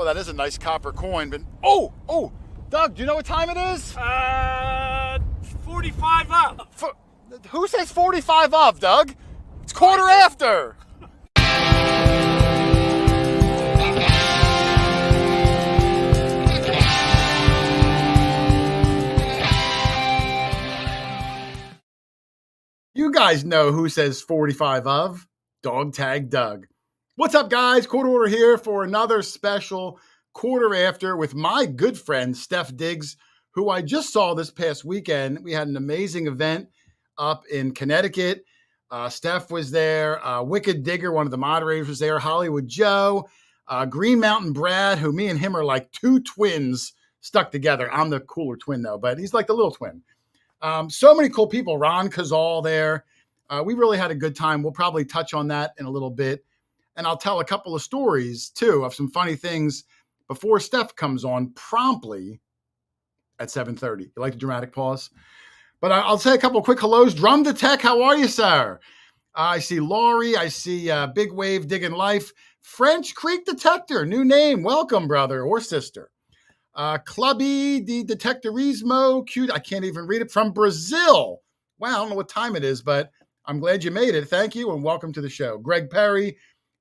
Oh, that is a nice copper coin. But oh, Doug, do you know what time it is? 45 up. Who says 45 of, Doug? It's quarter after. You guys know who says 45 of. Dog Tag Doug. What's up, guys? Quarter Hoarder here for another special quarter after with my good friend, Stef Digs, who I just saw this past weekend. We had an amazing event up in Connecticut. Stef was there. Wicked Digger, one of the moderators, was there. Hollywood Joe. Green Mountain Brad, who me and him are like two twins stuck together. I'm the cooler twin, though, but he's like the little twin. So many cool people. Ron Cazal there. We really had a good time. We'll probably touch on that in a little bit. And I'll tell a couple of stories, too, of some funny things before Stef comes on promptly at 7:30. You like the dramatic pause? But I'll say a couple of quick hellos. Drum the Tech, how are you, sir? I see Laurie. I see Big Wave Digging Life. French Creek Detector, new name. Welcome, brother or sister. Clubby the Detectorismo, cute. I can't even read it, from Brazil. Wow, I don't know what time it is, but I'm glad you made it. Thank you and welcome to the show. Greg Perry,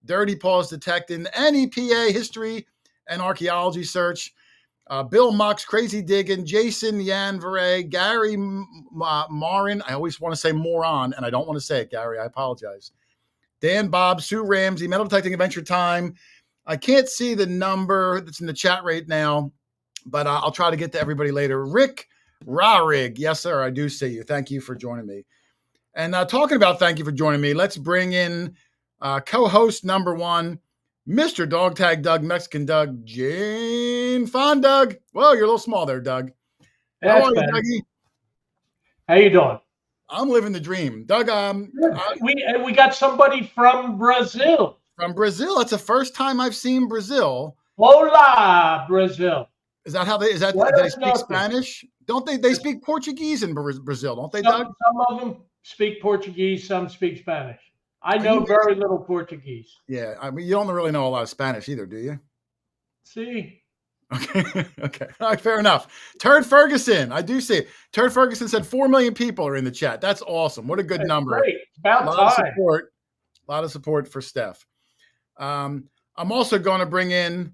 Dirty Paws Detecting, NEPA History and Archaeology Search. Bill Mux, Crazy Digging, Jason Yanvere, Gary Marin. I always want to say moron, and I don't want to say it, Gary. I apologize. Dan Bob, Sue Ramsey, Metal Detecting Adventure Time. I can't see the number that's in the chat right now, but I'll try to get to everybody later. Rick Rarig. Yes, sir, I do see you. Thank you for joining me. And talking about thank you for joining me, let's bring in co-host number one, Mr. Dog Tag Doug, Mexican Doug, Jane Fon Doug. Well, you're a little small there, Doug. How are you, Dougie? How you doing? I'm living the dream. Doug, we got somebody from Brazil. From Brazil. It's the first time I've seen Brazil. Hola, Brazil. Is that how they they speak Spanish? Don't they speak Portuguese in Brazil, don't they, Doug? Some of them speak Portuguese, some speak Spanish. I know very little Portuguese. Yeah, I mean, you don't really know a lot of Spanish either, do you? See. Okay. All right, fair enough. Turd Ferguson, I do see it. Turd Ferguson said 4 million people are in the chat. That's awesome. What a good number. Great. It's about a lot of support for Stef. I'm also going to bring in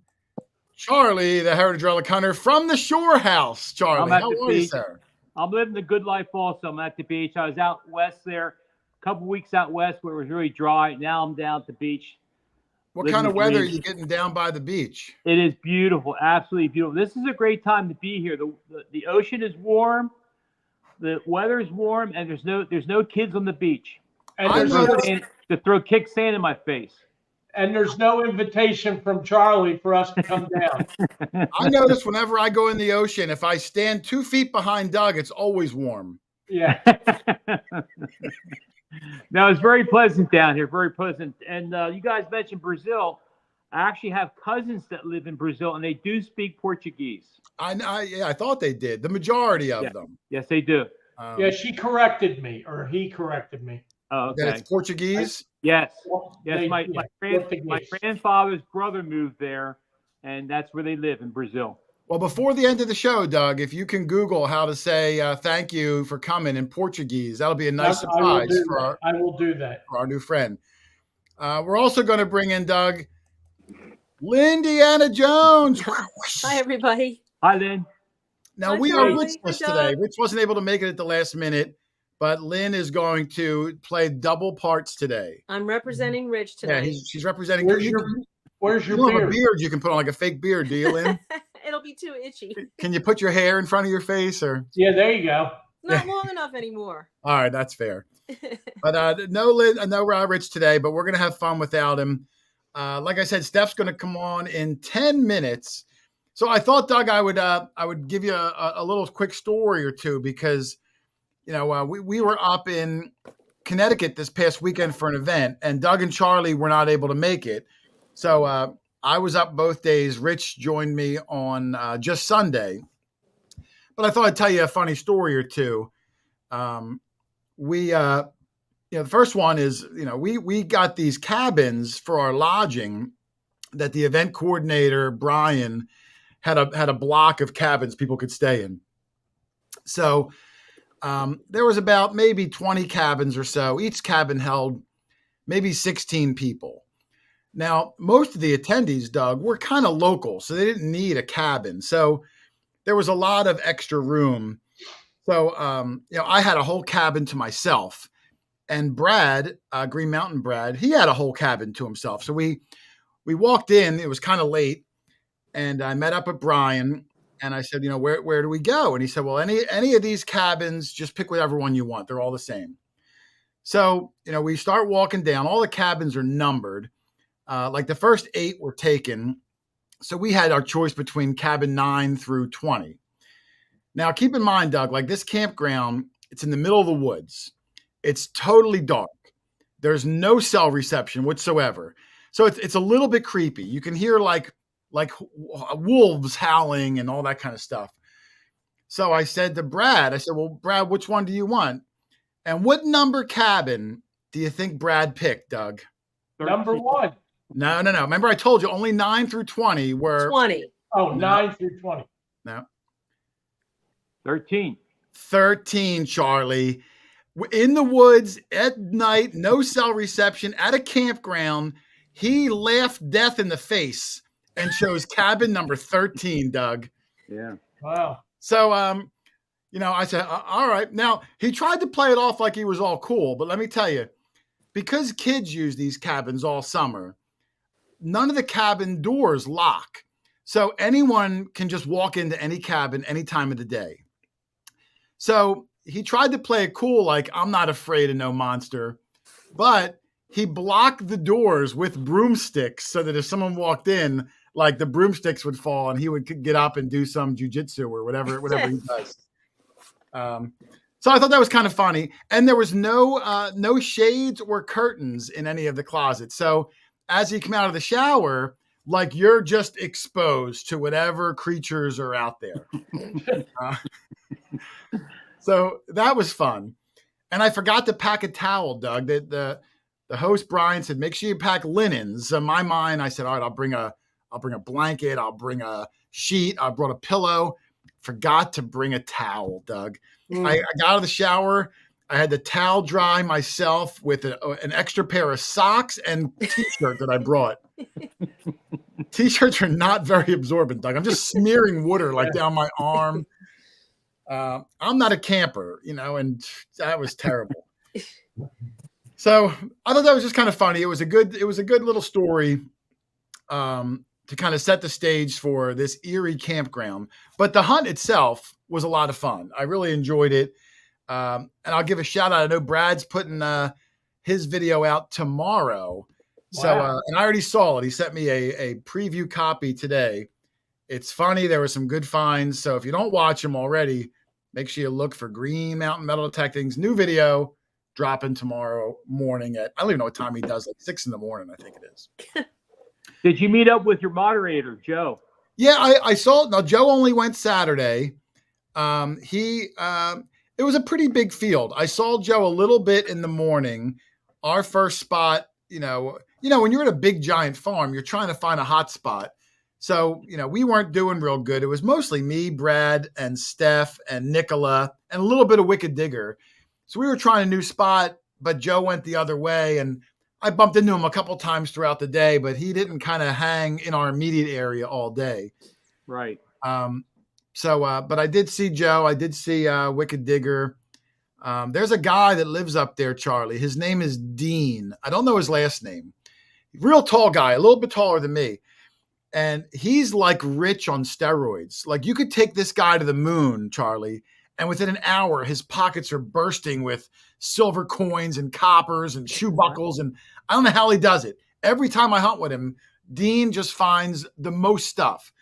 Charlie, the Heritage Relic Hunter from the Shore House. Charlie, how are you, sir? I'm living the good life also. I'm at the beach. I was out west there, a couple weeks out west where it was really dry. Now I'm down at the beach. What kind of weather are you getting down by the beach? It is beautiful, absolutely beautiful. This is a great time to be here. The ocean is warm, the weather is warm, and there's no kids on the beach. And to throw kick sand in my face. And there's no invitation from Charlie for us to come down. I notice whenever I go in the ocean, if I stand 2 feet behind Doug, it's always warm. Yeah. No, it's very pleasant down here, very pleasant. And you guys mentioned Brazil. I actually have cousins that live in Brazil, and they do speak Portuguese. I thought they did. The majority of them. Yes, they do. Yeah, she corrected me, or he corrected me. Oh, okay. That it's Portuguese? Yes. My grandfather's brother moved there, and that's where they live, in Brazil. Well, before the end of the show, Doug, if you can Google how to say thank you for coming in Portuguese, that'll be a nice surprise I will do that. For our new friend. We're also going to bring in, Doug, Lindiana Jones. Hi, everybody. Hi, Lynn. Now, we are Richless today. Rich wasn't able to make it at the last minute, but Lynn is going to play double parts today. I'm representing Rich today. Yeah, she's representing. Where's your beard? Have a beard you can put on, like a fake beard, do you, Lynn? It'll be too itchy. Can you put your hair in front of your face, or? Yeah, there you go. Not long enough anymore. All right, that's fair. But no Lynn, no Rich today, but we're gonna have fun without him. Like I said, Stef's gonna come on in 10 minutes. So I thought, Doug, I would give you a little quick story or two, because we were up in Connecticut this past weekend for an event, and Doug and Charlie were not able to make it. So I was up both days. Rich joined me on just Sunday. But I thought I'd tell you a funny story or two. The first one is, we got these cabins for our lodging that the event coordinator, Brian, had a block of cabins people could stay in. So there was about maybe 20 cabins or so. Each cabin held maybe 16 people. Now, most of the attendees, Doug, were kind of local, so they didn't need a cabin. So there was a lot of extra room. So, I had a whole cabin to myself. And Brad, Green Mountain Brad, he had a whole cabin to himself. So we walked in. It was kind of late. And I met up with Brian. And I said, where do we go? And he said, well, any of these cabins, just pick whatever one you want. They're all the same. So, we start walking down. All the cabins are numbered. Like the first 8 were taken. So we had our choice between cabin 9 through 20. Now, keep in mind, Doug, like this campground, it's in the middle of the woods. It's totally dark. There's no cell reception whatsoever. So it's a little bit creepy. You can hear like wolves howling and all that kind of stuff. So I said to Brad, well, Brad, which one do you want? And what number cabin do you think Brad picked, Doug? Number 1. No. Remember I told you only 9 through 20 were 20. Oh, 9 through 20. No. 13. 13, Charlie. In the woods at night, no cell reception at a campground. He laughed death in the face and chose cabin number 13, Doug. Yeah. Wow. So, I said, all right. Now, he tried to play it off like he was all cool, but let me tell you, because kids use these cabins all summer, none of the cabin doors lock. So anyone can just walk into any cabin any time of the day. So he tried to play it cool, like I'm not afraid of no monster, but he blocked the doors with broomsticks so that if someone walked in, like the broomsticks would fall and he would get up and do some jujitsu or whatever he does. So I thought that was kind of funny. And there was no shades or curtains in any of the closets. So as you come out of the shower, like you're just exposed to whatever creatures are out there. So that was fun. And I forgot to pack a towel, Doug. The host, Brian, said, make sure you pack linens. In my mind, I said, all right, I'll bring a blanket. I'll bring a sheet. I brought a pillow. Forgot to bring a towel, Doug. I got out of the shower. I had the towel dry myself with an extra pair of socks and T-shirt that I brought. T-shirts are not very absorbent, Doug. I'm just smearing water like down my arm. I'm not a camper, and that was terrible. So I thought that was just kind of funny. It was a good little story to kind of set the stage for this eerie campground. But the hunt itself was a lot of fun. I really enjoyed it. And I'll give a shout out. I know Brad's putting his video out tomorrow. Wow. So, and I already saw it. He sent me a preview copy today. It's funny. There were some good finds. So if you don't watch them already, make sure you look for Green Mountain Metal Detecting's new video dropping tomorrow morning at, I don't even know what time he does, like 6 a.m, I think it is. Did you meet up with your moderator, Joe? Yeah, I saw it. Now, Joe only went Saturday. It was a pretty big field. I saw Joe a little bit in the morning. Our first spot, when you're at a big giant farm, you're trying to find a hot spot. So, we weren't doing real good. It was mostly me, Brad, and Steph, and Nicola, and a little bit of Wicked Digger. So we were trying a new spot, but Joe went the other way. And I bumped into him a couple times throughout the day, but he didn't kind of hang in our immediate area all day. Right. But I did see Joe. I did see Wicked Digger. There's a guy that lives up there, Charlie. His name is Dean. I don't know his last name. Real tall guy, a little bit taller than me. And he's like rich on steroids. Like you could take this guy to the moon, Charlie, and within an hour, his pockets are bursting with silver coins and coppers and shoe buckles. And I don't know how he does it. Every time I hunt with him, Dean just finds the most stuff.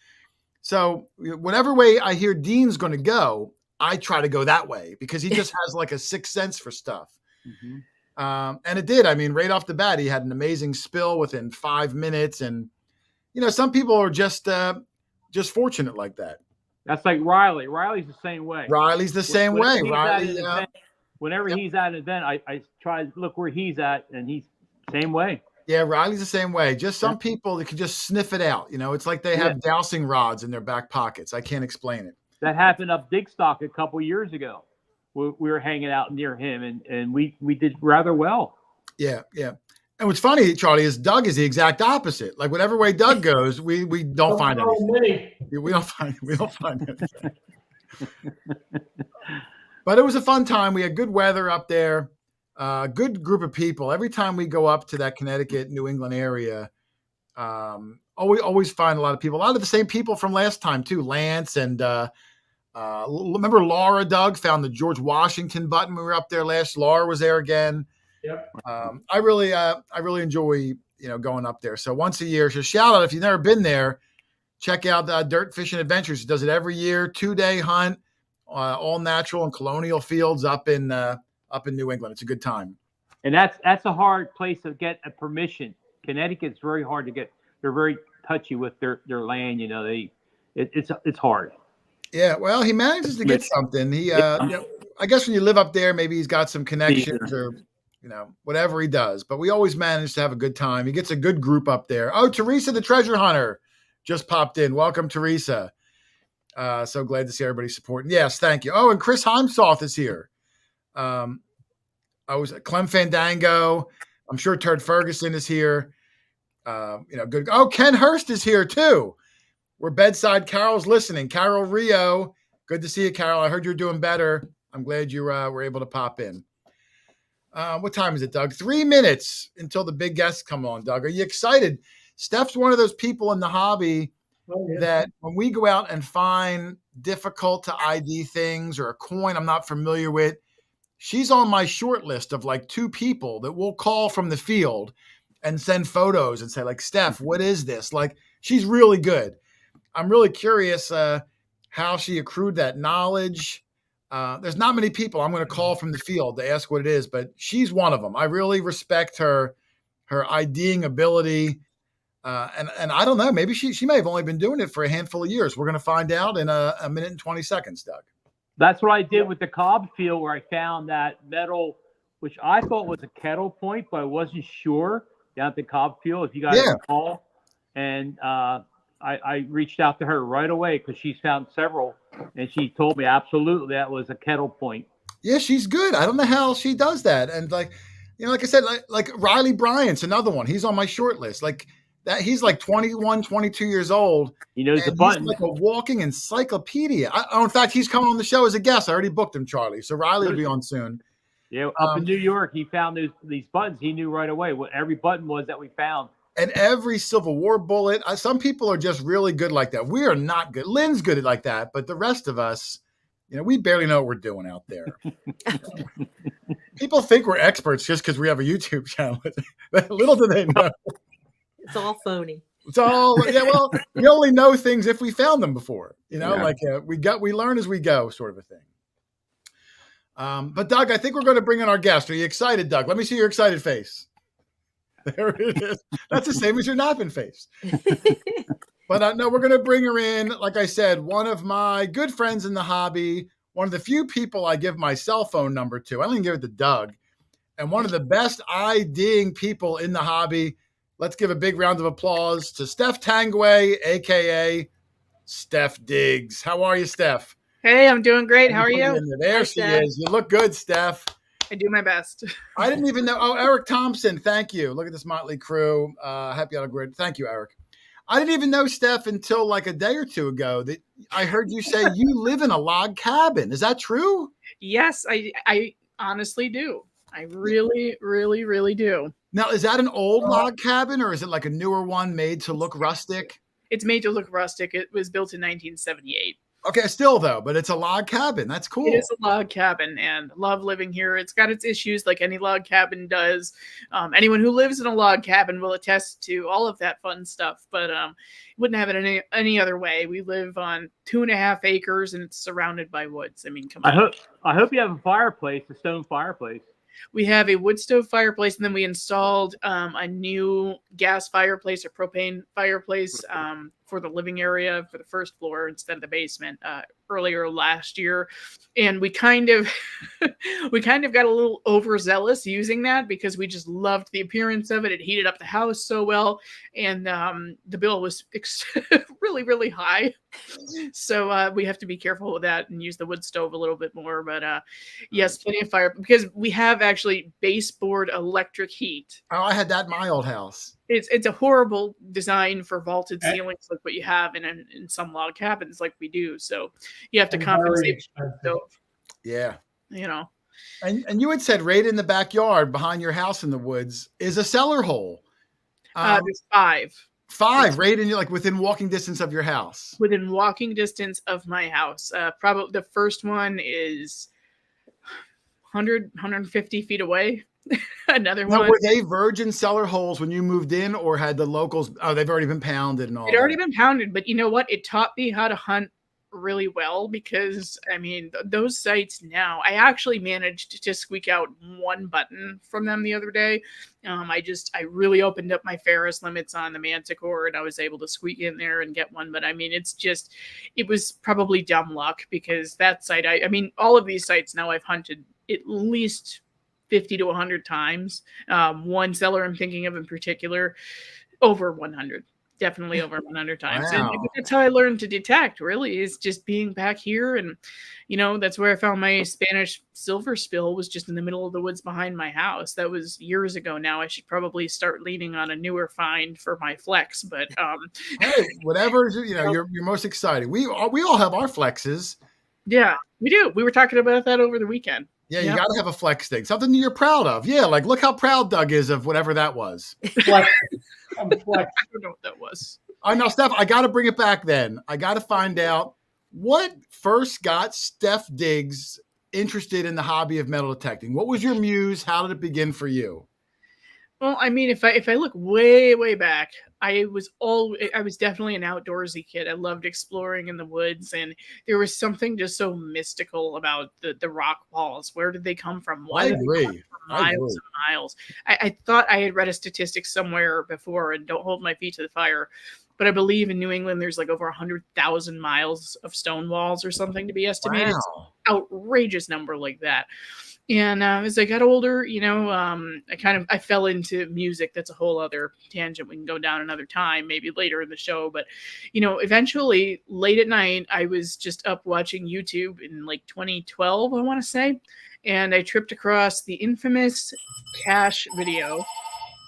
So whatever way I hear Dean's going to go, I try to go that way because he just has like a sixth sense for stuff. Mm-hmm. And it did. I mean, right off the bat, he had an amazing spill within 5 minutes. And, some people are just fortunate like that. That's like Riley. Riley's the same way. Riley's the same way. Whenever he's at an event, I try to look where he's at, and he's same way. Yeah, Riley's the same way. Just some people that can just sniff it out. It's like they have dowsing rods in their back pockets. I can't explain it. That happened up Digstock a couple years ago. We were hanging out near him, and we did rather well. Yeah. And what's funny, Charlie, is Doug is the exact opposite. Like whatever way Doug goes, we don't find anything. We don't find anything. But it was a fun time. We had good weather up there. Good group of people. Every time we go up to that Connecticut, New England area, always find a lot of people. A lot of the same people from last time too. Lance and remember Laura, Doug, found the George Washington button. We were up there last. Laura was there again. Yep. I really enjoy going up there. So once a year, so shout out if you've never been there, check out Dirt Fishing Adventures. It does it every year, 2-day hunt, all natural and colonial fields up in New England. It's a good time. And that's a hard place to get a permission. Connecticut's very hard to get. They're very touchy with their land. It's hard. Yeah, well, he manages to get something. He, I guess when you live up there, maybe he's got some connections or whatever he does. But we always manage to have a good time. He gets a good group up there. Oh, Teresa, the treasure hunter, just popped in. Welcome, Teresa. So glad to see everybody supporting. Yes, thank you. Oh, and Chris Heimsoth is here. I was at Clem Fandango. I'm sure Turd Ferguson is here. Good. Oh, Ken Hurst is here too. We're bedside. Carol's listening. Carol Rio. Good to see you, Carol. I heard you're doing better. I'm glad you were able to pop in. What time is it, Doug? 3 minutes until the big guests come on, Doug. Are you excited? Steph's one of those people in the hobby that when we go out and find difficult to ID things or a coin I'm not familiar with, she's on my short list of like 2 people that will call from the field and send photos and say like, Steph, what is this? Like, she's really good. I'm really curious how she accrued that knowledge. There's not many people I'm going to call from the field to ask what it is, but she's one of them. I really respect her IDing ability. And I don't know, maybe she may have only been doing it for a handful of years. We're going to find out in a minute and 20 seconds, Doug. That's what I did with the Cobb field, where I found that metal, which I thought was a kettle point, but I wasn't sure, down at the Cobb field, if you guys recall. And I reached out to her right away because she's found several, and she told me absolutely that was a kettle point. Yeah, she's good. I don't know how she does that. And like I said, like Riley Bryant's another one. He's on my short list. Like that, he's like 21, 22 years old. He knows the button. He's like a walking encyclopedia. In fact, he's coming on the show as a guest. I already booked him, Charlie. So Riley will be on soon. Yeah, up in New York, he found these buttons. He knew right away what every button was that we found. And every Civil War bullet. Some people are just really good like that. We are not good. Lynn's good at like that, but the rest of us, we barely know what we're doing out there. People think we're experts just because we have a YouTube channel. Little do they know. It's all phony. It's all, well, we only know things if we found them before, we learn as we go, sort of a thing. But Doug, I think we're going to bring in our guest. Are you excited, Doug? Let me see your excited face. There it is. That's the same as your napping face. But no, we're going to bring her in. Like I said, one of my good friends in the hobby, one of the few people I give my cell phone number to. I don't even give it to Doug. And one of the best IDing people in the hobby. Let's give a big round of applause to Stef Tanguay, a.k.a. Stef Digs. How are you, Steph? Hey, I'm doing great. How are you? There she is. You look good, Steph. I do my best. I didn't even know. Oh, Eric Thompson. Thank you. Look at this motley crew. Happy out of grid. Thank you, Eric. I didn't even know, Steph, until like a day or two ago that I heard you say you live in a log cabin. Is that true? Yes, I honestly do. I really, really, really do. Now, is that an old log cabin or is it like a newer one made to look rustic? It's made to look rustic. It was built in 1978. Okay, still though, but it's a log cabin. That's cool. It is a log cabin, and love living here. It's got its issues like any log cabin does. Anyone who lives in a log cabin will attest to all of that fun stuff, but wouldn't have it any other way. We live on 2.5 acres, and it's surrounded by woods. I mean, come on. I hope you have a fireplace, a stone fireplace. We have a wood stove fireplace, and then we installed a new gas fireplace or propane fireplace for the living area for the first floor instead of the basement earlier last year, and we kind of got a little overzealous using that because we just loved the appearance of it. It heated up the house so well, and the bill was really, really high. So we have to be careful with that and use the wood stove a little bit more. But yes, plenty of fire because we have actually baseboard electric heat. Oh, I had that in my old house. It's a horrible design for vaulted ceilings like what you have in some log cabins like we do. So you have to compensate for the stove. Yeah. You know. And you had said right in the backyard behind your house in the woods is a cellar hole. There's 5. 5 right in like within walking distance of your house. Within walking distance of my house. Probably the first one is 150 feet away. Another now, one. Were they virgin cellar holes when you moved in, or had the locals? Oh, they've already been pounded and all. It already been pounded, but you know what? It taught me how to hunt really well because I mean those sites now. I actually managed to squeak out one button from them the other day. I really opened up my Ferris limits on the Manticore, and I was able to squeak in there and get one. But I mean, it was probably dumb luck because that site. I mean, all of these sites now I've hunted at least 50 to 100 times. One cellar I'm thinking of in particular, over 100. Definitely over 100 times. Wow. And that's how I learned to detect, really, is just being back here. And, you know, that's where I found my Spanish silver spill was just in the middle of the woods behind my house. That was years ago now. I should probably start leaning on a newer find for my flex. But hey, whatever, you know, you're most excited. We all have our flexes. Yeah, we do. We were talking about that over the weekend. Yeah, you got to have a flex thing, something you're proud of. Yeah, like look how proud Doug is of whatever that was. I'm flex. I don't know what that was. I know, Steph, I got to bring it back then. I got to find out what first got Stef Digs interested in the hobby of metal detecting. What was your muse? How did it begin for you? Well, I mean, if I look way, way back, I was definitely an outdoorsy kid. I loved exploring in the woods, and there was something just so mystical about the rock walls. Where did they come from? Why did they come from miles and miles? I thought I had read a statistic somewhere before, and don't hold my feet to the fire, but I believe in New England there's like over 100,000 miles of stone walls or something to be estimated. Wow. It's an outrageous number like that. And as I got older, you know, I fell into music. That's a whole other tangent. We can go down another time, maybe later in the show. But, you know, eventually late at night, I was just up watching YouTube in like 2012, I want to say. And I tripped across the infamous Cash video.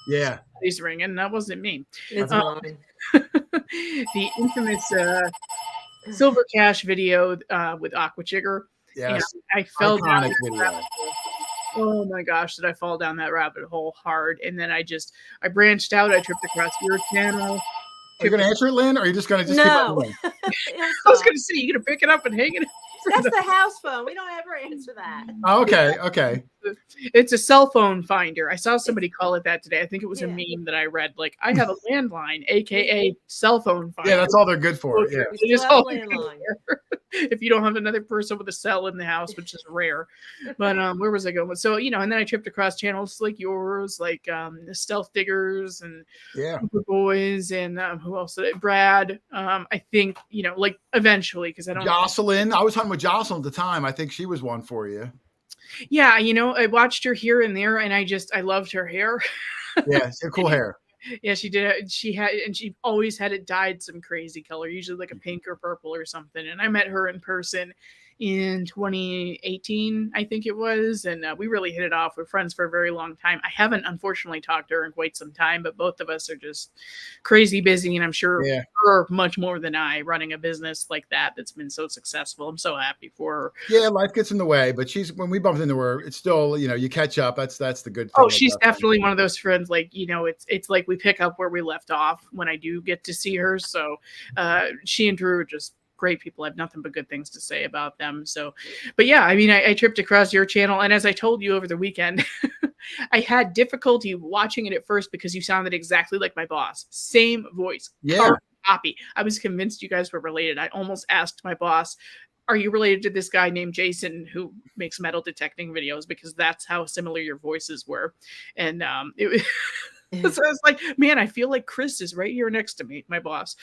Yeah. He's ringing. That wasn't me. It's mine. The infamous Silver Cash video with Aqua Chigger. Yes. I fell down Iconic that video. rabbit hole. Oh my gosh, did I fall down that rabbit hole hard? And then I branched out. I tripped across your channel. Are you going to answer it, Lynn, or are you just going to just No. keep it going? I was going to say, you going to pick it up and hang it? That's the house phone. We don't ever answer that. Oh, okay. It's a cell phone finder. I saw somebody call it that today. I think it was a Yeah. meme that I read. Like, I have a landline, aka cell phone finder. Yeah, that's all they're good for. Yeah. We It is still have all a you can landline. hear. If you don't have another person with a cell in the house, which is rare. But where was I going? So, you know, and then I tripped across channels like yours, like the Stealth Diggers and Yeah. Cooper Boys, and who else? Brad. I think, you know, like eventually, because I don't Jocelyn. I was hunting with Jocelyn at the time. I think she was one for you. Yeah, you know, I watched her here and there, and I loved her hair. Yeah, she had cool hair. Yeah, she did. She always had it dyed some crazy color, usually like a pink or purple or something. And I met her in person in 2018, I think it was. And we really hit it off. We're friends for a very long time. I haven't, unfortunately, talked to her in quite some time, but both of us are just crazy busy. And I'm sure her much more than I running a business like that's been so successful. I'm so happy for her. Yeah, life gets in the way, but when we bumped into her, it's still, you know, you catch up. That's the good thing. Oh, she's definitely one of those friends. Like, you know, it's like we pick up where we left off when I do get to see her. So she and Drew are just great people. I have nothing but good things to say about them. So, but yeah, I mean, I tripped across your channel, and as I told you over the weekend, I had difficulty watching it at first because you sounded exactly like my boss. Same voice. Yeah. Copy. I was convinced you guys were related. I almost asked my boss, are you related to this guy named Jason who makes metal detecting videos? Because that's how similar your voices were. And So I was like, man, I feel like Chris is right here next to me, my boss.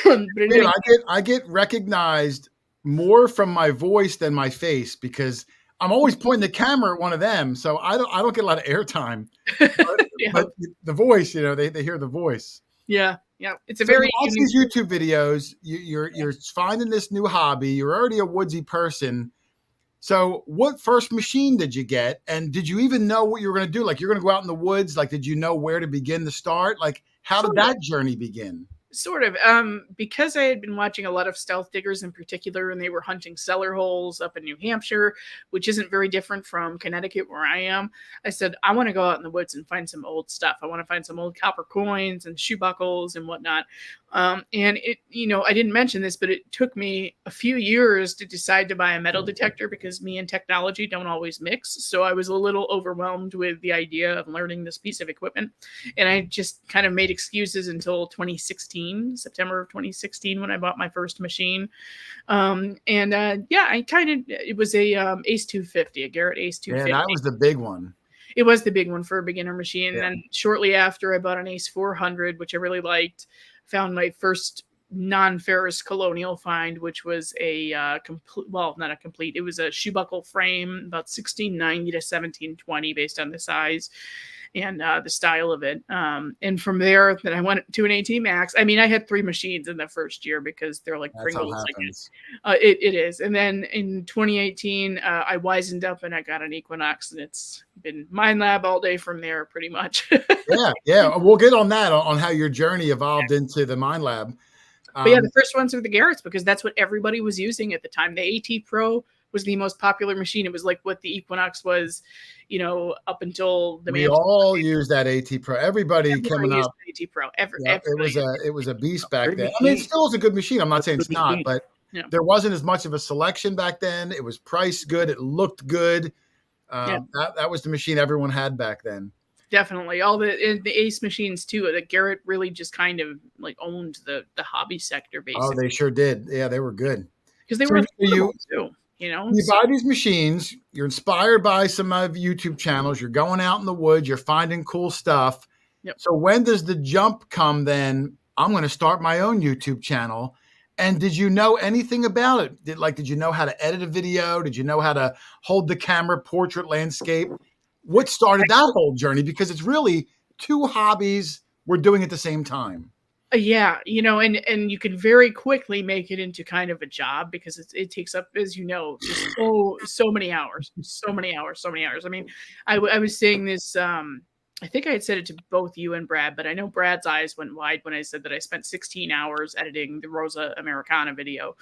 But in any I get recognized more from my voice than my face because I'm always pointing the camera at one of them, so I don't get a lot of airtime. yeah. But the voice, they hear the voice. Yeah, it's a So very you watch these YouTube videos. You're finding this new hobby. You're already a woodsy person. So what first machine did you get? And did you even know what you were going to do? Like, you're going to go out in the woods. Like, did you know where to begin to start? Like, how did that journey begin? Sort of. Because I had been watching a lot of stealth diggers in particular, and they were hunting cellar holes up in New Hampshire, which isn't very different from Connecticut where I am. I said, I want to go out in the woods and find some old stuff. I want to find some old copper coins and shoe buckles and whatnot. And it, I didn't mention this, but it took me a few years to decide to buy a metal detector because me and technology don't always mix. So I was a little overwhelmed with the idea of learning this piece of equipment. And I just kind of made excuses until 2016, September of 2016, when I bought my first machine. It was a Ace 250, a Garrett Ace 250. Yeah, that was the big one. It was the big one for a beginner machine. Yeah. And shortly after, I bought an Ace 400, which I really liked. Found my first non-ferrous colonial find, which was a complete, well, not a complete, it was a shoe buckle frame, about 1690 to 1720 based on the size and the style of it. And from there, then I went to an AT Max. I mean, I had 3 machines in the first year because they're like That's Pringles. It is. And then in 2018, I wisened up and I got an Equinox, and it's been Mind Lab all day from there, pretty much. Yeah. We'll get on that, on how your journey evolved into the Mind Lab. But yeah, the first ones were the Garretts because that's what everybody was using at the time. The AT Pro was the most popular machine. It was like what the Equinox was, up until the. We all used that AT Pro. Everybody coming up. AT Pro. It was a beast back then. I mean, it still is a good machine. I'm not saying it's not, but there wasn't as much of a selection back then. It was priced good. It looked good. That was the machine everyone had back then. Definitely. All the Ace machines too. The Garrett really just kind of like owned the hobby sector, basically. Oh, they sure did. Yeah, they were good. Because they were affordable too. You buy these machines, you're inspired by some of YouTube channels, you're going out in the woods, you're finding cool stuff. Yep. So when does the jump come then? I'm going to start my own YouTube channel. And did you know anything about it? Did you know how to edit a video? Did you know how to hold the camera, portrait, landscape? What started that whole journey? Because it's really 2 hobbies we're doing at the same time. Yeah, and you can very quickly make it into kind of a job because it takes up, as you know, just so many hours. I mean, I was saying this. I think I had said it to both you and Brad, but I know Brad's eyes went wide when I said that I spent 16 hours editing the Rosa Americana video.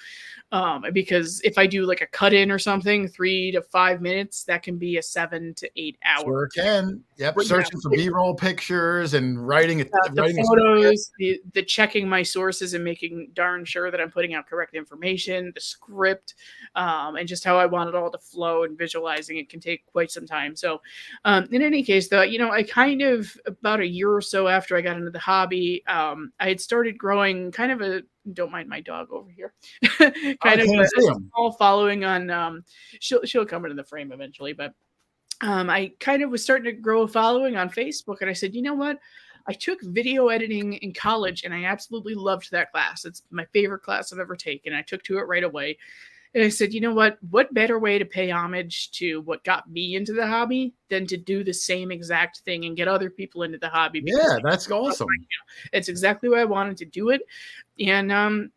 Because if I do like a cut in or something, 3 to 5 minutes, that can be a 7 to 8 hours. Sure can. Yep. But searching for B-roll pictures and writing the photos, the checking my sources and making darn sure that I'm putting out correct information, the script, and just how I want it all to flow, and visualizing it can take quite some time. So in any case, though, I kind of about a year or so after I got into the hobby, I had started growing kind of don't mind my dog over here, kind of a small following on, she'll come into the frame eventually, but I kind of was starting to grow a following on Facebook, and I said, you know what? I took video editing in college, and I absolutely loved that class. It's my favorite class I've ever taken. I took to it right away. And I said, you know what better way to pay homage to what got me into the hobby than to do the same exact thing and get other people into the hobby? Yeah, that's awesome. It's exactly why I wanted to do it. And,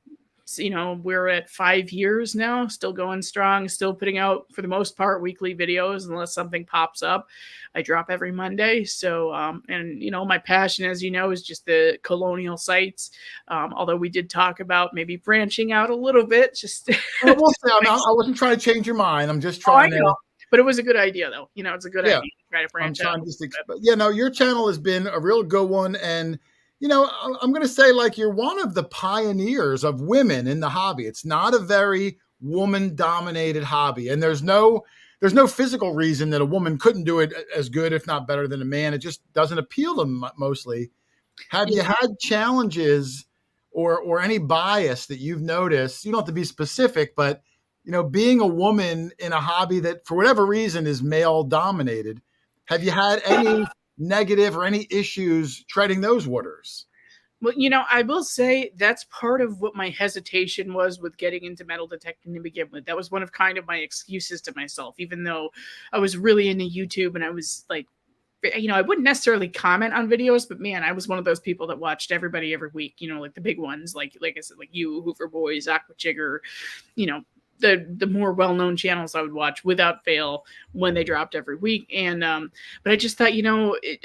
we're at 5 years now, still going strong, still putting out, for the most part, weekly videos, unless something pops up. I drop every Monday. So, my passion, as you know, is just the colonial sites. Although we did talk about maybe branching out a little bit. Just I wasn't trying to change your mind. I'm just trying to. But it was a good idea, though. It's a good idea to try to branch out. Your channel has been a real good one. And, I'm going to say, like, you're one of the pioneers of women in the hobby. It's not a very woman-dominated hobby. And there's no physical reason that a woman couldn't do it as good, if not better, than a man. It just doesn't appeal to them mostly. Have you had challenges or any bias that you've noticed? You don't have to be specific, but, being a woman in a hobby that, for whatever reason, is male-dominated, have you had any negative or any issues treading those waters? Well, I will say that's part of what my hesitation was with getting into metal detecting to begin with. That was one of kind of my excuses to myself, even though I was really into YouTube and I was like, I wouldn't necessarily comment on videos, but man, I was one of those people that watched everybody every week, like the big ones, like I said, like you, Hoover Boys, Aqua Jigger, the more well-known channels I would watch without fail when they dropped every week. And but I just thought,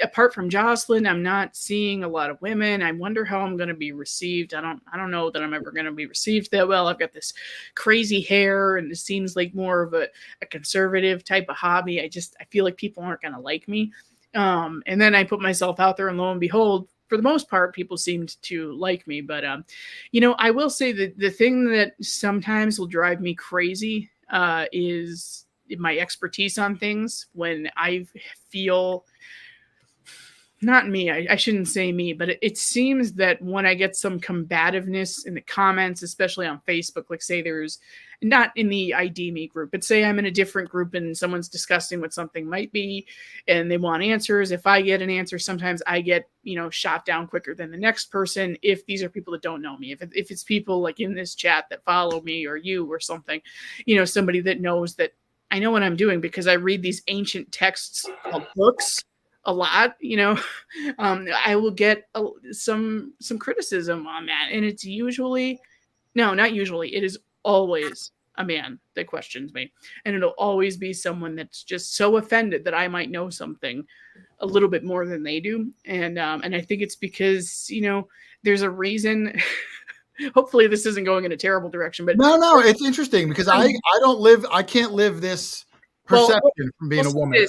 apart from Jocelyn, I'm not seeing a lot of women. I wonder how I'm going to be received. I don't know that I'm ever going to be received that well. I've got this crazy hair and it seems like more of a conservative type of hobby. I feel like people aren't going to like me. And then I put myself out there and lo and behold, for the most part, people seemed to like me. But, I will say that the thing that sometimes will drive me crazy is my expertise on things. When I feel, not me, I shouldn't say me, but it seems that when I get some combativeness in the comments, especially on Facebook, like say there's not in the ID Me group, but say I'm in a different group and someone's discussing what something might be and they want answers. If I get an answer, sometimes I get, shot down quicker than the next person. If these are people that don't know me, if it's people like in this chat that follow me or you or something, somebody that knows that I know what I'm doing because I read these ancient texts called books a lot, I will get some criticism on that. And it's usually, no, not usually. It is always a man that questions me, and it'll always be someone that's just so offended that I might know something a little bit more than they do. And I think it's because, there's a reason. Hopefully this isn't going in a terrible direction, but no, it's interesting because I can't live this perception from being a woman.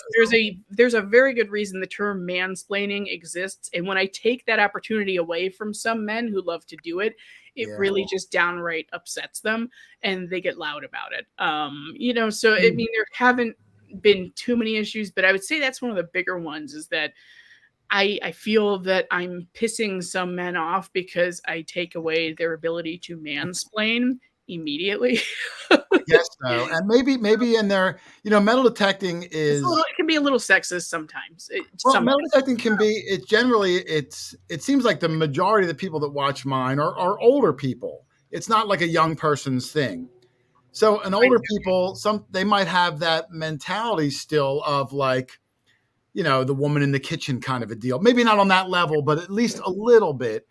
There's a very good reason the term mansplaining exists. And when I take that opportunity away from some men who love to do it, it really just downright upsets them and they get loud about it. So I mean, there haven't been too many issues, but I would say that's one of the bigger ones is that I feel that I'm pissing some men off because I take away their ability to mansplain immediately. Yes, so. And maybe in their, metal detecting is it can be a little sexist sometimes. Metal detecting can be. It generally it seems like the majority of the people that watch mine are older people. It's not like a young person's thing. So an older people, they might have that mentality still of like, the woman in the kitchen kind of a deal. Maybe not on that level, but at least a little bit.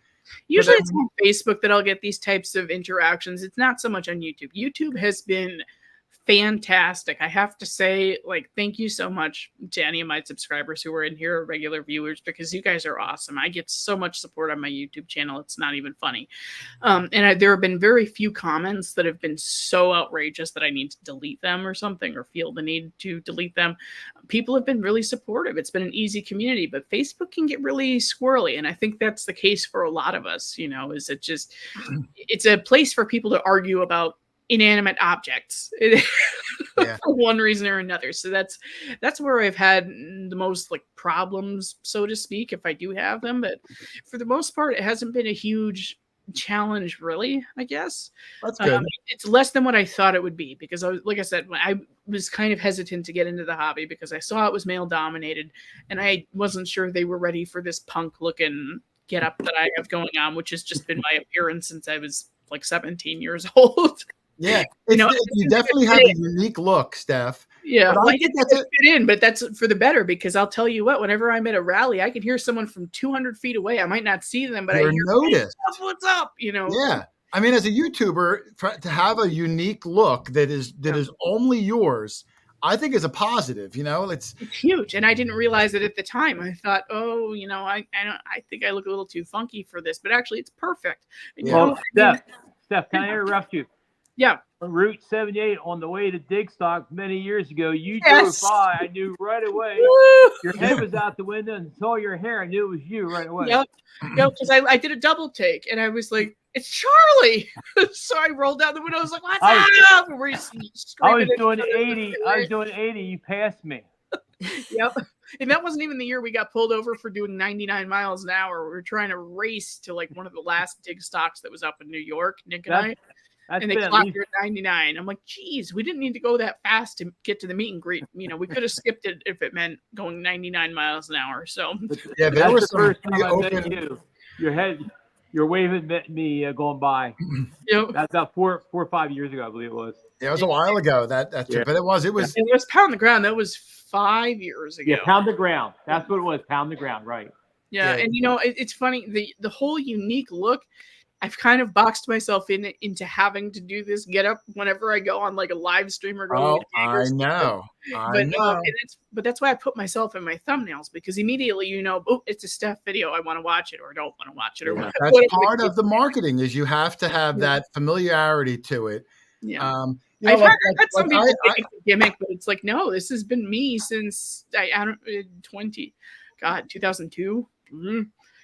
Usually it's on Facebook that I'll get these types of interactions. It's not so much on YouTube. YouTube has been fantastic. I have to say, thank you so much to any of my subscribers who are in here, regular viewers, because you guys are awesome. I get so much support on my YouTube channel. It's not even funny. There have been very few comments that have been so outrageous that I need to delete them or something or feel the need to delete them. People have been really supportive. It's been an easy community, but Facebook can get really squirrely. And I think that's the case for a lot of us, it's a place for people to argue about inanimate objects for one reason or another. So that's where I've had the most problems, so to speak, if I do have them. But for the most part, it hasn't been a huge challenge, really, I guess. That's good. It's less than what I thought it would be because like I said, I was kind of hesitant to get into the hobby because I saw it was male dominated and I wasn't sure they were ready for this punk looking get up that I have going on, which has just been my appearance since I was 17 years old. Yeah, you definitely have a unique look, Stef. Yeah, I think that's fit in, but that's for the better because I'll tell you what, whenever I'm at a rally, I can hear someone from 200 feet away. I might not see them, but I hear, noticed. Hey, what's up? Yeah, I mean, as a YouTuber, to have a unique look that is only yours, I think is a positive. It's huge, and I didn't realize it at the time. I thought, I think I look a little too funky for this, but actually, it's perfect. Well, Stef, can I interrupt you? Yeah. Route 78 on the way to Digstock many years ago, you drove by. I knew right away. Your head was out the window and saw your hair. I knew it was you right away. Yep. Because I did a double take and I was like, it's Charlie. So I rolled down the window. I was like, what's up? I was doing 80. I was doing 80. You passed me. Yep. And that wasn't even the year we got pulled over for doing 99 miles an hour. We were trying to race to one of the last dig stocks that was up in New York, Nick and I. That's and they been at clocked least her at 99. I'm like, geez, we didn't need to go that fast to get to the meet and greet. You know, we could have skipped it if it meant going 99 miles an hour. So Yeah, there that's was the some first time I met open. you. You're waving at me going by. you know, That's about 4 or 5 years ago, I believe it was. Yeah, it was a while ago. That Yeah. but it was. it was Pound the Ground. That was 5 years ago. Yeah, Pound the Ground. That's what it was. Pound the Ground, right? Yeah, Yeah. and you know, it's funny, the whole unique look. I've kind of boxed myself into having to do this get up whenever I go on like a live stream or go. Oh, I know. I know. But that's why I put myself in my thumbnails, because immediately you know, oh, it's a Stef video. I want to watch it or don't want to watch it or Yeah, whatever. that's part of the marketing is you have to have that familiarity to it. Yeah. You know, I've like, had some like people think it's a gimmick, but it's like, no, this has been me since I don't 2002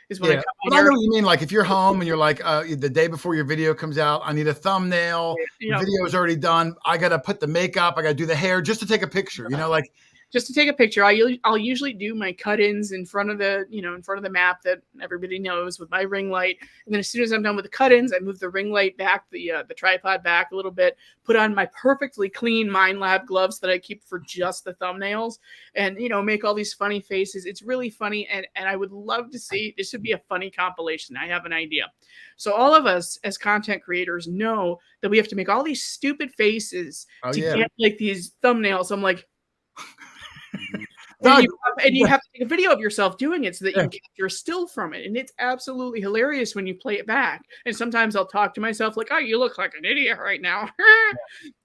is when I cut but my I hair. know what you mean. Like if you're home and you're like the day before your video comes out, I need a thumbnail. Yeah. The video's already done. I got to put the makeup. I got to do the hair just to take a picture. You know, like just to take a picture. I'll usually do my cut-ins in front of the map that everybody knows with my ring light. And then as soon as I'm done with the cut-ins, I move the ring light back, the tripod back a little bit, put on my perfectly clean Mind Lab gloves that I keep for just the thumbnails, and make all these funny faces. It's really funny, and I would love to see this would be a funny compilation. I have an idea. So all of us as content creators know that we have to make all these stupid faces to get like these thumbnails. I'm like, and you have to take a video of yourself doing it so that you can capture a still from it. And it's absolutely hilarious when you play it back. And sometimes I'll talk to myself like, oh, you look like an idiot right now.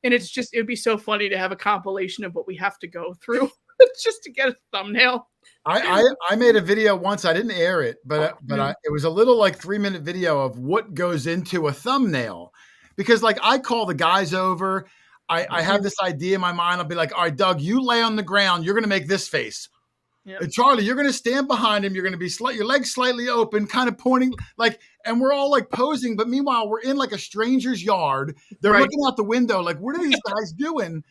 And it'd be so funny to have a compilation of what we have to go through just to get a thumbnail. I made a video once. I didn't air it, but it was a little like 3-minute video of what goes into a thumbnail, because like I call the guys over. I have this idea in my mind. I'll be like, all right, Doug, you lay on the ground. You're going to make this face. Yep. And Charlie, you're going to stand behind him. You're going to be your legs slightly open, kind of pointing and we're all like posing. But meanwhile, we're in like a stranger's yard. They're looking out the window. Like, what are these guys doing?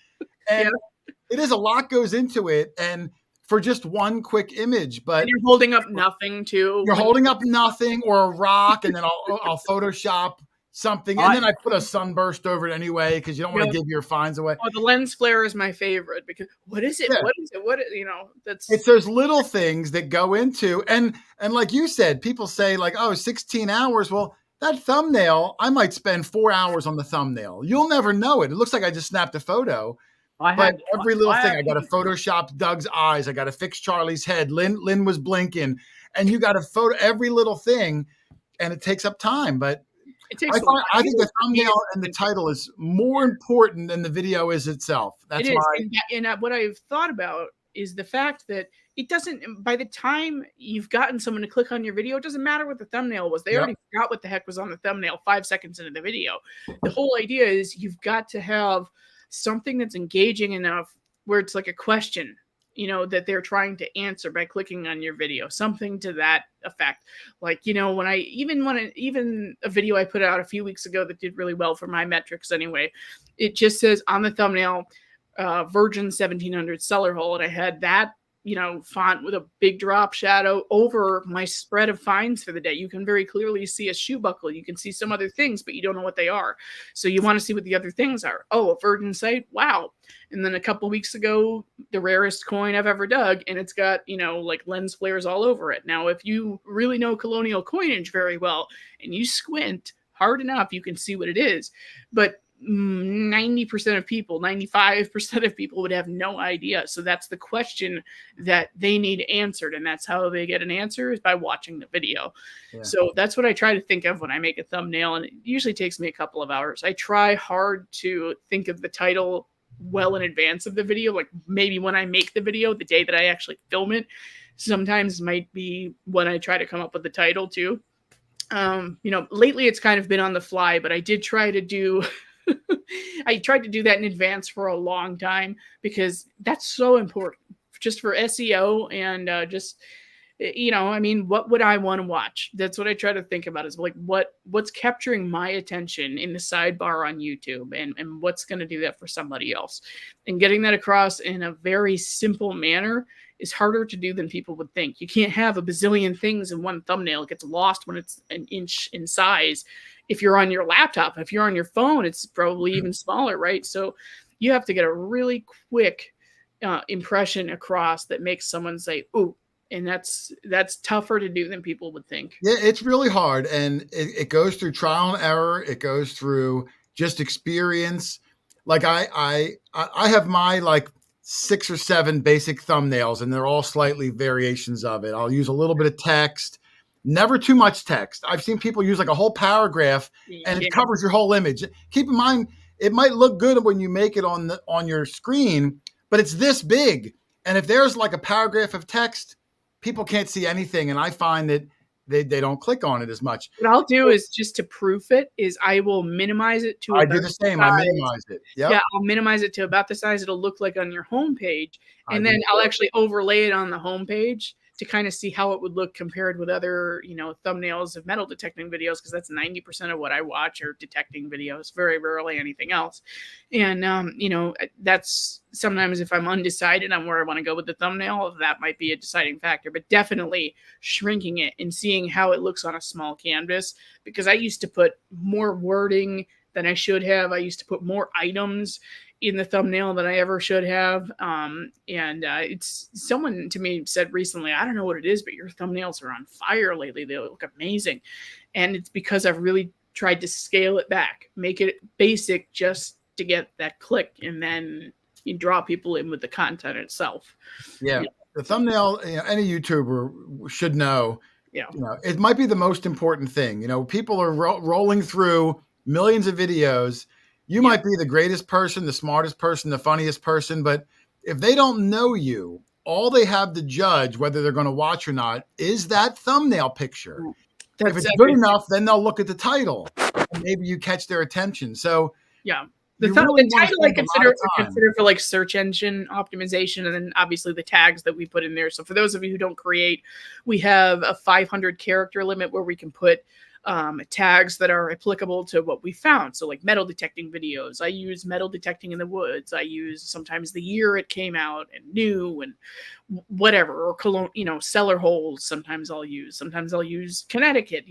And it is a lot goes into it. And for just one quick image, but and you're holding up nothing too. You're holding up nothing or a rock. And then I'll Photoshop something, and then I put a sunburst over it anyway because you don't want to give your finds away. Oh, the lens flare is my favorite because what is it? Yeah. What is it? It's those little things that go into and like you said, people say like, oh, 16 hours. Well, that thumbnail, I might spend 4 hours on the thumbnail. You'll never know it. It looks like I just snapped a photo. But every little thing, I got to Photoshop Doug's eyes. I got to fix Charlie's head. Lynn was blinking, and you got to photo every little thing, and it takes up time. But I think the thumbnail and the title is more important than the video is itself. That's and what I've thought about is the fact that it doesn't, by the time you've gotten someone to click on your video, it doesn't matter what the thumbnail was. They already forgot what the heck was on the thumbnail 5 seconds into the video. The whole idea is you've got to have something that's engaging enough where it's like a question, that they're trying to answer by clicking on your video, something to that effect. Like, when even a video I put out a few weeks ago that did really well for my metrics anyway, it just says on the thumbnail, Virgin 1700 cellar hole. And I had that, font with a big drop shadow over my spread of finds for the day. You can very clearly see a shoe buckle. You can see some other things, but you don't know what they are. So you want to see what the other things are. Oh, a virgin site. Wow. And then a couple of weeks ago, the rarest coin I've ever dug, and it's got, like lens flares all over it. Now, if you really know colonial coinage very well and you squint hard enough, you can see what it is. But 90% of people, 95% of people would have no idea. So that's the question that they need answered. And that's how they get an answer is by watching the video. Yeah. So that's what I try to think of when I make a thumbnail. And it usually takes me a couple of hours. I try hard to think of the title well in advance of the video. Like maybe when I make the video, the day that I actually film it, sometimes might be when I try to come up with the title too. Lately it's kind of been on the fly, but I did try to do I tried to do that in advance for a long time because that's so important just for SEO and what would I want to watch? That's what I try to think about is like what's capturing my attention in the sidebar on YouTube and what's going to do that for somebody else. And getting that across in a very simple manner is harder to do than people would think. You can't have a bazillion things in one thumbnail. It gets lost when it's an inch in size if you're on your laptop. If you're on your phone, it's probably even smaller, right? So you have to get a really quick impression across that makes someone say, ooh, and that's tougher to do than people would think. Yeah, it's really hard, and it goes through trial and error. It goes through just experience. Like I have my like 6 or 7 basic thumbnails, and they're all slightly variations of it. I'll use a little bit of text, never too much text. I've seen people use like a whole paragraph, and it covers your whole image. Keep in mind, it might look good when you make it on your screen, but it's this big, and if there's like a paragraph of text, people can't see anything, and I find that they don't click on it as much. What I'll do is, just to proof it, is I will minimize it to I do the same. I minimize it. Yep. Yeah, I'll minimize it to about the size it'll look like on your homepage, and then I'll actually overlay it on the homepage to kind of see how it would look compared with other, thumbnails of metal detecting videos, because that's 90% of what I watch are detecting videos, very rarely anything else. And, that's sometimes if I'm undecided on where I want to go with the thumbnail, that might be a deciding factor, but definitely shrinking it and seeing how it looks on a small canvas, because I used to put more wording than I should have. I used to put more items in the thumbnail than I ever should have. It's someone to me said recently, I don't know what it is, but your thumbnails are on fire lately. They look amazing. And it's because I've really tried to scale it back, make it basic just to get that click. And then you draw people in with the content itself. Yeah. The thumbnail, any YouTuber should know, Yeah. It might be the most important thing. People are rolling through millions of videos. You might be the greatest person, the smartest person, the funniest person, but if they don't know you, all they have to judge whether they're going to watch or not is that thumbnail picture. If it's good enough, then they'll look at the title, and maybe you catch their attention. So yeah, the title I consider for like search engine optimization, and then obviously the tags that we put in there. So for those of you who don't create, we have a 500 character limit where we can put tags that are applicable to what we found. So like metal detecting videos, I use metal detecting in the woods. I use sometimes the year it came out and new and whatever, or cologne, cellar holes. Sometimes I'll use Connecticut,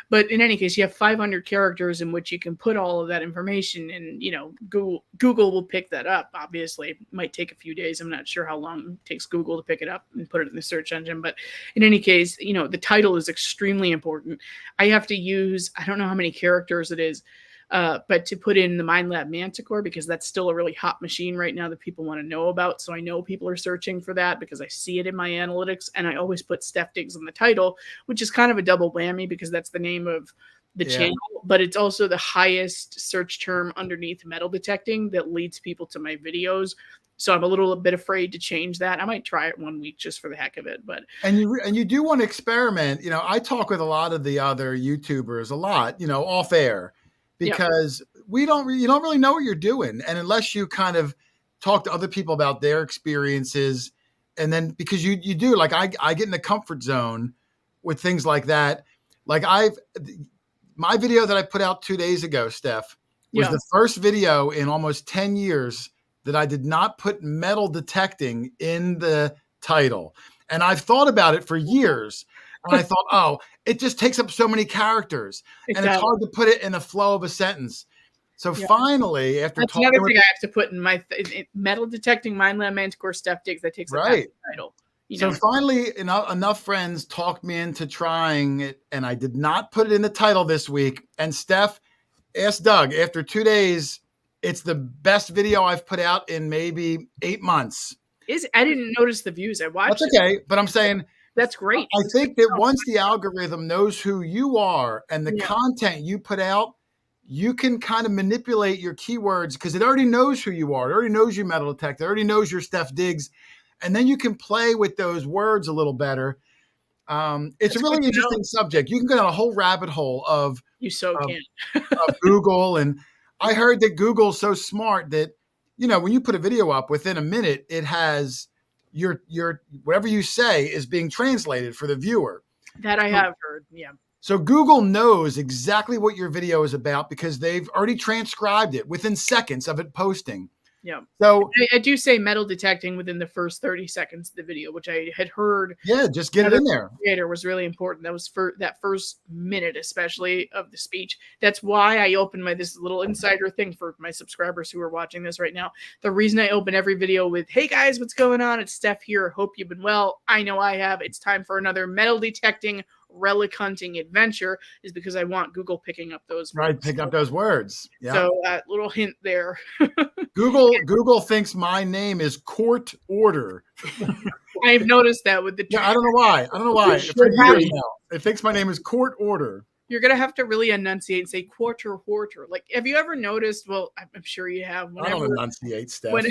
but in any case, you have 500 characters in which you can put all of that information, and, Google will pick that up. Obviously, it might take a few days. I'm not sure how long it takes Google to pick it up and put it in the search engine. But in any case, the title is extremely important. I have to use, I don't know how many characters it is, but to put in the MindLab Manticore, because that's still a really hot machine right now that people want to know about. So I know people are searching for that because I see it in my analytics, and I always put Stef Digs in the title, which is kind of a double whammy because that's the name of the channel, but it's also the highest search term underneath metal detecting that leads people to my videos. So I'm a little bit afraid to change that. I might try it 1 week just for the heck of it. But you do want to experiment. I talk with a lot of the other YouTubers a lot, off air, because you don't really know what you're doing, and unless you kind of talk to other people about their experiences, and then because you do, like I get in the comfort zone with things like that. Like my video that I put out 2 days ago, Steph, was the first video in almost 10 years that I did not put metal detecting in the title. And I've thought about it for years. And I thought, it just takes up so many characters. And it's hard to put it in the flow of a sentence. So finally, after that's another thing I have to put in my metal detecting MindLab Manticore Stef Digs, that takes up the title. So finally, enough friends talked me into trying it, and I did not put it in the title this week. And Steph, asked Doug, after 2 days, it's the best video I've put out in maybe 8 months. I didn't notice the views. I watched That's okay, but I'm saying that's great. I think that once the algorithm knows who you are and the content you put out, you can kind of manipulate your keywords because it already knows who you are. It already knows you metal detect. It already knows your Stef Digs. And then you can play with those words a little better. It's a really interesting subject. You can go down a whole rabbit hole of Google. And I heard that Google's so smart that, when you put a video up within a minute, it has your whatever you say is being translated for the viewer. That I have heard. Yeah. So Google knows exactly what your video is about because they've already transcribed it within seconds of it posting. Yeah. So I do say metal detecting within the first 30 seconds of the video, which I had heard yeah, just get it in there. creator was really important. That was for that first minute, especially of the speech. That's why I opened this little insider thing for my subscribers who are watching this right now. The reason I open every video with, "Hey guys, what's going on? It's Stef here. Hope you've been well. I know I have. It's time for another metal detecting relic hunting adventure," is because I want Google picking up those words. Right, pick up those words. Yeah. So little hint there. Google thinks my name is QuarterHoarder. I've noticed that with the Yeah, I don't know why. For years now, it thinks my name is QuarterHoarder. You're gonna have to really enunciate and say QuarterHoarder. Like, have you ever noticed? Well, I'm sure you have. I don't enunciate stuff.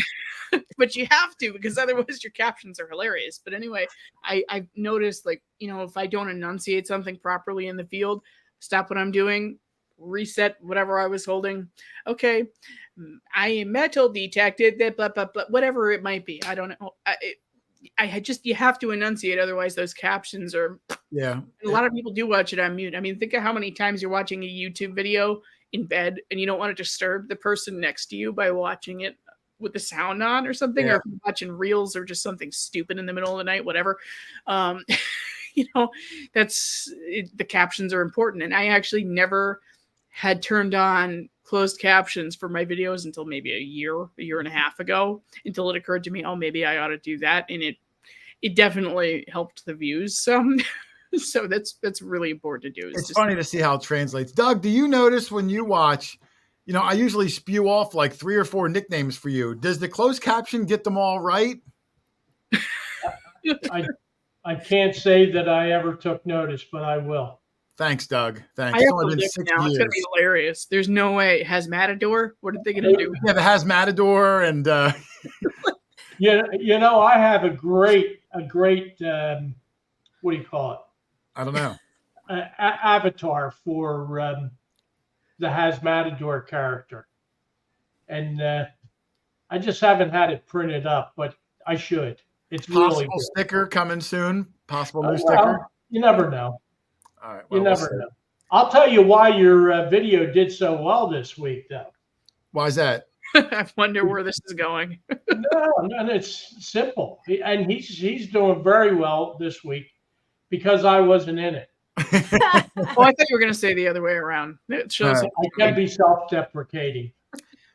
But you have to, because otherwise your captions are hilarious. But anyway, I've noticed, like, if I don't enunciate something properly in the field, stop what I'm doing, reset whatever I was holding. Okay, I metal detected that, blah, blah, blah, whatever it might be. I don't know. You have to enunciate, otherwise those captions are. Yeah. A lot of people do watch it on mute. I mean, think of how many times you're watching a YouTube video in bed and you don't want to disturb the person next to you by watching it with the sound on or something, or if you're watching reels or just something stupid in the middle of the night, whatever. The captions are important. And I actually never had turned on closed captions for my videos until maybe a year and a half ago, until it occurred to me, oh, maybe I ought to do that. And it definitely helped the views some. So that's really important to do. It's funny to see how it translates. Doug, do you notice when you watch, I usually spew off like 3 or 4 nicknames for you. Does the closed caption get them all right? I can't say that I ever took notice, but I will. Thanks, Doug. Thanks. I have It's only to been look 6 now. years. It's going to be hilarious. There's no way. Has Matador? What are they going to do? Yeah, the has Matador and I have a great what do you call it? I don't know. Avatar for the has Matador character, and I just haven't had it printed up, but I should. It's really Possible good. sticker coming soon. Possible new sticker. You never know. All right. You never know. I'll tell you why your video did so well this week, though. Why is that? I wonder where this is going. No, it's simple. And he's doing very well this week because I wasn't in it. Oh, I thought you were going to say the other way around. It shows. Right. I can be self-deprecating.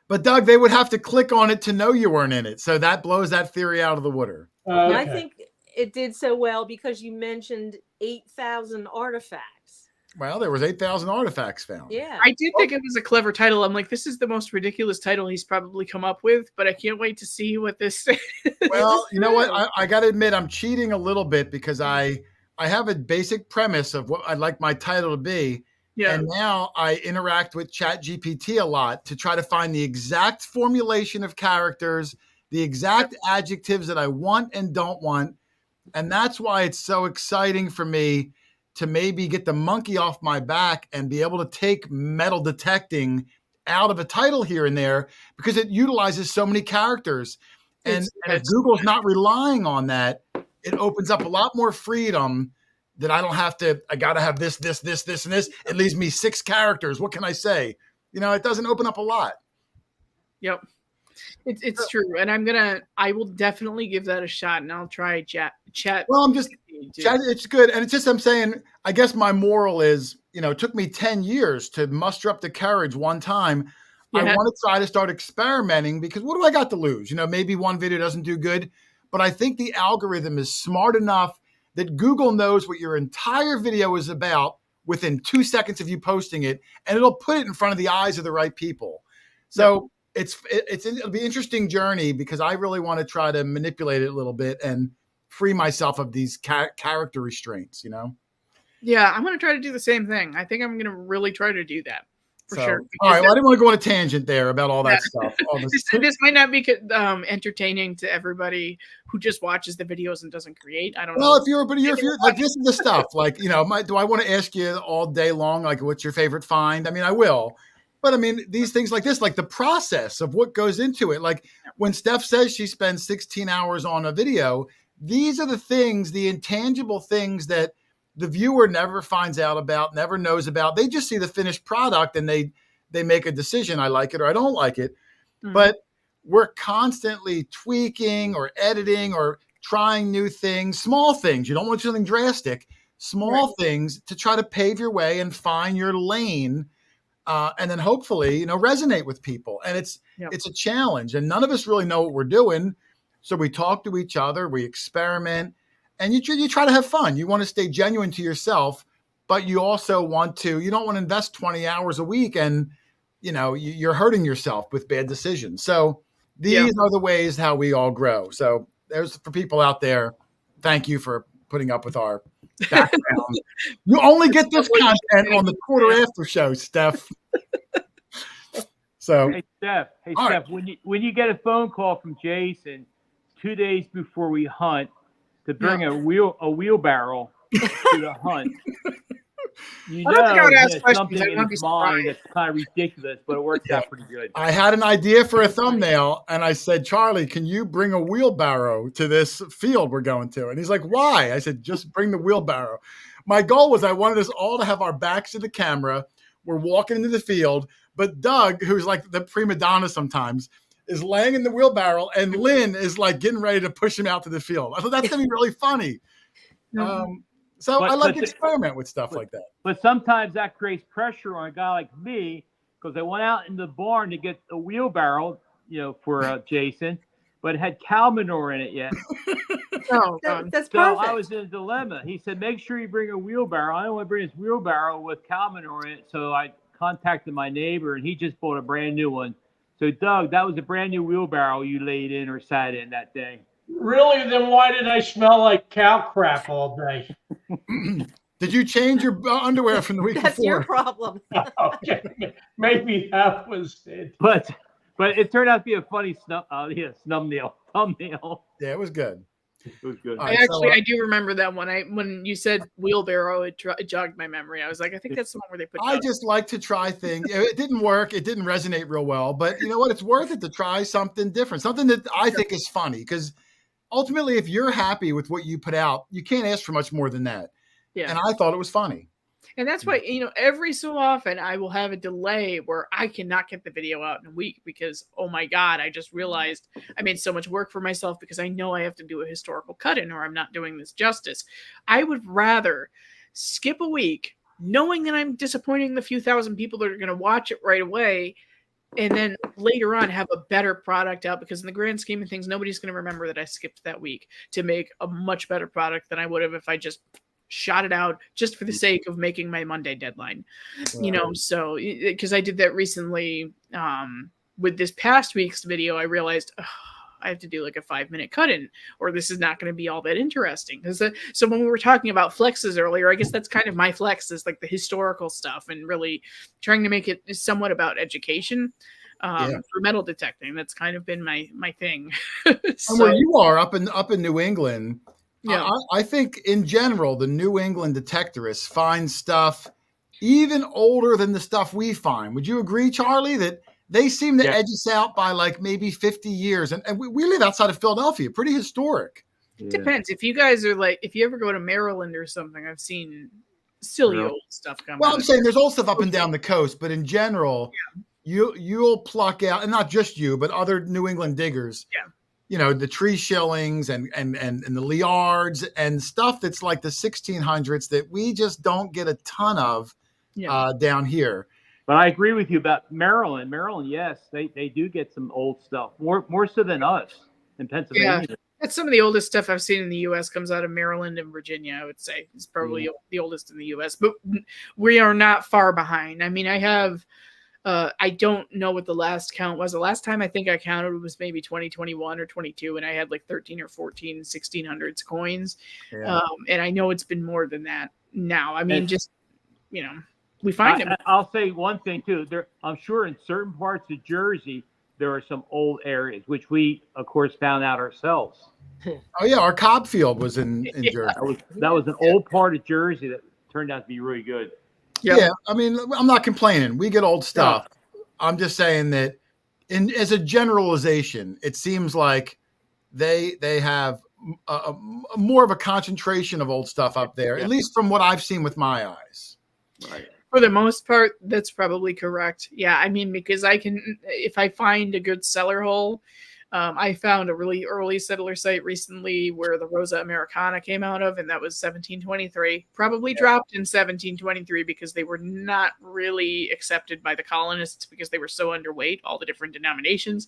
But Doug, they would have to click on it to know you weren't in it. So that blows that theory out of the water. Okay. I think it did so well because you mentioned 8,000 artifacts. Well, there was 8,000 artifacts found. Yeah. I did think it was a clever title. I'm like, this is the most ridiculous title he's probably come up with, but I can't wait to see what this is. Well, you know what? I got to admit, I'm cheating a little bit because I have a basic premise of what I'd like my title to be. Yeah. And now I interact with ChatGPT a lot to try to find the exact formulation of characters, the exact adjectives that I want and don't want. And that's why it's so exciting for me to maybe get the monkey off my back and be able to take metal detecting out of a title here and there, because it utilizes so many characters. And if Google's not relying on that, it opens up a lot more freedom that I don't have to, I got to have this, and this. It leaves me 6 characters. What can I say? It doesn't open up a lot. Yep. It's true. And I will definitely give that a shot, and I'll try chat. Well, it's good. And it's just, I'm saying, I guess my moral is, it took me 10 years to muster up the courage one time. Yeah. I want to try to start experimenting because what do I got to lose? Maybe one video doesn't do good, but I think the algorithm is smart enough that Google knows what your entire video is about within 2 seconds of you posting it, and it'll put it in front of the eyes of the right people. So it'll be an interesting journey because I really want to try to manipulate it a little bit and free myself of these character restraints, Yeah, I'm going to try to do the same thing. I think I'm going to really try to do that. For sure. All right. Well, I didn't want to go on a tangent there about all that stuff. This might not be entertaining to everybody who just watches the videos and doesn't create. I don't know. Well, if you're like, this is the stuff. Like, do I want to ask you all day long, like, what's your favorite find? I mean, I will. But I mean, these things like this, like the process of what goes into it. Like when Stef says she spends 16 hours on a video, these are the things, the intangible things that the viewer never finds out about, never knows about. They just see the finished product and they make a decision. I like it or I don't like it. Mm-hmm. But we're constantly tweaking or editing or trying new things, small things. You don't want something drastic, small things to try to pave your way and find your lane. And then hopefully, resonate with people. And it's a challenge, and none of us really know what we're doing. So we talk to each other, we experiment, and you try to have fun. You want to stay genuine to yourself, but you also you don't want to invest 20 hours a week and, you're hurting yourself with bad decisions. So these are the ways how we all grow. So there's for people out there. Thank you for putting up with our background. You only get this content on the Quarter After show, Stef. So hey Stef, right. when you get a phone call from Jason 2 days before we hunt to bring a wheelbarrow to the hunt, you know he has something in his mind that's kind of ridiculous, but it works out pretty good. I had an idea for a thumbnail, and I said, Charlie, can you bring a wheelbarrow to this field we're going to? And he's like, why? I said, just bring the wheelbarrow. My goal was I wanted us all to have our backs to the camera. We're walking into the field, but Doug, who's like the prima donna sometimes, is laying in the wheelbarrow, and Lynn is like getting ready to push him out to the field. I thought that's going to be really funny. I like to experiment with stuff like that. But sometimes that creates pressure on a guy like me, because I went out in the barn to get a wheelbarrow, for Jason, but it had cow manure in it yet. That's perfect. So I was in a dilemma. He said, make sure you bring a wheelbarrow. I don't want to bring this wheelbarrow with cow manure in it. So I contacted my neighbor, and he just bought a brand new one. So, Doug, that was a brand new wheelbarrow you laid in or sat in that day. Really? Then why did I smell like cow crap all day? Did you change your underwear from the week That's before? your problem. Okay. Maybe that was it. But it turned out to be a funny thumbnail. Yeah, it was good. It was good. Right, I do remember that one. When you said wheelbarrow, it jogged my memory. I was like, I think that's the one where they put. I just like to try things. It didn't work. It didn't resonate real well. But you know what? It's worth it to try something different, something that I think is funny. Because ultimately, if you're happy with what you put out, you can't ask for much more than that. Yeah. And I thought it was funny. And that's why, every so often I will have a delay where I cannot get the video out in a week because, oh my God, I just realized I made so much work for myself because I know I have to do a historical cut-in or I'm not doing this justice. I would rather skip a week knowing that I'm disappointing the few thousand people that are going to watch it right away and then later on have a better product out, because in the grand scheme of things, nobody's going to remember that I skipped that week to make a much better product than I would have if I just shot it out just for the sake of making my Monday deadline, so because I did that recently with this past week's video. I realized I have to do like a 5-minute cut-in or this is not going to be all that interesting. So when we were talking about flexes earlier, I guess that's kind of my flex, is like the historical stuff and really trying to make it somewhat about education for metal detecting. That's kind of been my thing. And where you are up in New England, I think in general, the New England detectorists find stuff even older than the stuff we find. Would you agree, Charlie, that they seem to edge us out by like maybe 50 years? And we live outside of Philadelphia, pretty historic. It depends. If you guys are if you ever go to Maryland or something, I've seen silly old stuff come out. Well, I'm saying there's old stuff up and down the coast, but in general, you'll pluck out, and not just you, but other New England diggers. Yeah. The tree shillings and the liards and stuff that's like the 1600s that we just don't get a ton of down here. But I agree with you about Maryland. Maryland, yes, they do get some old stuff, more so than us in Pennsylvania. Yeah, that's some of the oldest stuff I've seen in the U.S. comes out of Maryland and Virginia, I would say. It's probably the oldest in the U.S., but we are not far behind. I mean, I have... I don't know what the last count was. The last time I think I counted was maybe 2021 or 22, and I had like 13 or 14 1600s coins. Yeah. And I know it's been more than that now. I mean, we find them. I'll say one thing too. I'm sure in certain parts of Jersey there are some old areas, which we of course found out ourselves. Oh yeah, our Cobb Field was in Jersey. That was an old part of Jersey that turned out to be really good. Yep. Yeah, I mean, I'm not complaining. We get old stuff. Yeah. I'm just saying that as a generalization, it seems like they have a more of a concentration of old stuff up there, at least from what I've seen with my eyes. Right. For the most part, that's probably correct. Yeah, I mean, because I can, if I find a good cellar hole, I found a really early settler site recently where the Rosa Americana came out of, and that was 1723. Probably dropped in 1723 because they were not really accepted by the colonists because they were so underweight, all the different denominations.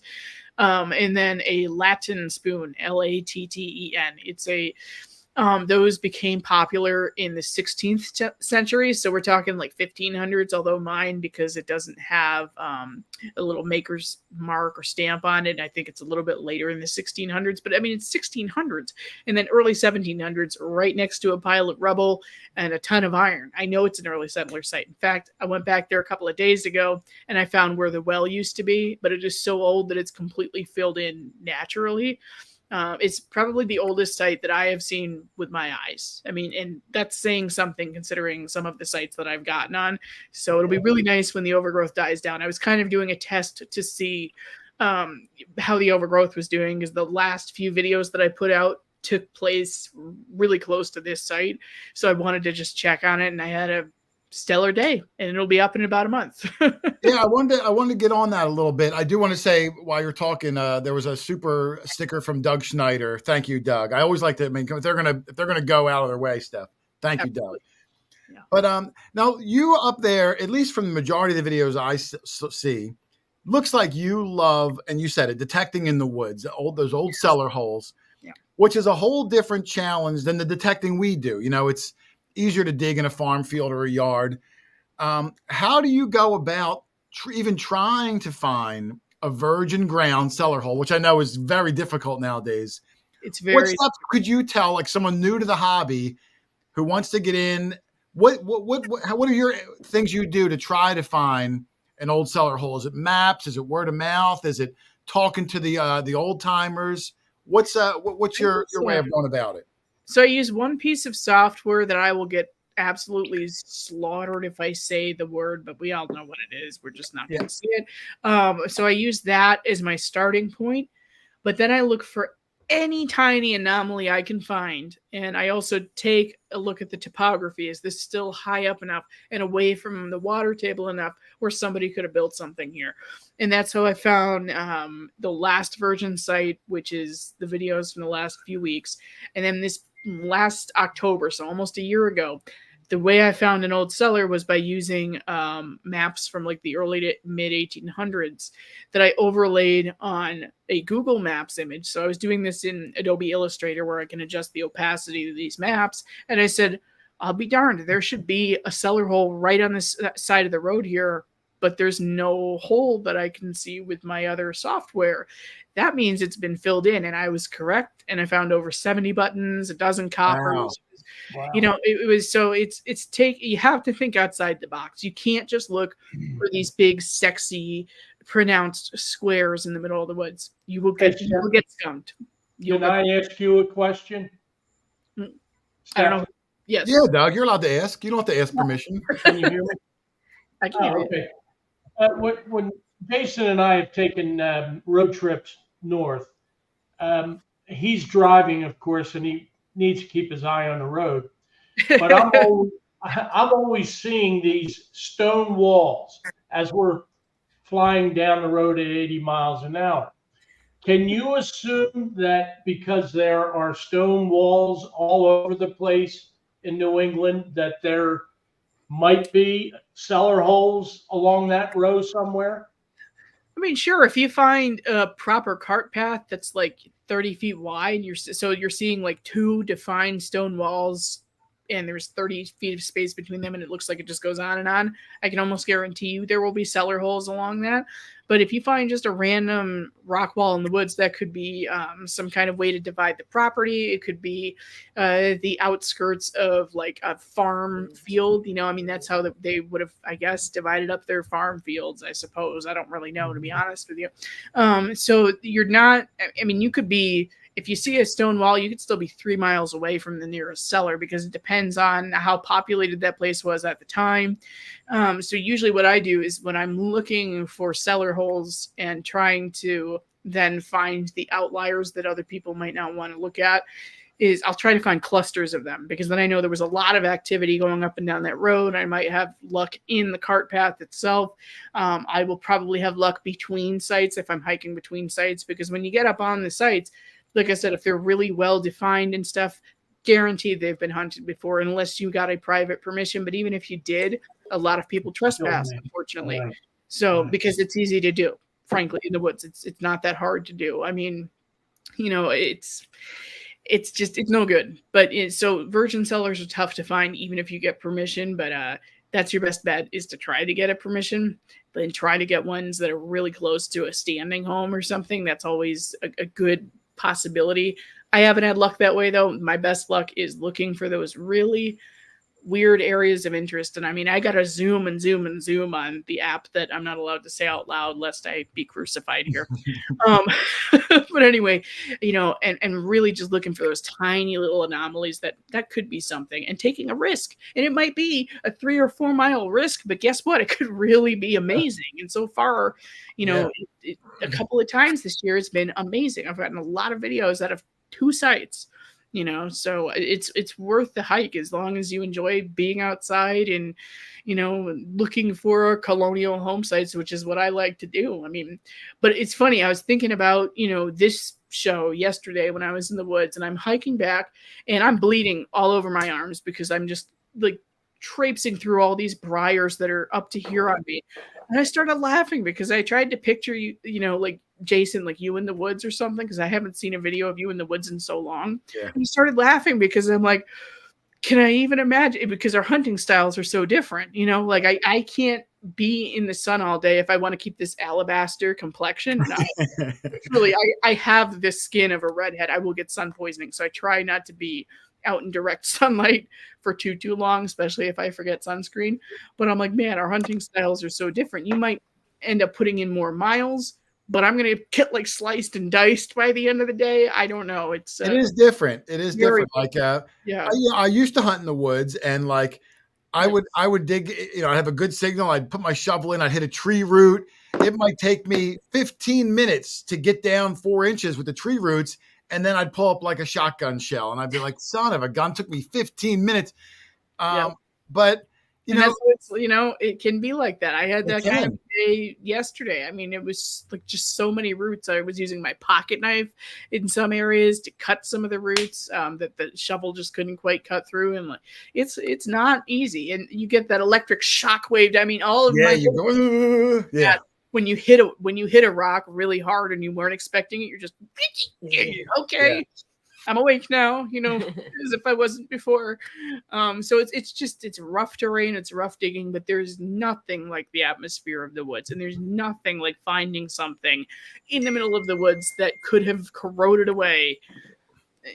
And then a Latin spoon, Latten. It's a those became popular in the 16th century. So we're talking like 1500s, although mine, because it doesn't have a little maker's mark or stamp on it, I think it's a little bit later in the 1600s. But I mean, it's 1600s and then early 1700s, right next to a pile of rubble and a ton of iron. I know it's an early settler site. In fact, I went back there a couple of days ago and I found where the well used to be, but it is so old that it's completely filled in naturally. It's probably the oldest site that I have seen with my eyes. I mean, and that's saying something considering some of the sites that I've gotten on. So it'll be really nice when the overgrowth dies down. I was kind of doing a test to see how the overgrowth was doing, because the last few videos that I put out took place really close to this site. So I wanted to just check on it, and I had a stellar day, and it'll be up in about a month. Yeah, I wanted to get on that a little bit. I do want to say, while you're talking, there was a super sticker from Doug Schneider. Thank you, Doug. I always like to, I mean, if they're gonna go out of their way, Steph. Thank you, Doug. Yeah. But now you up there, at least from the majority of the videos I see, looks like you love, and you said it, detecting in the woods, those old cellar holes, which is a whole different challenge than the detecting we do. You know, it's easier to dig in a farm field or a yard. How do you go about even trying to find a virgin ground cellar hole, which I know is very difficult nowadays? It's very. What steps could you tell, like someone new to the hobby who wants to get in? What are your things you do to try to find an old cellar hole? Is it maps? Is it word of mouth? Is it talking to the old timers? What's your way of going about it? So I use one piece of software that I will get absolutely slaughtered if I say the word, but we all know what it is. We're just not going to see it. So I use that as my starting point, but then I look for any tiny anomaly I can find. And I also take a look at the topography. Is this still high up enough and away from the water table enough where somebody could have built something here? And that's how I found the last virgin site, which is the videos from the last few weeks. And then this last October, so almost a year ago, the way I found an old cellar was by using maps from like the early to mid 1800s that I overlaid on a Google Maps image. So I was doing this in Adobe Illustrator where I can adjust the opacity of these maps. And I said, I'll be darned, there should be a cellar hole right on this side of the road here, but there's no hole that I can see with my other software. That means it's been filled in, and I was correct. And I found over 70 buttons, a dozen coppers. Wow. You know, it was, so you have to think outside the box. You can't just look for these big, sexy, pronounced squares in the middle of the woods. You will get skunked. Can I ask you a question? I don't know. Yes. Yeah, Doug, you're allowed to ask. You don't have to ask permission. Can you hear me? I can hear you. Okay. When Jason and I have taken road trips north, he's driving, of course, and he needs to keep his eye on the road. But I'm always seeing these stone walls as we're flying down the road at 80 miles an hour. Can you assume that because there are stone walls all over the place in New England that there might be cellar holes along that road somewhere? I mean, sure. If you find a proper cart path that's like 30 feet wide, you're seeing like two defined stone walls, and there's 30 feet of space between them, and it looks like it just goes on and on. I can almost guarantee you there will be cellar holes along that. But if you find just a random rock wall in the woods, that could be some kind of way to divide the property. It could be the outskirts of like a farm field. You know, I mean, that's how they would have, I guess, divided up their farm fields, I suppose. I don't really know, to be honest with you. So you're not, I mean, you could be, if you see a stone wall, you could still be 3 miles away from the nearest cellar because it depends on how populated that place was at the time. So usually what I do is when I'm looking for cellar holes and trying to then find the outliers that other people might not want to look at, is I'll try to find clusters of them, because then I know there was a lot of activity going up and down that road. I might have luck in the cart path itself. I will probably have luck between sites if I'm hiking between sites, because when you get up on the sites, like I said, if they're really well defined and stuff, guaranteed they've been hunted before, unless you got a private permission. But even if you did, a lot of people trespass, unfortunately. Right. So because it's easy to do, frankly, in the woods, it's not that hard to do. I mean, you know, it's no good. But so virgin cellars are tough to find, even if you get permission. But that's your best bet, is to try to get a permission, then try to get ones that are really close to a standing home or something. That's always a good possibility. I haven't had luck that way, though. My best luck is looking for those really weird areas of interest. And I mean, I got to zoom and zoom and zoom on the app that I'm not allowed to say out loud lest I be crucified here. But anyway, you know, and really just looking for those tiny little anomalies that could be something, and taking a risk. And it might be a 3 or 4 mile risk, but guess what? It could really be amazing. And so far, you know, a couple of times this year, it's been amazing. I've gotten a lot of videos out of 2 sites. You know, so it's worth the hike, as long as you enjoy being outside and, you know, looking for colonial home sites, which is what I like to do. I mean, but it's funny. I was thinking about, you know, this show yesterday when I was in the woods, and I'm hiking back and I'm bleeding all over my arms because I'm just like traipsing through all these briars that are up to here on me. And I started laughing because I tried to picture you, you know, like Jason, like you in the woods or something, because I haven't seen a video of you in the woods in so long. Yeah. And I started laughing because I'm like, can I even imagine? Because our hunting styles are so different, you know, like I can't be in the sun all day if I want to keep this alabaster complexion. No, truly, I have the skin of a redhead. I will get sun poisoning. So I try not to be out in direct sunlight for too long, especially if I forget sunscreen. But I'm like, man, our hunting styles are so different. You might end up putting in more miles, but I'm going to get like sliced and diced by the end of the day. I don't know. It is different. It is different. Like, I used to hunt in the woods, and like, I would dig, you know, I'd have a good signal. I'd put my shovel in, I'd hit a tree root. It might take me 15 minutes to get down 4 inches with the tree roots. And then I'd pull up like a shotgun shell, and I'd be like, son of a gun, took me 15 minutes. But you know, you know, it can be like that. I had that kind of day yesterday. I mean, it was like just so many roots. I was using my pocket knife in some areas to cut some of the roots that the shovel just couldn't quite cut through. And like, it's not easy. And you get that electric shock wave. I mean, all of when you hit a rock really hard and you weren't expecting it, you're just okay. Yeah. I'm awake now, you know, as if I wasn't before. So it's rough terrain, it's rough digging, but there's nothing like the atmosphere of the woods, and there's nothing like finding something in the middle of the woods that could have corroded away,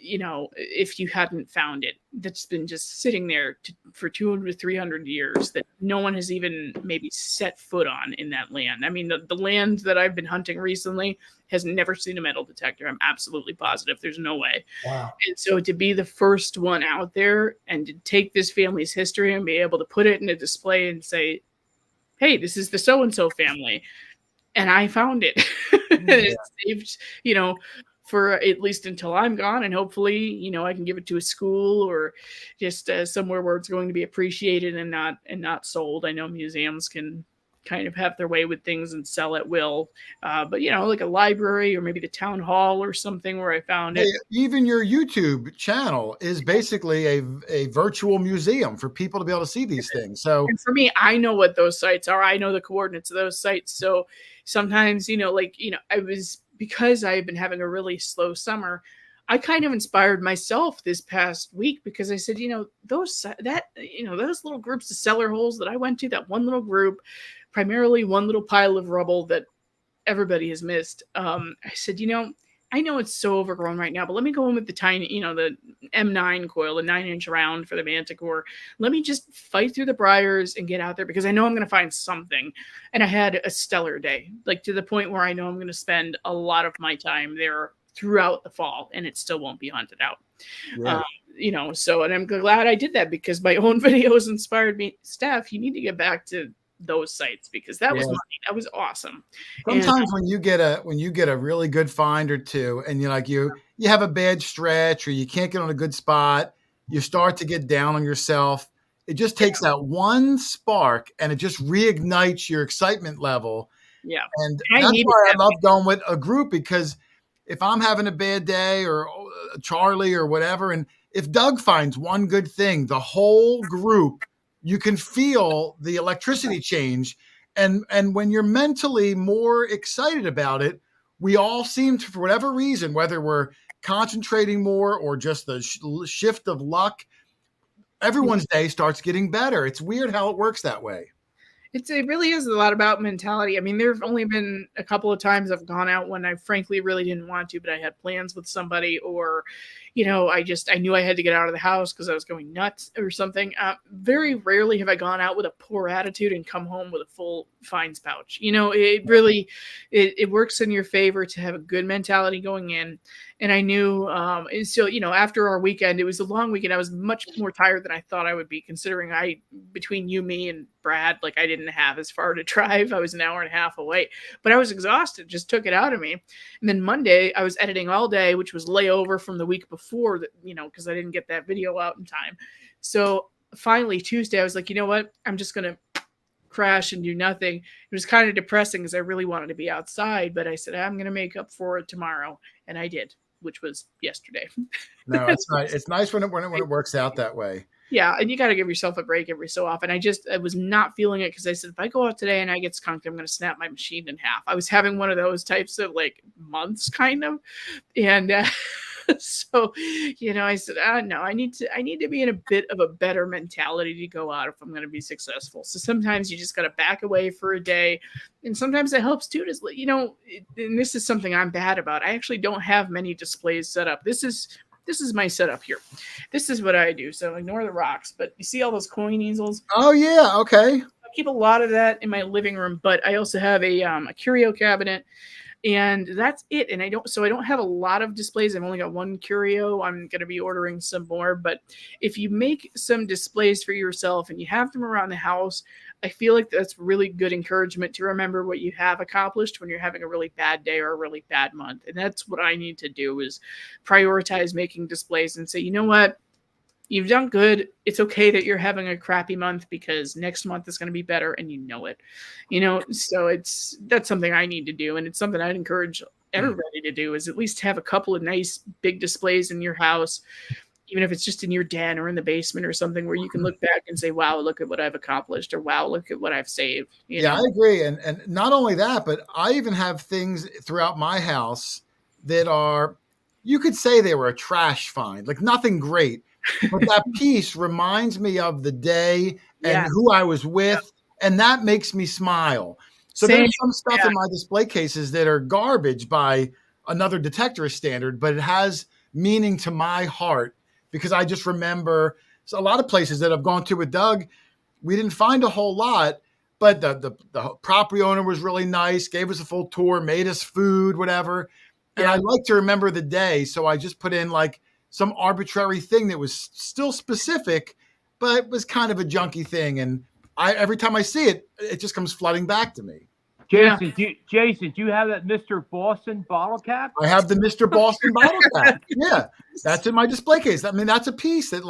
you know, if you hadn't found it. That's been just sitting there for 200 to 300 years that no one has even maybe set foot on in that land. I mean, the land that I've been hunting recently has never seen a metal detector. I'm absolutely positive. There's no way. Wow. And so to be the first one out there and to take this family's history and be able to put it in a display and say, hey, this is the so-and-so family, and I found it. And it saved, you know, for at least until I'm gone, and hopefully, you know, I can give it to a school or just somewhere where it's going to be appreciated and not sold. I know museums can kind of have their way with things and sell at will, but you know, like a library or maybe the town hall or something where I found it. Even your YouTube channel is basically a virtual museum for people to be able to see these things. So, and for me, I know what those sites are. I know the coordinates of those sites. So sometimes, you know, like, you know, because I've been having a really slow summer, I kind of inspired myself this past week because I said, you know, those little groups of cellar holes that I went to, that one little group, primarily one little pile of rubble that everybody has missed. I said, you know, I know it's so overgrown right now, but let me go in with the tiny, you know, the M9 coil, the 9-inch round for the Manticore. Let me just fight through the briars and get out there because I know I'm going to find something. And I had a stellar day, like to the point where I know I'm going to spend a lot of my time there throughout the fall, and it still won't be hunted out. Yeah. You know, so, and I'm glad I did that because my own videos inspired me. Stef, you need to get back to those sites because that was Yeah. money. That was awesome. Sometimes when you get a really good find or two, and you have a bad stretch or you can't get on a good spot, you start to get down on yourself. It just takes that one spark, and it just reignites your excitement level. Yeah. And I that's needed why I that. love going with a group, because if I'm having a bad day, or Charlie or whatever, and if Doug finds one good thing, the whole group, you can feel the electricity change. And when you're mentally more excited about it, we all seem to, for whatever reason, whether we're concentrating more or just the shift of luck, everyone's day starts getting better. It's weird how it works that way. It really is a lot about mentality. I mean, there have only been a couple of times I've gone out when I frankly really didn't want to, but I had plans with somebody, or, I knew I had to get out of the house because I was going nuts or something. Very rarely have I gone out with a poor attitude and come home with a full fines pouch. It really, it works in your favor to have a good mentality going in. And I knew, so, after our weekend, it was a long weekend. I was much more tired than I thought I would be, considering between you, me, and Brad, like, I didn't have as far to drive. I was an hour and a half away, but I was exhausted, just took it out of me. And then Monday I was editing all day, which was layover from the week before, that, because I didn't get that video out in time. So finally Tuesday, I was like, you know what? I'm just going to crash and do nothing. It was kind of depressing because I really wanted to be outside, but I said, I'm going to make up for it tomorrow. And I did, which was yesterday. No, it's nice. It's nice when it works out that way. Yeah, and you got to give yourself a break every so often. I was not feeling it because I said, if I go out today and I get skunked, I'm going to snap my machine in half. I was having one of those types of months, kind of, and so I said, no, I need to be in a bit of a better mentality to go out if I'm going to be successful. So sometimes you just got to back away for a day, and sometimes it helps too. And this is something I'm bad about. I actually don't have many displays set up. This is my setup here. This is what I do. So ignore the rocks, but you see all those coin easels? Oh yeah. Okay. I keep a lot of that in my living room, but I also have a curio cabinet, and that's it. And I don't have a lot of displays. I've only got one curio. I'm going to be ordering some more, but if you make some displays for yourself and you have them around the house, I feel like that's really good encouragement to remember what you have accomplished when you're having a really bad day or a really bad month. And that's what I need to do, is prioritize making displays and say, you know what? You've done good. It's okay that you're having a crappy month, because next month is going to be better, and you know it. So that's something I need to do, and it's something I'd encourage everybody to do, is at least have a couple of nice big displays in your house, even if it's just in your den or in the basement or something, where you can look back and say, wow, look at what I've accomplished, or wow, look at what I've saved. Yeah, I agree. And not only that, but I even have things throughout my house that are, you could say they were a trash find, like nothing great. But that piece reminds me of the day and who I was with, and that makes me smile. So there's some stuff in my display cases that are garbage by another detectorist standard, but it has meaning to my heart, because I just remember, so a lot of places that I've gone to with Doug, we didn't find a whole lot, but the property owner was really nice, gave us a full tour, made us food, whatever. And I like to remember the day, so I just put in some arbitrary thing that was still specific, but was kind of a junky thing. And every time I see it, it just comes flooding back to me. Jason, do you have that Mr. Boston bottle cap? I have the Mr. Boston bottle cap. Yeah, that's in my display case. I mean, that's a piece that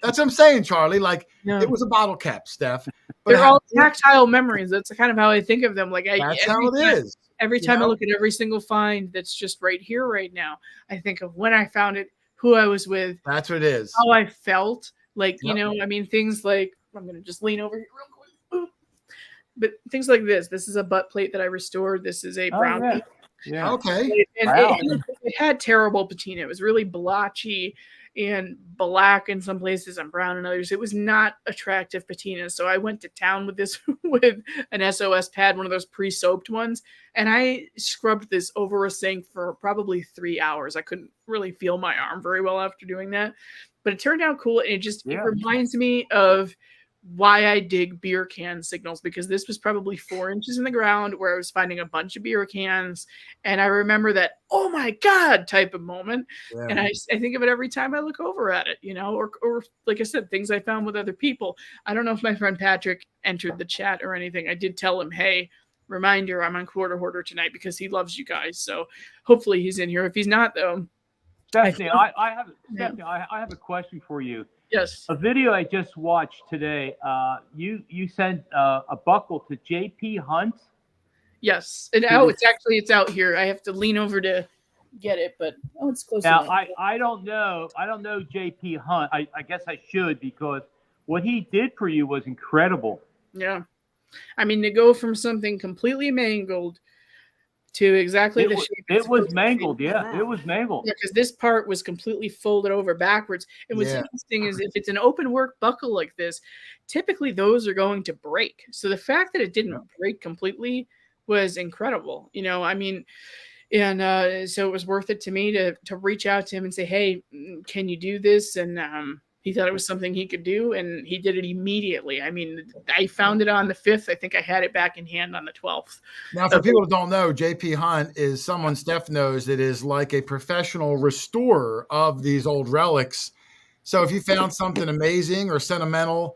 that's what I'm saying, Charlie. It was a bottle cap, Stef. But they're all tactile memories. That's kind of how I think of them. That's how it is. Every time I look at every single find that's just right here, right now, I think of when I found it, who I was with. That's what it is. How I felt. Things like, I'm going to just lean over here real quick. But things like this. This is a butt plate that I restored. This is a brown plate. Yeah. Okay. And it had terrible patina. It was really blotchy and black in some places and brown in others. It was not attractive patina. So I went to town with this with an SOS pad, one of those pre-soaped ones. And I scrubbed this over a sink for probably 3 hours. I couldn't really feel my arm very well after doing that. But it turned out cool. And it reminds me of why I dig beer can signals, because this was probably 4 inches in the ground where I was finding a bunch of beer cans. And I remember that, oh my God, type of moment. Yeah. And I think of it every time I look over at it, or like I said, things I found with other people. I don't know if my friend Patrick entered the chat or anything. I did tell him, hey, reminder, I'm on Quarter Hoarder tonight because he loves you guys. So hopefully he's in here. If he's not, though, Stephanie, I have a question for you. Yes. A video I just watched today. You sent a buckle to J.P. Hunt. Yes, and it's out here. I have to lean over to get it, but it's close enough. Now I don't know J.P. Hunt. I guess I should, because what he did for you was incredible. Yeah, I mean, to go from something completely mangled to exactly the shape. It was mangled. Yeah, it was mangled. Yeah, because this part was completely folded over backwards. And what's interesting is if it's an open work buckle like this, typically those are going to break. So the fact that it didn't break completely was incredible. I mean, and so it was worth it to me to reach out to him and say, hey, can you do this? And he thought it was something he could do, and he did it immediately. I mean, I found it on the 5th. I think I had it back in hand on the 12th. Now, for people who don't know, J.P. Hunt is someone Steph knows that is like a professional restorer of these old relics. So if you found something amazing or sentimental,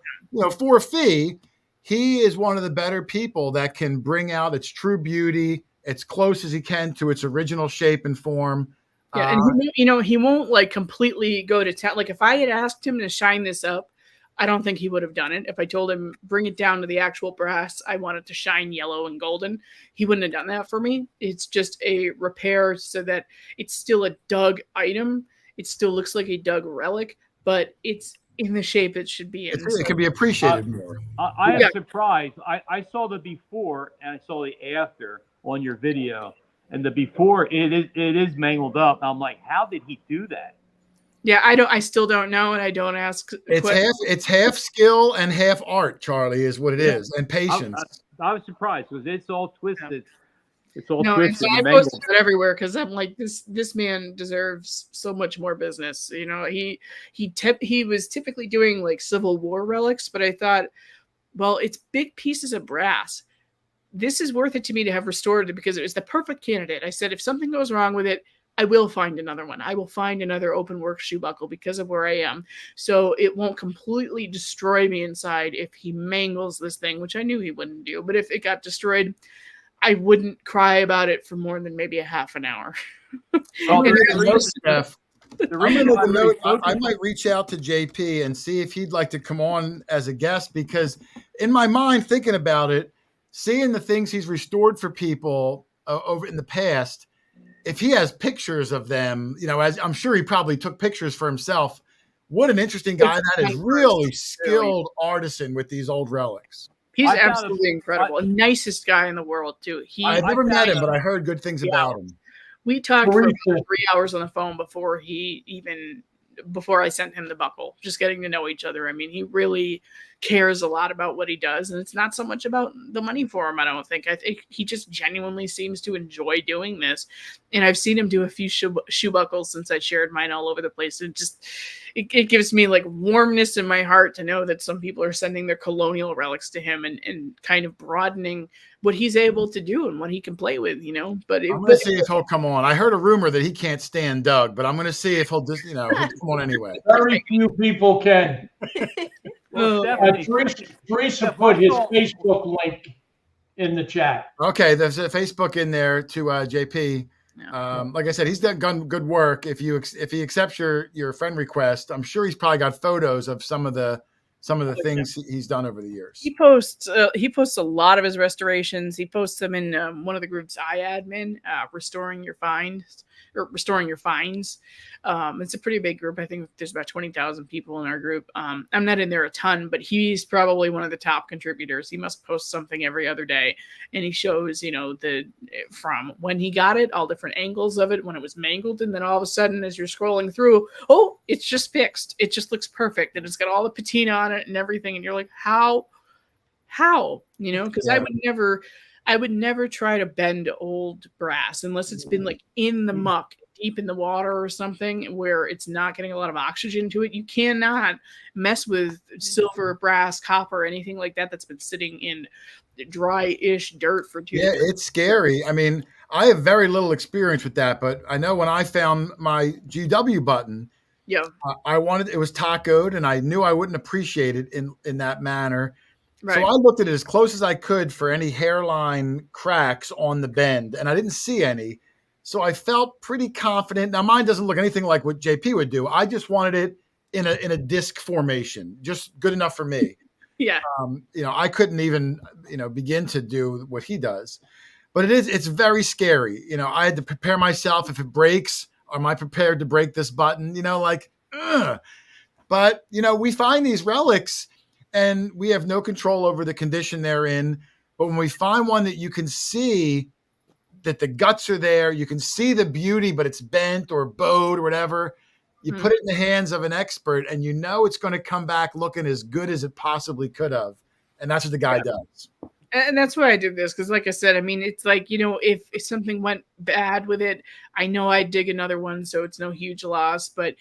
for a fee, he is one of the better people that can bring out its true beauty, as close as he can to its original shape and form. Yeah, and he won't like completely go to town. Like if I had asked him to shine this up, I don't think he would have done it. If I told him bring it down to the actual brass, I want it to shine yellow and golden, he wouldn't have done that for me. It's just a repair so that it's still a dug item. It still looks like a dug relic, but it's in the shape it should be in. It can be appreciated more. I am surprised. I saw the before and I saw the after on your video. And the before, it is mangled up. I'm like, how did he do that? Yeah, I still don't know, and I don't ask. It's half skill and half art, Charlie, is what it is, and patience. I was surprised because it's all twisted. Yeah. It's all twisted. I posted it everywhere because I'm like, this man deserves so much more business. He was typically doing like Civil War relics, but I thought, well, it's big pieces of brass. This is worth it to me to have restored it because it was the perfect candidate. I said, if something goes wrong with it, I will find another one. I will find another open work shoe buckle because of where I am. So it won't completely destroy me inside if he mangles this thing, which I knew he wouldn't do. But if it got destroyed, I wouldn't cry about it for more than maybe a half an hour. Well, I might reach out to JP and see if he'd like to come on as a guest, because in my mind, thinking about it, seeing the things he's restored for people over in the past, if he has pictures of them, as I'm sure he probably took pictures for himself. What an interesting guy that is! Really skilled artisan with these old relics. He's absolutely incredible. Nicest guy in the world too. I've never met him, but I heard good things about him. We talked for 3 hours on the phone before I sent him the buckle, just getting to know each other. I mean, he really cares a lot about what he does, and it's not so much about the money for him. I think he just genuinely seems to enjoy doing this. And I've seen him do a few shoe buckles since I shared mine all over the place. And it gives me like warmness in my heart to know that some people are sending their colonial relics to him and kind of broadening what he's able to do and what he can play with, But I'm going to see if he'll come on. I heard a rumor that he can't stand Doug, but I'm going to see if he'll just, he'll come on anyway. Very few people can. Teresa put his Facebook link in the chat. Okay, there's a Facebook in there to JP. Like I said, he's done good work. If he accepts your friend request, I'm sure he's probably got photos of some of the things he's done over the years. He posts a lot of his restorations. He posts them in one of the groups I admin, restoring your finds. It's a pretty big group. I think there's about 20,000 people in our group. I'm not in there a ton, but he's probably one of the top contributors. He must post something every other day, and he shows, from when he got it, all different angles of it, when it was mangled, and then all of a sudden, as you're scrolling through, oh, it's just fixed. It just looks perfect, and it's got all the patina on it and everything, and you're like, how? Because I would never try to bend old brass unless it's been like in the muck deep in the water or something where it's not getting a lot of oxygen to it, you cannot mess with silver, brass, copper, anything like that that's been sitting in dry-ish dirt for 2 Yeah, to 3 it's scary. I mean, I have very little experience with that, but I know when I found my GW button, Yeah, I wanted it was tacoed, and I knew I wouldn't appreciate it in that manner. So right. I looked at it as close as I could for any hairline cracks on the bend, and I didn't see any. So I felt pretty confident. Now mine doesn't look anything like what JP would do. I just wanted it in a disc formation, just good enough for me. Yeah. I couldn't even begin to do what he does. But it's very scary. I had to prepare myself. If it breaks, am I prepared to break this button? Ugh. But we find these relics and we have no control over the condition they're in. But when we find one that you can see that the guts are there, you can see the beauty, but it's bent or bowed or whatever, you put it in the hands of an expert and it's going to come back looking as good as it possibly could have. And that's what the guy does. And that's why I did this, because like I said, I mean, it's like, if something went bad with it, I know I'd dig another one, so it's no huge loss. But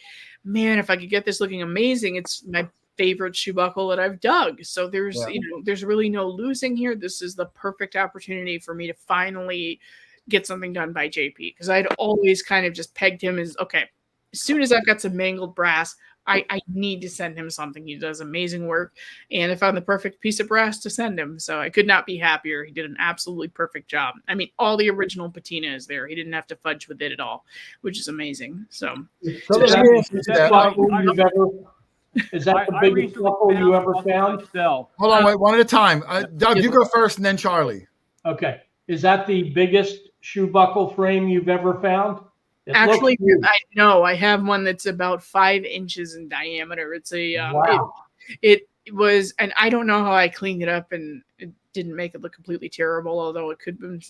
man, if I could get this looking amazing, it's my favorite shoe buckle that I've dug. So there's there's really no losing here. This is the perfect opportunity for me to finally get something done by JP, because I'd always kind of just pegged him as, okay, as soon as I've got some mangled brass, I need to send him something. He does amazing work, and I found the perfect piece of brass to send him. So I could not be happier. He did an absolutely perfect job. I mean, all the original patina is there. He didn't have to fudge with it at all, which is amazing. So Is that the biggest buckle you ever found? Hold on, wait, one at a time. Doug, you go first, and then Charlie. Okay. Is that the biggest shoe buckle frame you've ever found? Actually, I know I have one that's about 5 inches in diameter. It's a wow. It was, and I don't know how I cleaned it up and it didn't make it look completely terrible, although it could be.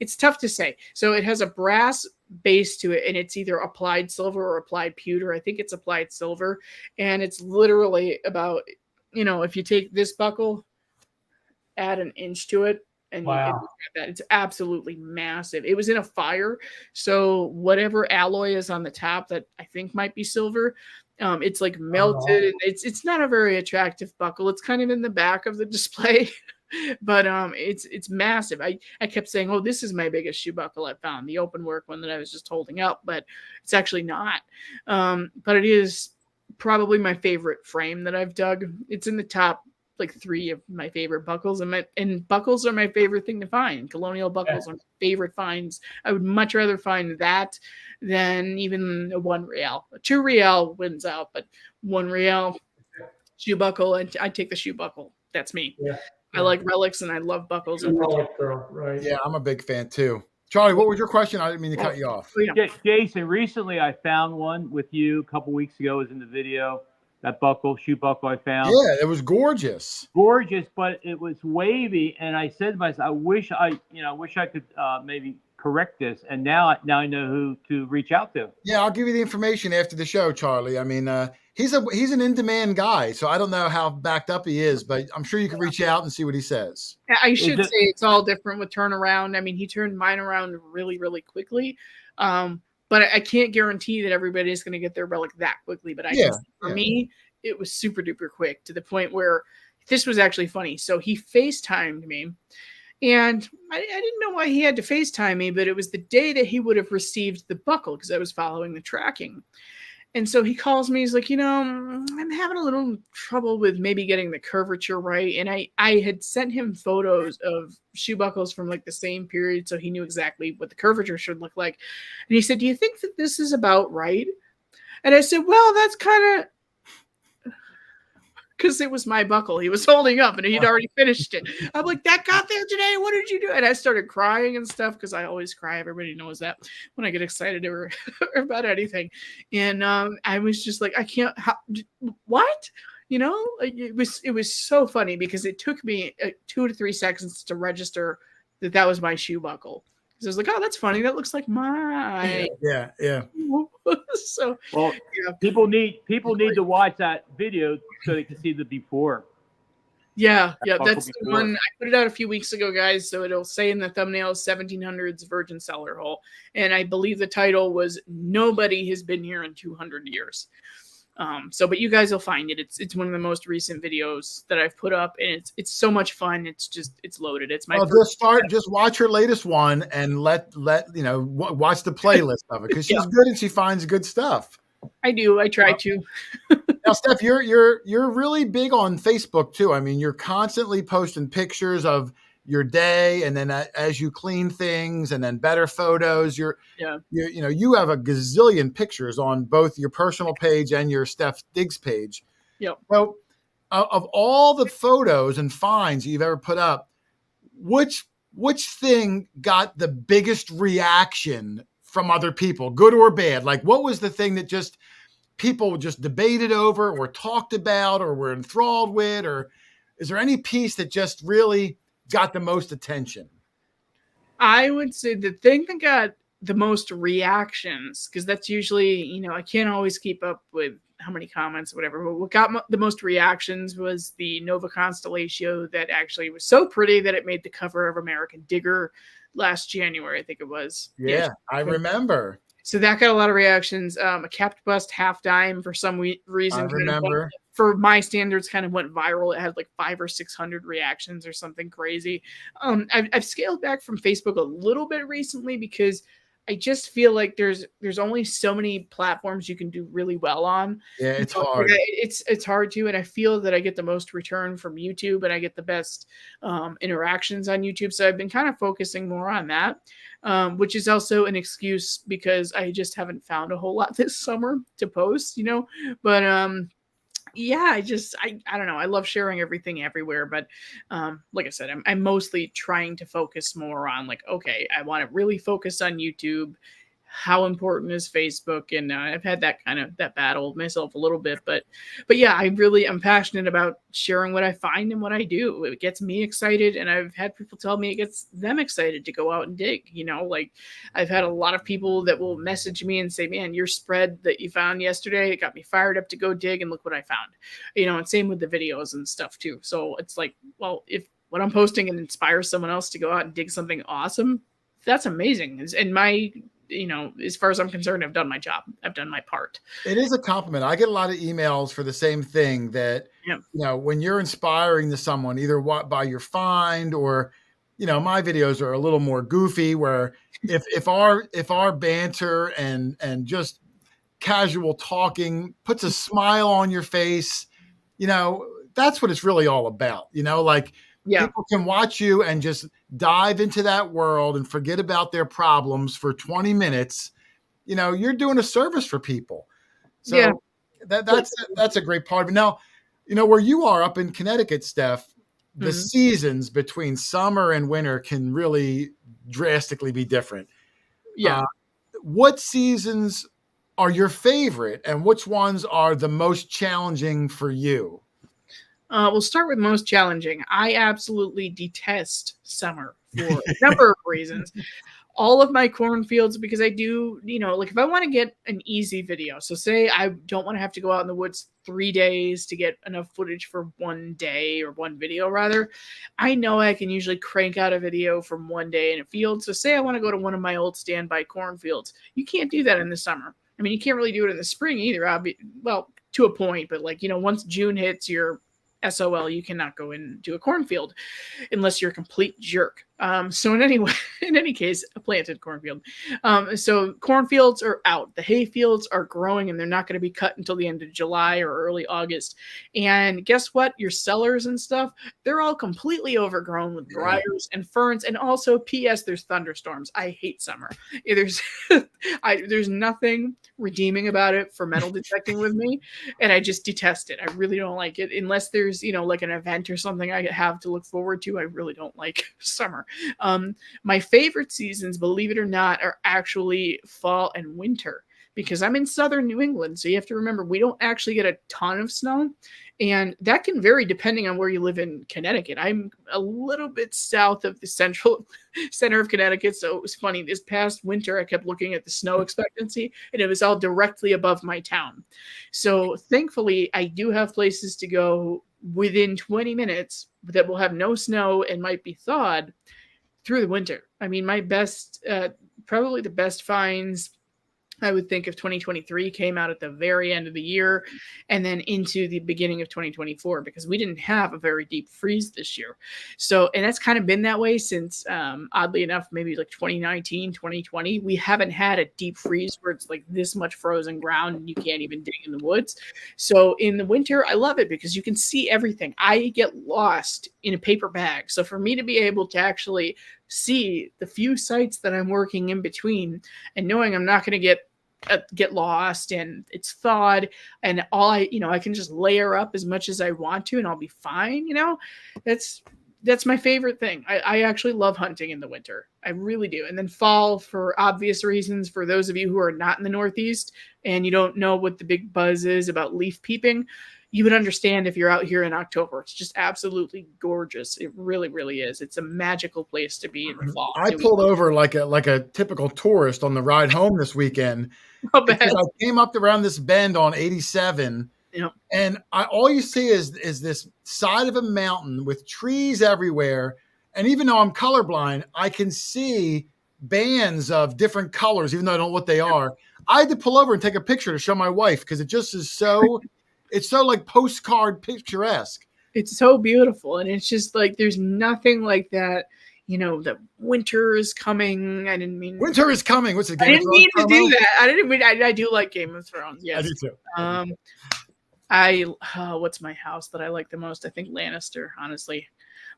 It's tough to say. So it has a brass base to it, and it's either applied silver or applied pewter. I think it's applied silver, and it's literally about, if you take this buckle, add an inch to it, and wow. it's absolutely massive. It was in a fire, so whatever alloy is on the top that I think might be silver, it's like melted. It's not a very attractive buckle. It's kind of in the back of the display, but it's massive. I kept saying, oh, this is my biggest shoe buckle I found, the open work one that I was just holding up, but it's actually not. But it is probably my favorite frame that I've dug. It's in the top like 3 of my favorite buckles, and buckles are my favorite thing to find. Colonial buckles are my favorite finds. I would much rather find that than even a $1. A $2 wins out, but $1 shoe buckle, and I'd take the shoe buckle. That's me. Yeah. I like relics and I love buckles. Relic girl, right? Yeah, I'm a big fan too. Charlie, what was your question? I didn't mean to cut you off. Jason, recently I found one with you a couple weeks ago. It was in the video. That shoe buckle I found. Yeah, it was gorgeous. Gorgeous, but it was wavy. And I said to myself, I wish I could maybe correct this. And now I know who to reach out to. Yeah, I'll give you the information after the show, Charlie. I mean, he's an in-demand guy, so I don't know how backed up he is, but I'm sure you can reach out and see what he says. I should say it's all different with turnaround. I mean, he turned mine around really, really quickly. But I can't guarantee that everybody's going to get their relic that quickly. But for me, it was super duper quick, to the point where this was actually funny. So he FaceTimed me, and I didn't know why he had to FaceTime me, but it was the day that he would have received the buckle, because I was following the tracking. And so he calls me. He's like, I'm having a little trouble with maybe getting the curvature right. And I had sent him photos of shoe buckles from like the same period, so he knew exactly what the curvature should look like. And he said, do you think that this is about right? And I said, well, that's kind of, because it was my buckle he was holding up and he'd already finished it. I'm like, that got there today? What did you do? And I started crying and stuff, because I always cry. Everybody knows that when I get excited or about anything. And I was just like, I can't, what? It was so funny, because it took me 2 to 3 seconds to register that was my shoe buckle. So I was like, oh, that's funny. That looks like mine. Yeah. So, people need to watch that video so they can see the before. Yeah, Buckle that's the before. one. I put it out a few weeks ago, guys, so it'll say in the thumbnail 1700s Virgin Cellar Hole. And I believe the title was Nobody Has Been Here in 200 Years. But you guys will find it. It's one of the most recent videos that I've put up, and it's so much fun. It's loaded. It's my just watch her latest one and let watch the playlist of it, because she's Yeah. good and she finds good stuff. I do. I try to. Now, Steph, you're really big on Facebook too. I mean, you're constantly posting pictures of your day, and then as you clean things, and then better photos. You have a gazillion pictures on both your personal page and your Stef Digs page. Yep. So, of all the photos and finds you've ever put up, which thing got the biggest reaction from other people, good or bad? Like, what was the thing that just people just debated over or talked about or were enthralled with? Or is there any piece that just really got the most attention? I would say the thing that got the most reactions, because that's usually, I can't always keep up with how many comments or whatever, but what got the most reactions was the Nova Constellatio that actually was so pretty that it made the cover of American Digger last January, I think it was. Yeah, I remember. So that got a lot of reactions. A capped bust half dime for some reason. I remember. For my standards, kind of went viral. It had like 500 or 600 reactions or something crazy. I've scaled back from Facebook a little bit recently because I just feel like there's only so many platforms you can do really well on. Yeah, it's hard. It's hard to, and I feel that I get the most return from YouTube, and I get the best interactions on YouTube. So I've been kind of focusing more on that, which is also an excuse because I just haven't found a whole lot this summer to post, But yeah, I don't know. I love sharing everything everywhere, but like I said, I'm mostly trying to focus more on like, okay, I want to really focus on YouTube. How important is Facebook? And I've had that battle with myself a little bit, but yeah, I'm passionate about sharing what I find and what I do. It gets me excited, and I've had people tell me it gets them excited to go out and dig. Like I've had a lot of people that will message me and say, "Man, your spread that you found yesterday, it got me fired up to go dig, and look what I found." And same with the videos and stuff too. So it's like, well, if what I'm posting and inspires someone else to go out and dig something awesome, that's amazing. And my as far as I'm concerned, I've done my job. I've done my part. It is a compliment. I get a lot of emails for the same thing, that, when you're inspiring to someone, either by your find or, my videos are a little more goofy, where if our banter and just casual talking puts a smile on your face, that's what it's really all about. People can watch you and just dive into that world and forget about their problems for 20 minutes. You're doing a service for people. So that's a great part of it. Now, where you are up in Connecticut, Steph, the seasons between summer and winter can really drastically be different. Yeah. What seasons are your favorite, and which ones are the most challenging for you? We'll start with most challenging. I absolutely detest summer for a number of reasons. All of my cornfields, because I do, like if I want to get an easy video, so say I don't want to have to go out in the woods 3 days to get enough footage for one day, or one video rather, I know I can usually crank out a video from one day in a field. So say I want to go to one of my old standby cornfields. You can't do that in the summer. I mean, you can't really do it in the spring either. Well, to a point, but once June hits, you're SOL, you cannot go into a cornfield unless you're a complete jerk. So in any case, a planted cornfield. So cornfields are out. The hay fields are growing, and they're not going to be cut until the end of July or early August. And guess what? Your cellars and stuff, they're all completely overgrown with briars and ferns. And also, P.S., there's thunderstorms. I hate summer. There's nothing redeeming about it for metal detecting with me, and I just detest it. I really don't like it unless there's like an event or something I have to look forward to. I really don't like summer. My favorite seasons, believe it or not, are actually fall and winter, because I'm in southern New England. So you have to remember, we don't actually get a ton of snow, and that can vary depending on where you live in Connecticut. I'm a little bit south of the center of Connecticut. So it was funny. This past winter, I kept looking at the snow expectancy, and it was all directly above my town. So thankfully, I do have places to go within 20 minutes that will have no snow and might be thawed through the winter. I mean, my best, probably the best finds I would think of 2023 came out at the very end of the year and then into the beginning of 2024 because we didn't have a very deep freeze this year. So, and that's kind of been that way since, oddly enough, maybe like 2019, 2020. We haven't had a deep freeze where it's like this much frozen ground and you can't even dig in the woods. So in the winter, I love it because you can see everything. I get lost in a paper bag. So for me to be able to actually see the few sites that I'm working in between and knowing I'm not going to get lost and it's thawed and I can just layer up as much as I want to and I'll be fine. That's my favorite thing. I actually love hunting in the winter. I really do. And then fall, for obvious reasons, for those of you who are not in the Northeast and you don't know what the big buzz is about leaf peeping, you would understand if you're out here in October. It's just absolutely gorgeous. It really, really is. It's a magical place to be in the fall. I pulled over like a typical tourist on the ride home this weekend. Because I came up around this bend on 87, and all you see is this side of a mountain with trees everywhere. And even though I'm colorblind, I can see bands of different colors, even though I don't know what they are. I had to pull over and take a picture to show my wife because it just is so it's so like postcard picturesque. It's so beautiful. And it's just like there's nothing like that. The winter is coming. I didn't mean winter is coming. What's the Game I didn't mean to do that. I didn't mean. I do like Game of Thrones. Yes, I do too. What's my house that I like the most? I think Lannister, honestly.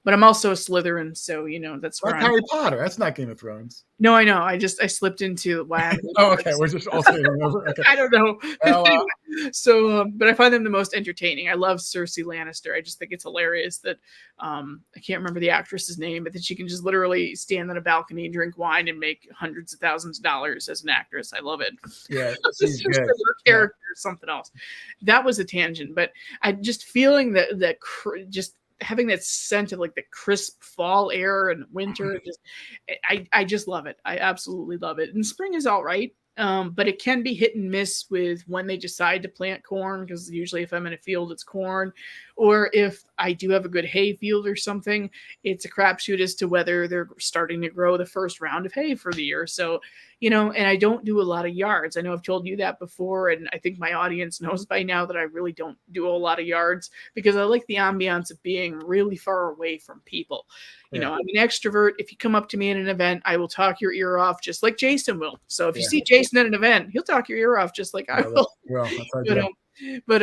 But I'm also a Slytherin, so that's like Harry Potter. That's not Game of Thrones. No, I know. I sllipped into why. Oh, okay. We're just all saying over. Okay. I don't know. Well, so, but I find them the most entertaining. I love Cersei Lannister. I just think it's hilarious that I can't remember the actress's name, but that she can just literally stand on a balcony and drink wine and make hundreds of thousands of dollars as an actress. I love it. Yeah, she's good. Her character is something else. That was a tangent, but I just feeling that just having that scent of like the crisp fall air and winter, I just love it. I absolutely love it. And spring is all right. But it can be hit and miss with when they decide to plant corn, because usually if I'm in a field, it's corn. Or if I do have a good hay field or something, it's a crapshoot as to whether they're starting to grow the first round of hay for the year. So, and I don't do a lot of yards. I know I've told you that before, and I think my audience knows by now that I really don't do a lot of yards because I like the ambiance of being really far away from people. I'm an extrovert. If you come up to me at an event, I will talk your ear off just like Jason will. So if you see Jason at an event, he'll talk your ear off just like I will. But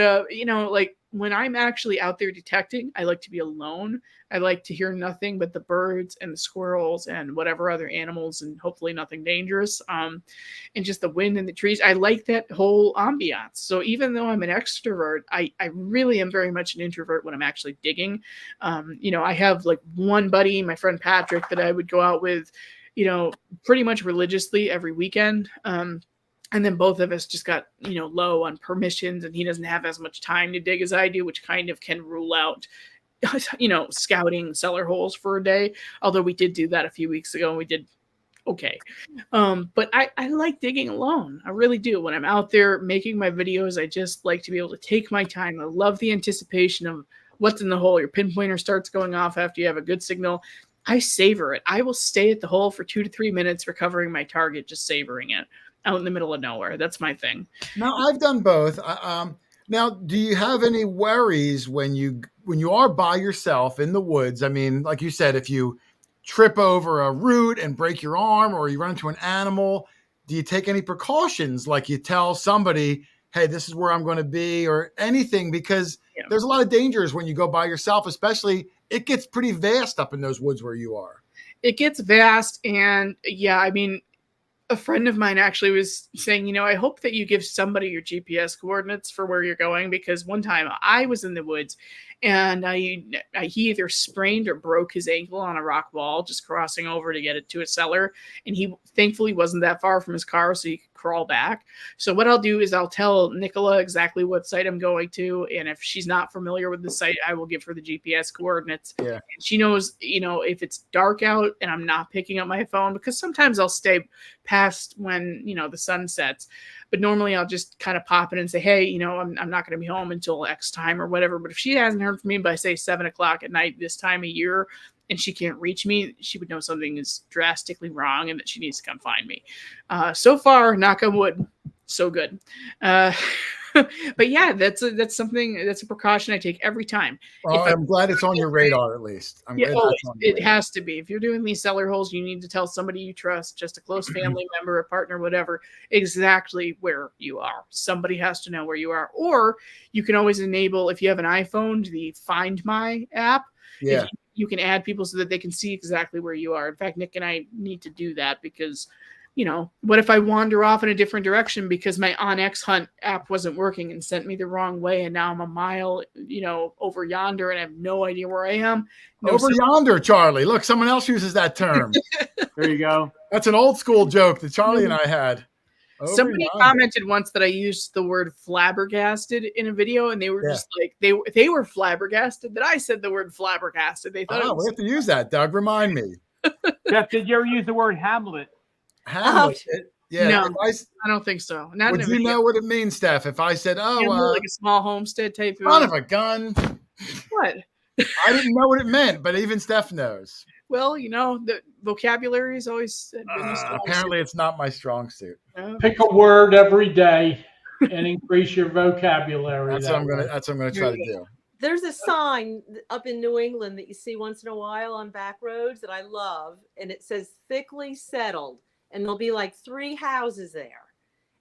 like when I'm actually out there detecting, I like to be alone. I like to hear nothing but the birds and the squirrels and whatever other animals, and hopefully nothing dangerous. And just the wind and the trees. I like that whole ambiance. So even though I'm an extrovert, I really am very much an introvert when I'm actually digging. I have like one buddy, my friend Patrick, that I would go out with, pretty much religiously every weekend. And then both of us just got, low on permissions, and he doesn't have as much time to dig as I do, which kind of can rule out, scouting cellar holes for a day. Although we did do that a few weeks ago and we did okay. But I like digging alone. I really do. When I'm out there making my videos, I just like to be able to take my time. I love the anticipation of what's in the hole. Your pinpointer starts going off after you have a good signal. I savor it. I will stay at the hole for 2 to 3 minutes, recovering my target, just savoring it. Out in the middle of nowhere. That's my thing. Now, I've done both. Now, do you have any worries when you are by yourself in the woods? I mean, like you said, if you trip over a root and break your arm, or you run into an animal, do you take any precautions? Like you tell somebody, hey, this is where I'm going to be, or anything? Because there's a lot of dangers when you go by yourself, especially it gets pretty vast up in those woods where you are. It gets vast. And a friend of mine actually was saying, I hope that you give somebody your GPS coordinates for where you're going, because one time I was in the woods and he either sprained or broke his ankle on a rock wall just crossing over to get it to a cellar. And he thankfully wasn't that far from his car, so he could crawl back. So what I'll do is I'll tell Nicola exactly what site I'm going to. And if she's not familiar with the site, I will give her the GPS coordinates. Yeah. And she knows, if it's dark out and I'm not picking up my phone, because sometimes I'll stay past when, the sun sets. But normally I'll just kind of pop in and say, hey, I'm not going to be home until X time or whatever. But if she hasn't heard from me by say 7:00 at night this time of year, and she can't reach me, she would know something is drastically wrong and that she needs to come find me. So far, knock on wood, so good. But yeah, that's a precaution I take every time. Well, I'm glad it's on your radar at least. I'm glad that's on your It radar. has to be. If you're doing these cellar holes, you need to tell somebody you trust, just a close family member, a partner, whatever, exactly where you are. Somebody has to know where you are. Or you can always enable, if you have an iPhone, the Find My app. Yeah. You can add people so that they can see exactly where you are. In fact, Nick and I need to do that because, what if I wander off in a different direction because my OnX Hunt app wasn't working and sent me the wrong way, and now I'm a mile, over yonder and I have no idea where I am. Yonder, Charlie. Look, someone else uses that term. There you go. That's an old school joke that Charlie and I had. Somebody commented once that I used the word flabbergasted in a video, and they were just like they were flabbergasted that I said the word flabbergasted. They thought we have to use that. Doug, remind me. Jeff, did you ever use the word Hamlet? Hamlet. Yeah. No, I don't think so. Not would you know what it means, Steph? If I said, like a small homestead type son of a gun. What? I didn't know what it meant, but even Steph knows. Well, the vocabulary is always apparently it's not my strong suit. Pick a word every day and increase your vocabulary. That's what I'm gonna try to do. There's a sign up in New England that you see once in a while on back roads that I love, and it says thickly settled, and there'll be like 3 houses there.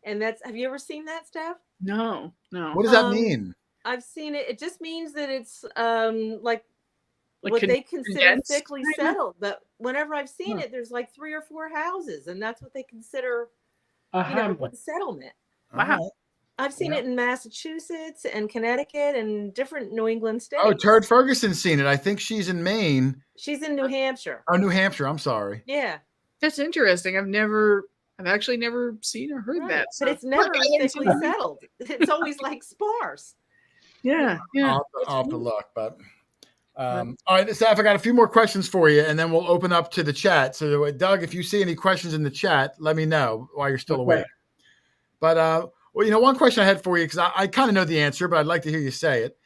And have you ever seen that, Steph? No. What does that mean? I've seen it. It just means that it's like what they consider thickly settled. But whenever I've seen it, there's like 3 or 4 houses, and that's what they consider a settlement. Wow. I've seen it in Massachusetts and Connecticut and different New England states. Oh, Turd Ferguson's seen it. I think she's in Maine. She's in New Hampshire. Oh, New Hampshire. I'm sorry. Yeah. That's interesting. I've actually never seen or heard that. So. But it's never thickly settled. It's always like sparse. Yeah. I'll have to look, but all right, Steph, I got a few more questions for you, and then we'll open up to the chat. So, Doug, if you see any questions in the chat, let me know while you're still awake. But one question I had for you, because I kind of know the answer, but I'd like to hear you say it.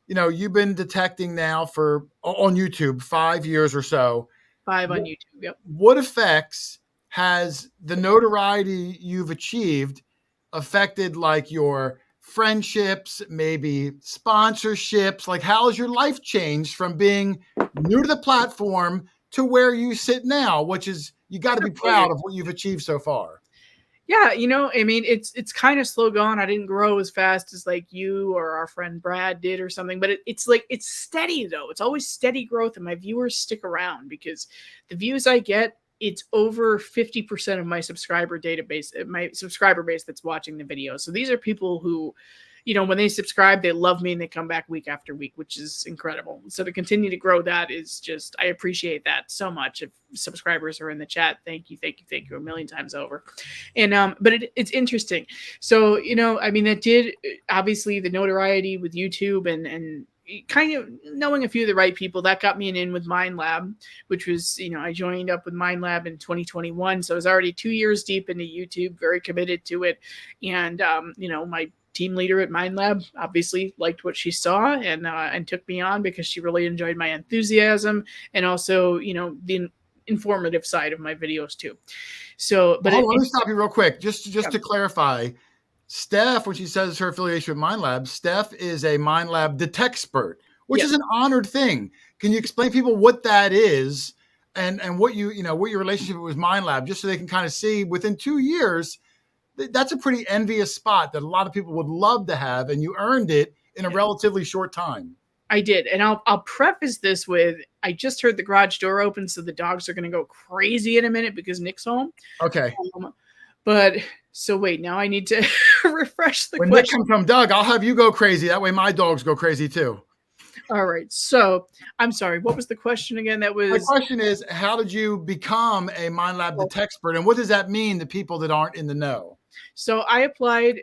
You've been detecting now on YouTube 5 years or so. 5 on YouTube. Yep. What effects has the notoriety you've achieved affected, like your friendships, maybe sponsorships? Like, how has your life changed from being new to the platform to where you sit now, which is, you got to be proud of what you've achieved so far. Yeah, it's kind of slow going. I didn't grow as fast as like you or our friend Brad did or something, but it's steady though. It's always steady growth, and my viewers stick around because the views I get, it's over 50% of my subscriber base that's watching the video. So these are people who, when they subscribe, they love me and they come back week after week, which is incredible. So to continue to grow that is just, I appreciate that so much. If subscribers are in the chat, thank you a million times over. And, but it's interesting. So, that did, obviously the notoriety with YouTube and kind of knowing a few of the right people, that got me in with MindLab, which was, I joined up with MindLab in 2021. So I was already 2 years deep into YouTube, very committed to it. And, my team leader at MindLab obviously liked what she saw and took me on because she really enjoyed my enthusiasm and also, the informative side of my videos too. So, but let me stop you real quick. Just to clarify, Steph, when she says her affiliation with MindLab, Steph is a MindLab detectspert, which is an honored thing. Can you explain to people what that is and what what your relationship with MindLab, just so they can kind of see within 2 years? That's a pretty envious spot that a lot of people would love to have, and you earned it in a relatively short time. I did. And I'll preface this with, I just heard the garage door open, so the dogs are going to go crazy in a minute because Nick's home. Okay. But so wait, now I need to refresh the question. When Nick comes home, Doug, I'll have you go crazy. That way my dogs go crazy too. All right. So I'm sorry. What was the question again? My question is, how did you become a MindLab detectspert, and what does that mean to people that aren't in the know? So I applied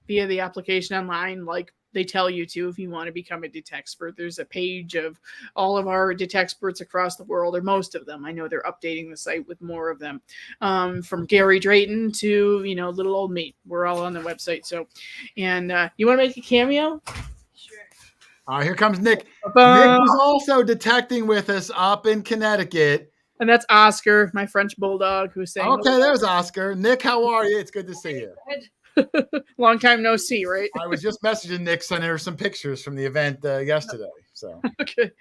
via the application online, like they tell you to, if you want to become a detectspert. There's a page of all of our detectsports across the world, or most of them. I know they're updating the site with more of them, from Gary Drayton to, little old me. We're all on the website. So, and you want to make a cameo? Sure. Here comes Nick. Ba-bum. Nick was also detecting with us up in Connecticut. And that's Oscar, my French bulldog, who's saying, okay, there's Oscar. Nick, how are you? It's good to see you. Long time no see, right? I was just messaging Nick, sending her some pictures from the event yesterday. So okay,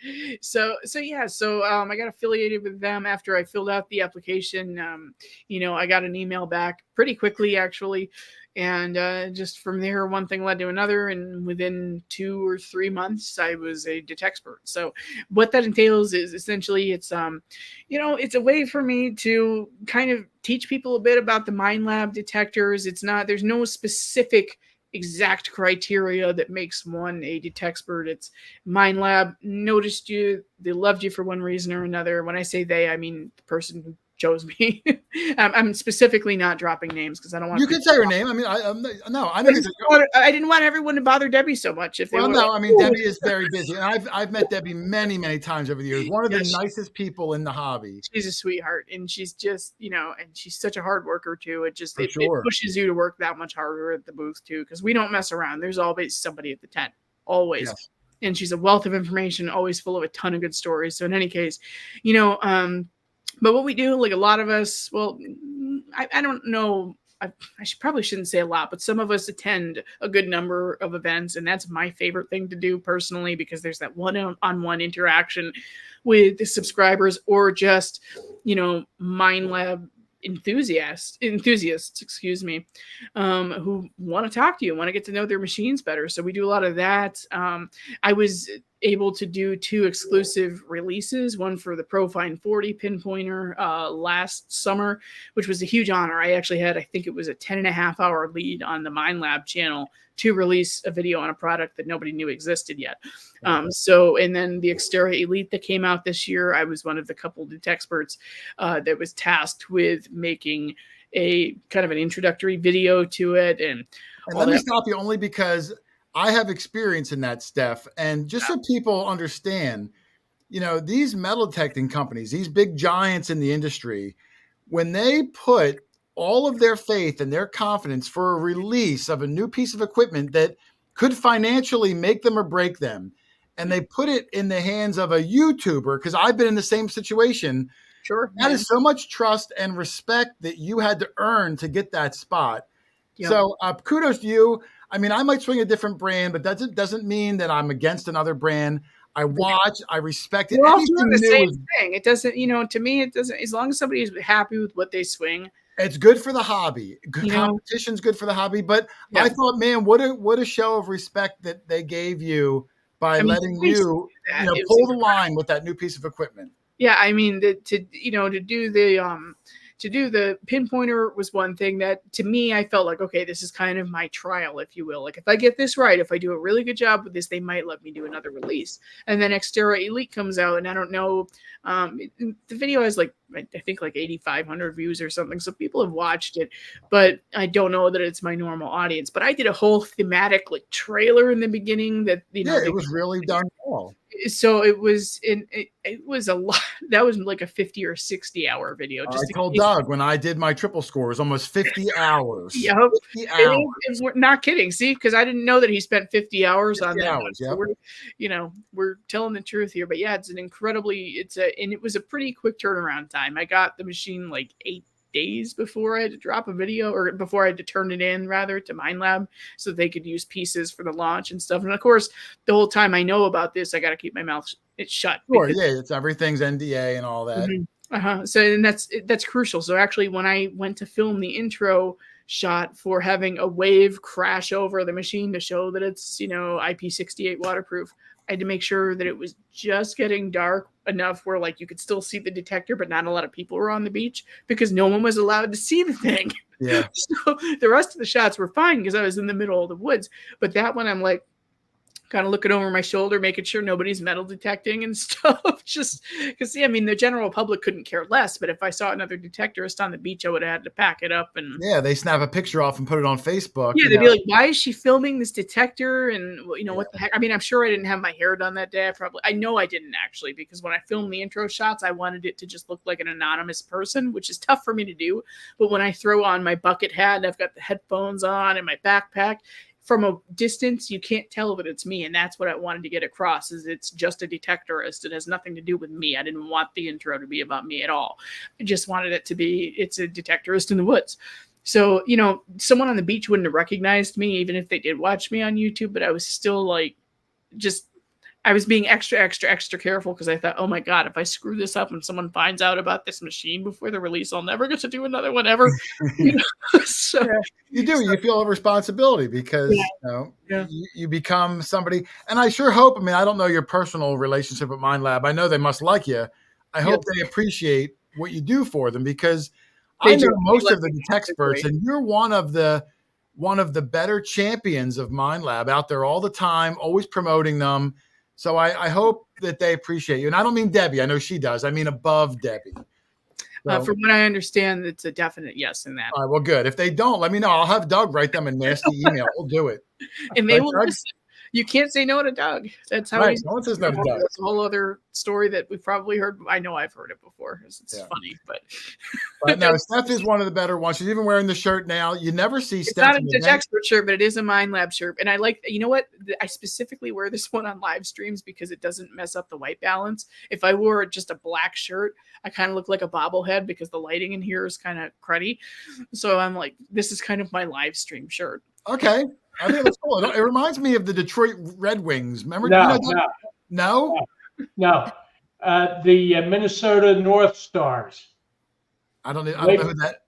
so I got affiliated with them after I filled out the application. I got an email back pretty quickly, actually, and just from there, one thing led to another, and within 2 or 3 months, I was a detectspert. So what that entails is essentially it's a way for me to kind of teach people a bit about the Mind Lab detectors. There's no specific exact criteria that makes one a detectspert. It's Mind Lab noticed you, they loved you for one reason or another. When I say they, I mean the person who chose me. I'm specifically not dropping names because I don't want. You can say her name. I mean, I didn't want everyone to bother Debbie so much. Debbie is very busy, and I've met Debbie many times over the years. One of the nicest people in the hobby. She's a sweetheart, and she's just and she's such a hard worker too. It pushes you to work that much harder at the booth too, because we don't mess around. There's always somebody at the tent, always. Yes. And she's a wealth of information, always full of a ton of good stories. So in any case, but what we do, like a lot of us, well, I don't know. I probably shouldn't say a lot, but some of us attend a good number of events, and that's my favorite thing to do personally, because there's that one-on-one interaction with the subscribers or just, Mind Lab enthusiasts, who want to talk to you, want to get to know their machines better. So we do a lot of that. I was able to do 2 exclusive releases, one for the Profine 40 pinpointer last summer, which was a huge honor. I actually had, I think it was a 10.5-hour lead on the Mind Lab channel to release a video on a product that nobody knew existed yet. And then the Xterra Elite that came out this year, I was one of the couple detectexperts that was tasked with making a kind of an introductory video to it. And let me stop you only because I have experience in that, Stef. And just so people understand, these metal detecting companies, these big giants in the industry, when they put all of their faith and their confidence for a release of a new piece of equipment that could financially make them or break them, and they put it in the hands of a YouTuber, because I've been in the same situation. Sure. That is so much trust and respect that you had to earn to get that spot. Yep. So kudos to you. I mean, I might swing a different brand, but that doesn't mean that I'm against another brand. I watch, I respect it. We're all doing the same thing. It doesn't, to me, it doesn't, as long as somebody is happy with what they swing. It's good for the hobby. Competition's good for the hobby. But I thought, man, what a show of respect that they gave you by letting you pull the line with that new piece of equipment. Yeah, I mean, to do the pinpointer was one thing that, to me, I felt like, okay, this is kind of my trial, if you will. Like, if I get this right, if I do a really good job with this, they might let me do another release. And then Xterra Elite comes out, and I don't know, the video has I think 8,500 views or something. So people have watched it, but I don't know that it's my normal audience. But I did a whole thematic trailer in the beginning that, it was really done well. So it was a lot. That was like a 50 or 60 hour video. I told Doug when I did my triple score, it was almost 50 hours. Yeah, 50 hours. And we're not kidding. See, because I didn't know that he spent 50 hours on that. Hours, so we're telling the truth here. But yeah, it was a pretty quick turnaround time. I got the machine 8 days before I had to drop a video, or before I had to turn it in rather to Mind Lab so that they could use pieces for the launch and stuff. And of course, the whole time I know about this, I got to keep my mouth shut. Sure, it's everything's NDA and all that. Mm-hmm. So and that's crucial. So actually, when I went to film the intro shot for having a wave crash over the machine to show that it's IP68 waterproof, I had to make sure that it was just getting dark enough where you could still see the detector, but not a lot of people were on the beach because no one was allowed to see the thing. Yeah. So the rest of the shots were fine because I was in the middle of the woods. But that one, I'm kind of looking over my shoulder, making sure nobody's metal detecting and stuff. Just because, the general public couldn't care less. But if I saw another detectorist on the beach, I would have had to pack it up. And they snap a picture off and put it on Facebook. Yeah, they'd be like, "Why is she filming this detector?" And what the heck? I'm sure I didn't have my hair done that day. I know I didn't actually, because when I filmed the intro shots, I wanted it to just look like an anonymous person, which is tough for me to do. But when I throw on my bucket hat and I've got the headphones on and my backpack, from a distance, you can't tell that it's me. And that's what I wanted to get across, is it's just a detectorist. It has nothing to do with me. I didn't want the intro to be about me at all. I just wanted it to be, it's a detectorist in the woods. So, you know, someone on the beach wouldn't have recognized me, even if they did watch me on YouTube, but I was still like, I was being extra careful, because I thought, oh my God, if I screw this up and someone finds out about this machine before the release, I'll never get to do another one ever. So, you do. You feel a responsibility because you become somebody. And I sure hope, I mean, I don't know your personal relationship with Mind Lab. I know they must like you. I hope they appreciate what you do for them, because I know most of the detectorists, and you're one of the better champions of Mind Lab out there all the time, always promoting them. So I hope that they appreciate you. And I don't mean Debbie. I know she does. I mean above Debbie. So, from what I understand, it's a definite yes in that. All right, well, good. If they don't, let me know. I'll have Doug write them a nasty email. We'll do it. And they will listen. You can't say no to Doug. That's how no one says no to Doug. That's a whole other story that we've probably heard. I know I've heard it before. It's funny, but no, Steph is one of the better ones. She's even wearing the shirt now. You never see it's Steph. It's not a detector shirt, but it is a Mind Lab shirt. And I like, you know what? I specifically wear this one on live streams because it doesn't mess up the white balance. If I wore just a black shirt, I kind of look like a bobblehead because the lighting in here is kind of cruddy. So I'm like, this is kind of my live stream shirt. Okay. I think that's cool. It reminds me of the Detroit Red Wings. Remember? No. The Minnesota North Stars. I don't know who that.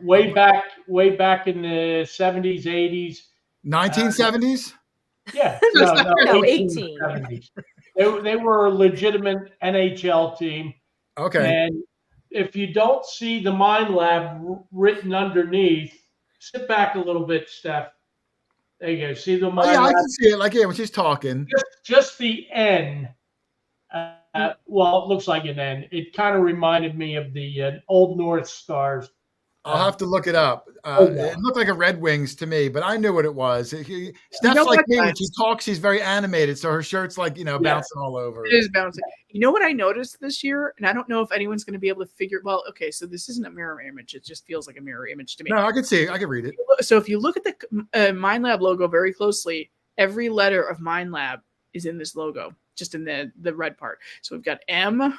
Way back in the 70s, 80s. 1970s? Yeah. No, 1870s. They were a legitimate NHL team. Okay. And if you don't see the Mind Lab written underneath, sit back a little bit, Steph. There you go. See the Mind Lab? I can see it. Like, when she's talking. Just the N. Well, it looks like an N. It kind of reminded me of the Old North Stars. I'll have to look it up. It looked like a Red Wings to me, but I knew what it was. Steph's like me. When she talks, she's very animated, so her shirt's like, bouncing all over. It is bouncing. You know what I noticed this year? And I don't know if anyone's going to be able to figure, well, okay, so this isn't a mirror image. It just feels like a mirror image to me. No, I can see it. I can read it. So if you look at the Mind Lab logo very closely, every letter of Mind Lab is in this logo, just in the red part. So we've got M,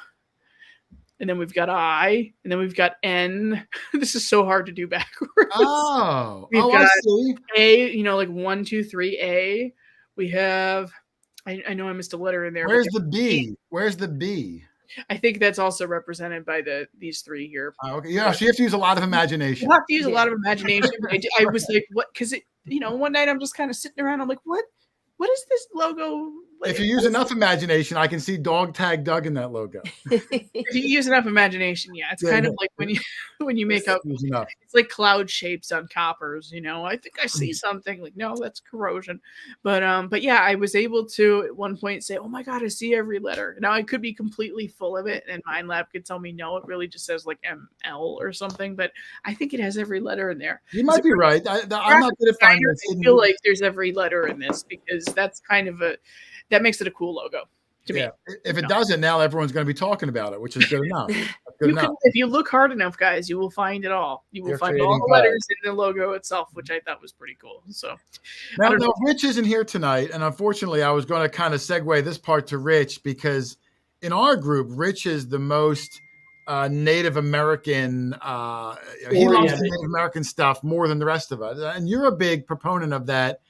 and then we've got I, and then we've got N. This is so hard to do backwards. We've got I see. A, like 1, 2, 3, A. We have, I know I missed a letter in there. Where's the B? Where's the B? I think that's also represented by these three here. Okay. Yeah, so you have to use a lot of imagination. You have to use a lot of imagination. I was like, what? Because one night I'm just kind of sitting around. I'm like, what is this logo? If you use enough imagination, I can see Dog Tag Doug in that logo. If you use enough imagination, it's kind of like when you make up. It's like cloud shapes on coppers. I think I see something. Like, no, that's corrosion. But yeah, I was able to at one point say, oh my God, I see every letter. Now I could be completely full of it, and Mind Lab could tell me no, it really just says like ML or something. But I think it has every letter in there. You might be right. I'm not good at finding it. I feel like there's every letter in this because that's kind of that makes it a cool logo to me. If it doesn't, now everyone's going to be talking about it, which is good enough. If you look hard enough, guys, you will find it all. You will find all the letters in the logo itself, which I thought was pretty cool. So now Rich isn't here tonight, and unfortunately, I was going to kind of segue this part to Rich because in our group, Rich is the most Native American. He loves the Native American stuff more than the rest of us, and you're a big proponent of that.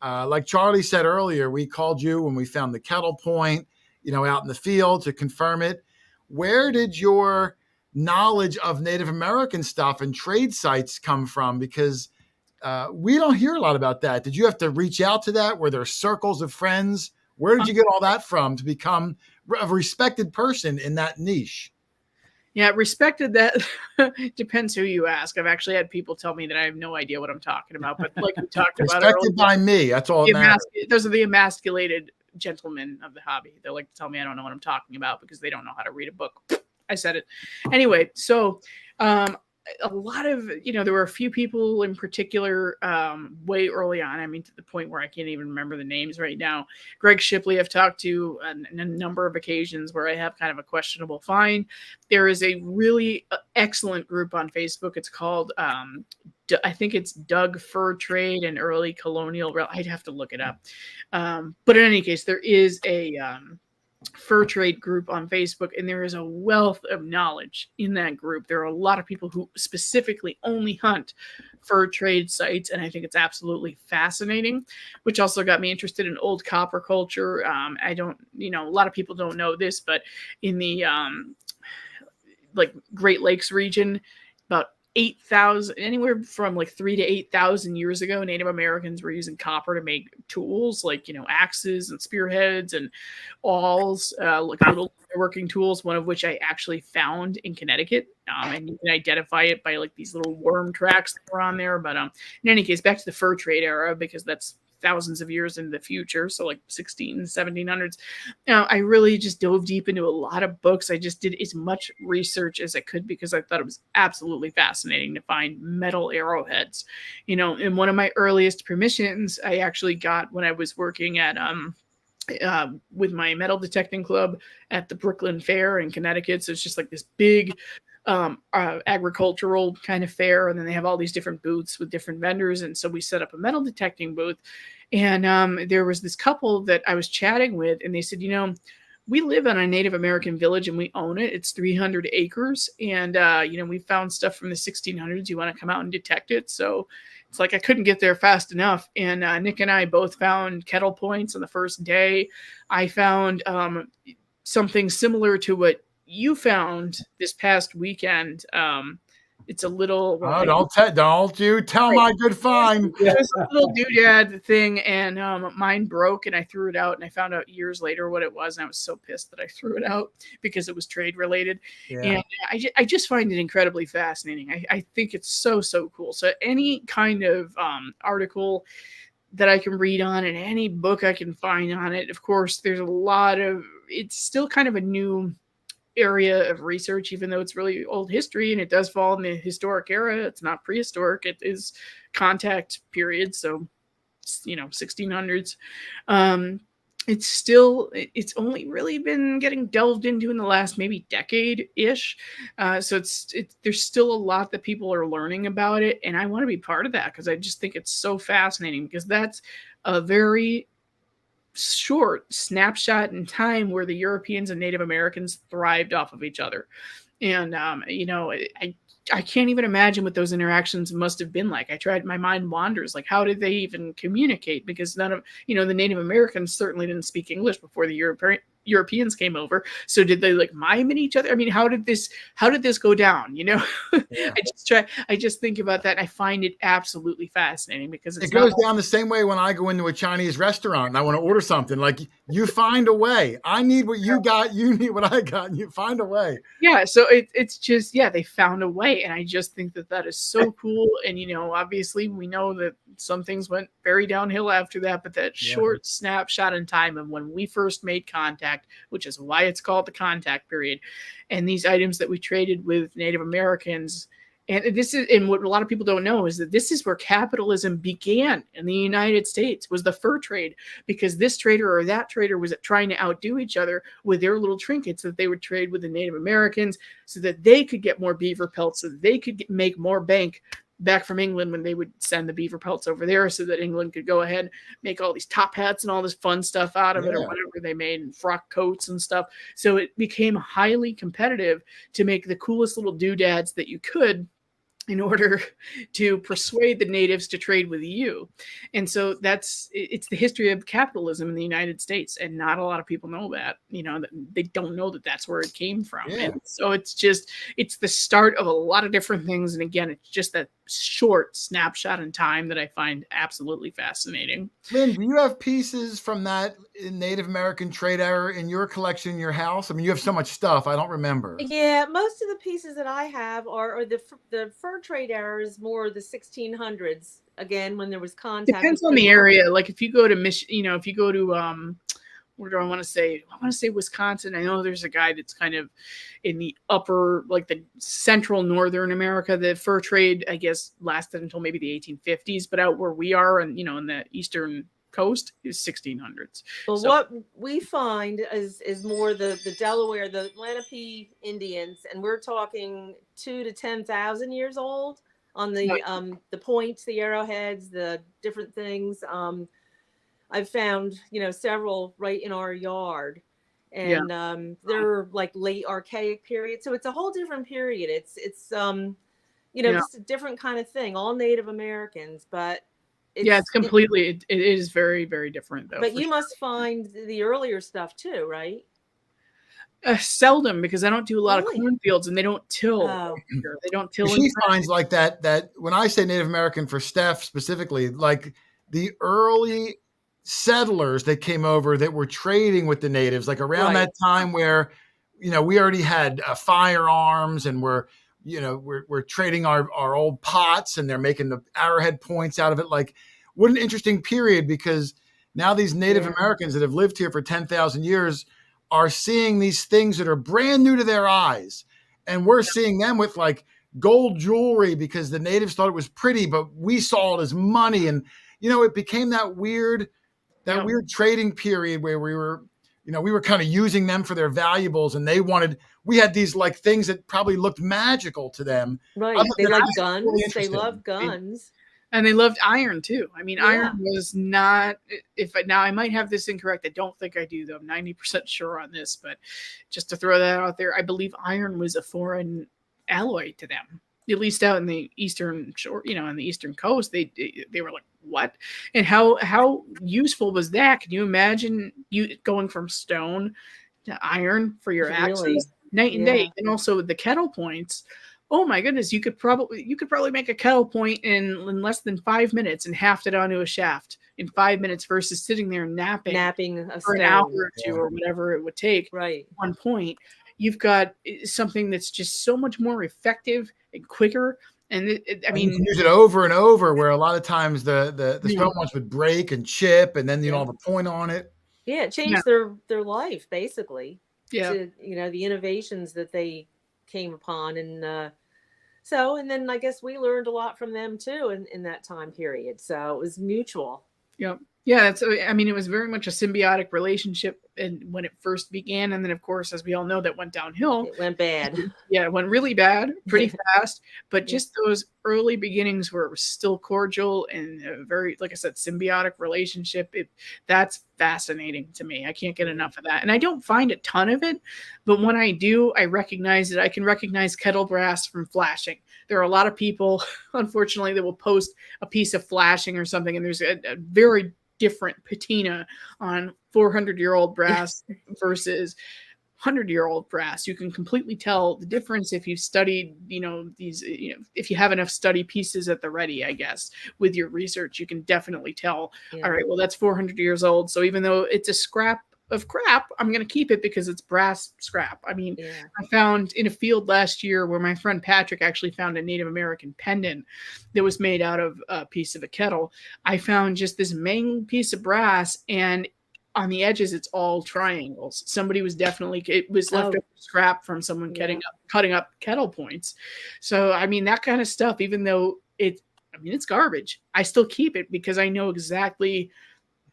Like Charlie said earlier, we called you when we found the kettle point, out in the field to confirm it. Where did your knowledge of Native American stuff and trade sites come from? Because we don't hear a lot about that. Did you have to reach out to that? Were there circles of friends? Where did you get all that from to become a respected person in that niche? Yeah, respected that depends who you ask. I've actually had people tell me that I have no idea what I'm talking about, but like we talked about earlier, respected by me. That's all. Those are the emasculated gentlemen of the hobby. They like to tell me I don't know what I'm talking about because they don't know how to read a book. I said it anyway. So a lot of, there were a few people in particular way early on. I mean, to the point where I can't even remember the names right now. Greg Shipley I've talked to on a number of occasions where I have kind of a questionable find. There is a really excellent group on Facebook. It's called I think it's Doug Fur Trade and Early Colonial. I'd have to look it up. But in any case, there is a fur trade group on Facebook, and there is a wealth of knowledge in that group. There are a lot of people who specifically only hunt fur trade sites, and I think it's absolutely fascinating, which also got me interested in old copper culture. I don't, a lot of people don't know this, but in the like Great Lakes region, about 8,000, anywhere from like 3,000 to 8,000 years ago, Native Americans were using copper to make tools like, axes and spearheads and awls, like little working tools, one of which I actually found in Connecticut. And you can identify it by like these little worm tracks that were on there. But in any case, back to the fur trade era, because that's thousands of years in the future, so like 1700s. I really just dove deep into a lot of books. I just did as much research as I could because I thought it was absolutely fascinating to find metal arrowheads. In one of my earliest permissions I actually got when I was working at with my metal detecting club at the Brooklyn Fair in Connecticut. So it's just like this big agricultural kind of fair, and then they have all these different booths with different vendors. And so we set up a metal detecting booth, and there was this couple that I was chatting with, and they said, we live on a Native American village and we own it. It's 300 acres, and we found stuff from the 1600s. You want to come out and detect it? So it's like I couldn't get there fast enough. And Nick and I both found kettle points on the first day. I found something similar to what you found this past weekend. It's a little. Don't you tell my good find. It's a little doodad thing, and mine broke, and I threw it out, and I found out years later what it was, and I was so pissed that I threw it out because it was trade related. Yeah. And I just find it incredibly fascinating. I think it's so cool. So any kind of article that I can read on, and any book I can find on it. Of course, there's a lot of. It's still kind of a new area of research, even though it's really old history and it does fall in the historic era. It's not prehistoric. It is contact period. So, 1600s. It's only really been getting delved into in the last maybe decade-ish. So there's still a lot that people are learning about it. And I want to be part of that because I just think it's so fascinating, because that's a very short snapshot in time where the Europeans and Native Americans thrived off of each other. And, I can't even imagine what those interactions must have been like. My mind wanders, like, how did they even communicate? Because none of, the Native Americans certainly didn't speak English before the Europeans came over. So did they like mime at each other? I mean, how did this go down? Yeah. I just think about that, and I find it absolutely fascinating because it goes down the same way when I go into a Chinese restaurant and I want to order something. Like, you find a way. I need what you got, you need what I got, and you find a way. Yeah, so it's just, they found a way, and I just think that is so cool. And obviously we know that some things went very downhill after that, but that short snapshot in time of when we first made contact, which is why it's called the contact period, and these items that we traded with Native Americans. And what a lot of people don't know is that this is where capitalism began in the United States, was the fur trade, because this trader or that trader was trying to outdo each other with their little trinkets that they would trade with the Native Americans so that they could get more beaver pelts, so that they could make more bank back from England when they would send the beaver pelts over there, so that England could go ahead and make all these top hats and all this fun stuff out of it, or whatever they made, and frock coats and stuff. So it became highly competitive to make the coolest little doodads that you could in order to persuade the natives to trade with you. And so it's the history of capitalism in the United States. And not a lot of people know that, they don't know that that's where it came from. Yeah. And so it's the start of a lot of different things. And again, it's just that short snapshot in time that I find absolutely fascinating. Lynn, do you have pieces from that Native American trade era in your collection in your house? I mean, you have so much stuff, I don't remember. Yeah, most of the pieces that I have are the fur trade era is more the 1600s. Again, when there was contact. Depends on the area. Like if you go to if you go to where do I want to say? I want to say Wisconsin. I know there's a guy that's kind of in the upper, like the central northern America. The fur trade, I guess, lasted until maybe the 1850s. But out where we are, and in the eastern coast, is 1600s. Well, what we find is more the Delaware, the Lenape Indians, and we're talking 2,000 to 10,000 years old. on the points, the arrowheads, the different things. I've found, several right in our yard, and they're like late archaic period. So it's a whole different period. It's just a different kind of thing, all Native Americans, but it's completely, it is very, very different though. But you must find the earlier stuff too, right? Seldom, because I don't do a lot of cornfields and they don't till. They don't till. She finds like that when I say Native American for Stef specifically, like the early settlers that came over that were trading with the natives, like around that time where, we already had firearms and we're trading our old pots and they're making the arrowhead points out of it. Like, what an interesting period, because now these Native Americans that have lived here for 10,000 years are seeing these things that are brand new to their eyes. And we're seeing them with like gold jewelry because the natives thought it was pretty, but we saw it as money. And, it became that weird trading period where we were kind of using them for their valuables, and we had these like things that probably looked magical to them. Right. They like guns. Really, they love guns. And they loved iron too. I mean, iron was not, now I might have this incorrect. I don't think I do though. I'm 90% sure on this, but just to throw that out there, I believe iron was a foreign alloy to them, at least out in the eastern shore, on the eastern coast. They were like, what? And how useful was that? Can you imagine you going from stone to iron for your axes night and day? And also the kettle points. Oh my goodness, you could probably make a kettle point in less than 5 minutes and haft it onto a shaft in 5 minutes versus sitting there napping for an hour or two or whatever it would take. Right. One point, you've got something that's just so much more effective and quicker. And you can use it over and over, where a lot of times the stone ones would break and chip, and then have a point on it. Yeah, it changed their life basically. Yeah. To, the innovations that they came upon, and then I guess we learned a lot from them too in that time period. So it was mutual. Yep. Yeah, it was very much a symbiotic relationship and when it first began, and then of course, as we all know, that went downhill. It went bad. Yeah, it went really bad, pretty fast. But just those early beginnings where it was still cordial and a very, like I said, symbiotic relationship. That's fascinating to me. I can't get enough of that, and I don't find a ton of it, but when I do, I recognize it. I can recognize kettle brass from flashing. There are a lot of people, unfortunately, that will post a piece of flashing or something, and there's a very different patina on 400-year-old brass versus 100-year-old brass. You can completely tell the difference if you've studied, if you have enough study pieces at the ready, I guess, with your research, you can definitely tell, all right, well, that's 400 years old. So even though it's a scrap of crap, I'm going to keep it because it's brass scrap. I found in a field last year where my friend Patrick actually found a Native American pendant that was made out of a piece of a kettle. I found just this main piece of brass, and on the edges, it's all triangles. Somebody was it was leftover scrap from someone cutting up kettle points. So, that kind of stuff, even though it's garbage, I still keep it because I know exactly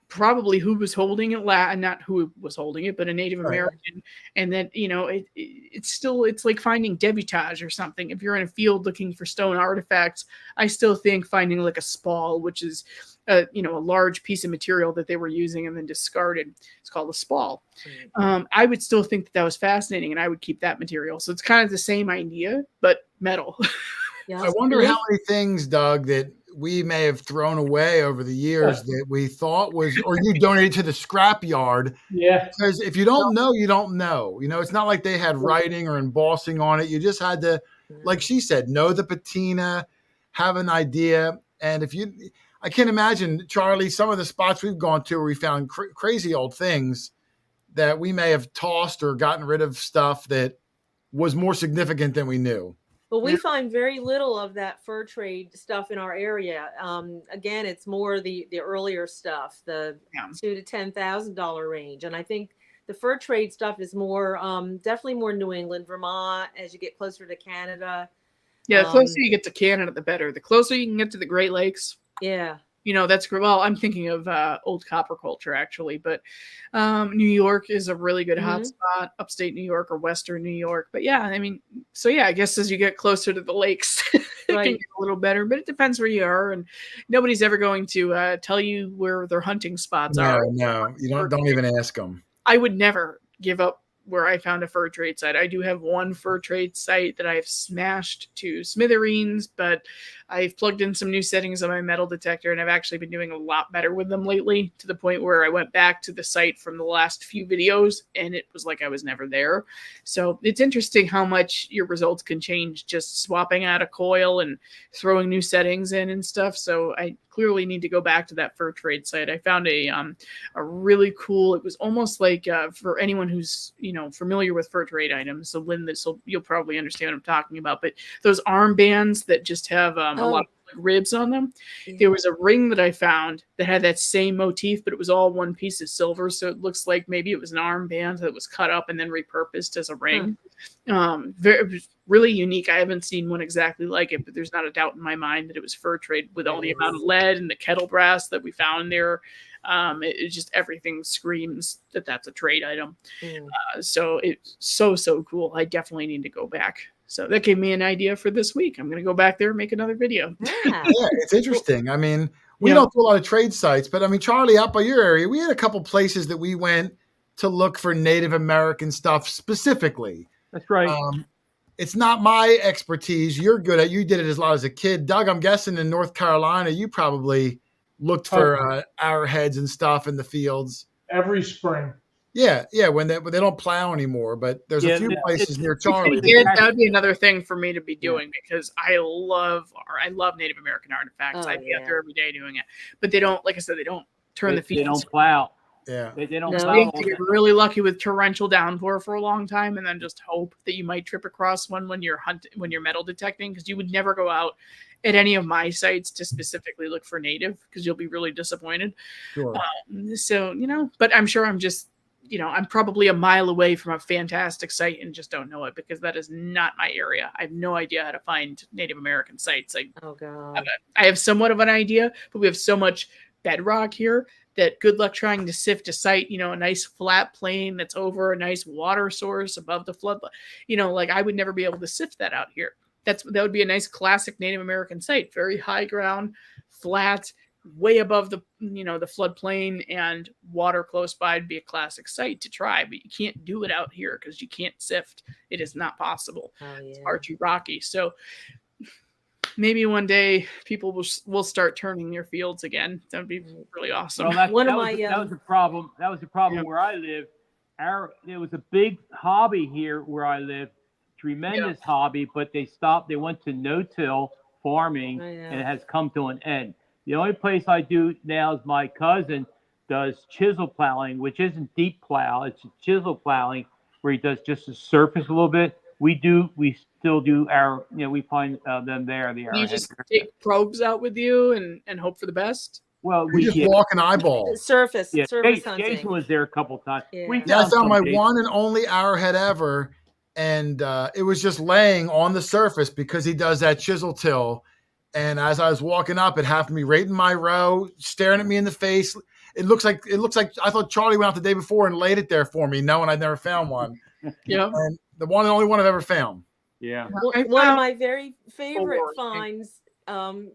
probably who was holding it, not who was holding it, but a Native American. And then, it's like finding debutage or something. If you're in a field looking for stone artifacts, I still think finding like a spall, which is, a large piece of material that they were using and then discarded. It's called a spall. I would still think that was fascinating, and I would keep that material. So it's kind of the same idea, but metal. I wonder how many things, Doug, that we may have thrown away over the years that we thought was, or you donated to the scrap yard. Yeah. Because if you don't know, you don't know. It's not like they had writing or embossing on it. You just had to, like she said, know the patina, have an idea. And I can't imagine, Charlie, some of the spots we've gone to where we found crazy old things that we may have tossed or gotten rid of stuff that was more significant than we knew. Well, we find very little of that fur trade stuff in our area. Again, it's more the earlier stuff, the $2,000 to $10,000 range. And I think the fur trade stuff is more, definitely more New England, Vermont, as you get closer to Canada. Yeah, the closer you get to Canada, the better. The closer you can get to the Great Lakes. Yeah. You know, that's well, I'm thinking of old copper culture actually, but New York is a really good hotspot, upstate New York or Western New York. But yeah, I mean, so yeah, I guess as you get closer to the lakes, it can get a little better, but it depends where you are, and nobody's ever going to tell you where their hunting spots are. No, you don't even ask them. I would never give up where I found a fur trade site. I do have one fur trade site that I've smashed to smithereens, but I've plugged in some new settings on my metal detector, and I've actually been doing a lot better with them lately, to the point where I went back to the site from the last few videos, and it was like I was never there. So it's interesting how much your results can change just swapping out a coil and throwing new settings in and stuff. So I clearly need to go back to that fur trade site. I found a really cool, it was almost like for anyone who's, you know, familiar with fur trade items, so Lynn, you'll probably understand what I'm talking about, but those armbands that just have a lot of ribs on them. Yeah. There was a ring that I found that had that same motif, but it was all one piece of silver, so it looks like maybe it was an armband that was cut up and then repurposed as a ring. It was really unique. I haven't seen one exactly like it, but there's not a doubt in my mind that it was fur trade, with all the amount of lead and the kettle brass that we found there. It just, everything screams that that's a trade item. So it's so cool. I definitely need to go back. So that gave me an idea for this week. I'm going to go back there and make another video. Yeah, it's interesting. I mean, we don't do a lot of trade sites, but I mean, Charlie, out by your area, we had a couple places that we went to look for Native American stuff specifically. That's right. It's not my expertise. You're good at. You did it as long as a kid, Doug. I'm guessing in North Carolina, you probably looked for arrowheads and stuff in the fields every spring. Yeah, when they don't plow anymore, but there's a few places near Charlie. That would be another thing for me to be doing, because I love Native American artifacts. I'd be out there every day doing it, but they don't, like I said, they don't turn the fields. They don't plow. Yeah, they don't plow. You get really lucky with torrential downpour for a long time, and then just hope that you might trip across one when you're metal detecting, because you would never go out at any of my sites to specifically look for native, because you'll be really disappointed. Sure. So but I'm sure I'm just. I'm probably a mile away from a fantastic site and just don't know it, because that is not my area. I have no idea how to find Native American sites. I have somewhat of an idea, but we have so much bedrock here that good luck trying to sift a site, a nice flat plain that's over a nice water source above the flood. I would never be able to sift that out here. That would be a nice classic Native American site, very high ground, flat, way above the the floodplain, and water close by. Would be a classic site to try, but you can't do it out here because you can't sift. It is not possible. It's far too rocky. So maybe one day people will start turning their fields again. That would be really awesome. Well, that was the problem. That was the problem where I live. There was a big hobby here where I live, tremendous hobby, but they stopped. They went to no-till farming, and it has come to an end. The only place I do now is my cousin does chisel plowing, which isn't deep plow. It's chisel plowing where he does just the surface a little bit. We still do our, we find them there. You just take probes out with you and hope for the best? Well, we just walk an eyeball. Surface hunting. Jason was there a couple times. Yeah. I found my one and only arrowhead ever, and it was just laying on the surface because he does that chisel till. And as I was walking up, it happened to be right in my row, staring at me in the face. It looks like I thought Charlie went out the day before and laid it there for me, knowing I'd never found one. Yeah, and the one and only one I've ever found. Yeah, one of my very favorite finds.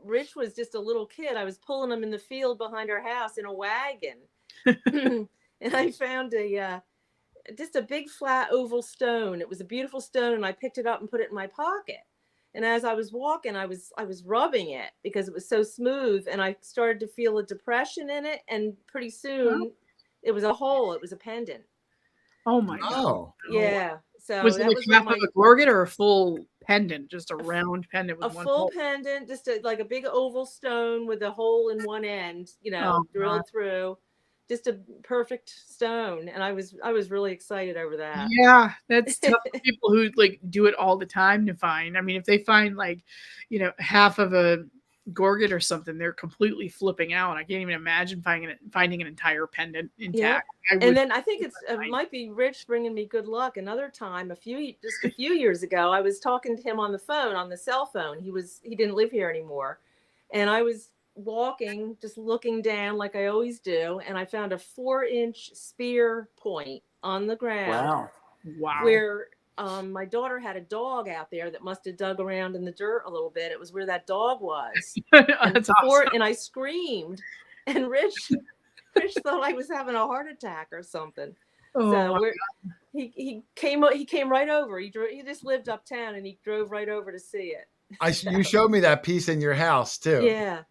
Rich was just a little kid. I was pulling him in the field behind our house in a wagon, and I found just a big flat oval stone. It was a beautiful stone, and I picked it up and put it in my pocket. And as I was walking, I was rubbing it because it was so smooth, and I started to feel a depression in it. And pretty soon, it was a hole. It was a pendant. Oh my God! Yeah. So was it like half of a gorget or a full pendant, just a round pendant with a one full hole? Pendant, just like a big oval stone with a hole in one end, drilled through. Just a perfect stone, and I was really excited over that. Yeah, that's tough for people who do it all the time to find. I mean, if they find half of a gorget or something, they're completely flipping out. I can't even imagine finding an entire pendant intact. Yeah. And then I think it might be Rich bringing me good luck. Another time, just a few years ago, I was talking to him on the phone, on the cell phone. He didn't live here anymore, and I was walking, just looking down like I always do, and I found a 4-inch spear point on the ground. Wow. Where my daughter had a dog out there that must have dug around in the dirt a little bit. It was where that dog was. That's awesome. And I screamed, and Rich thought I was having a heart attack or something. Oh, so he came right over. He just lived uptown, and he drove right over to see it. You showed me that piece in your house too. Yeah.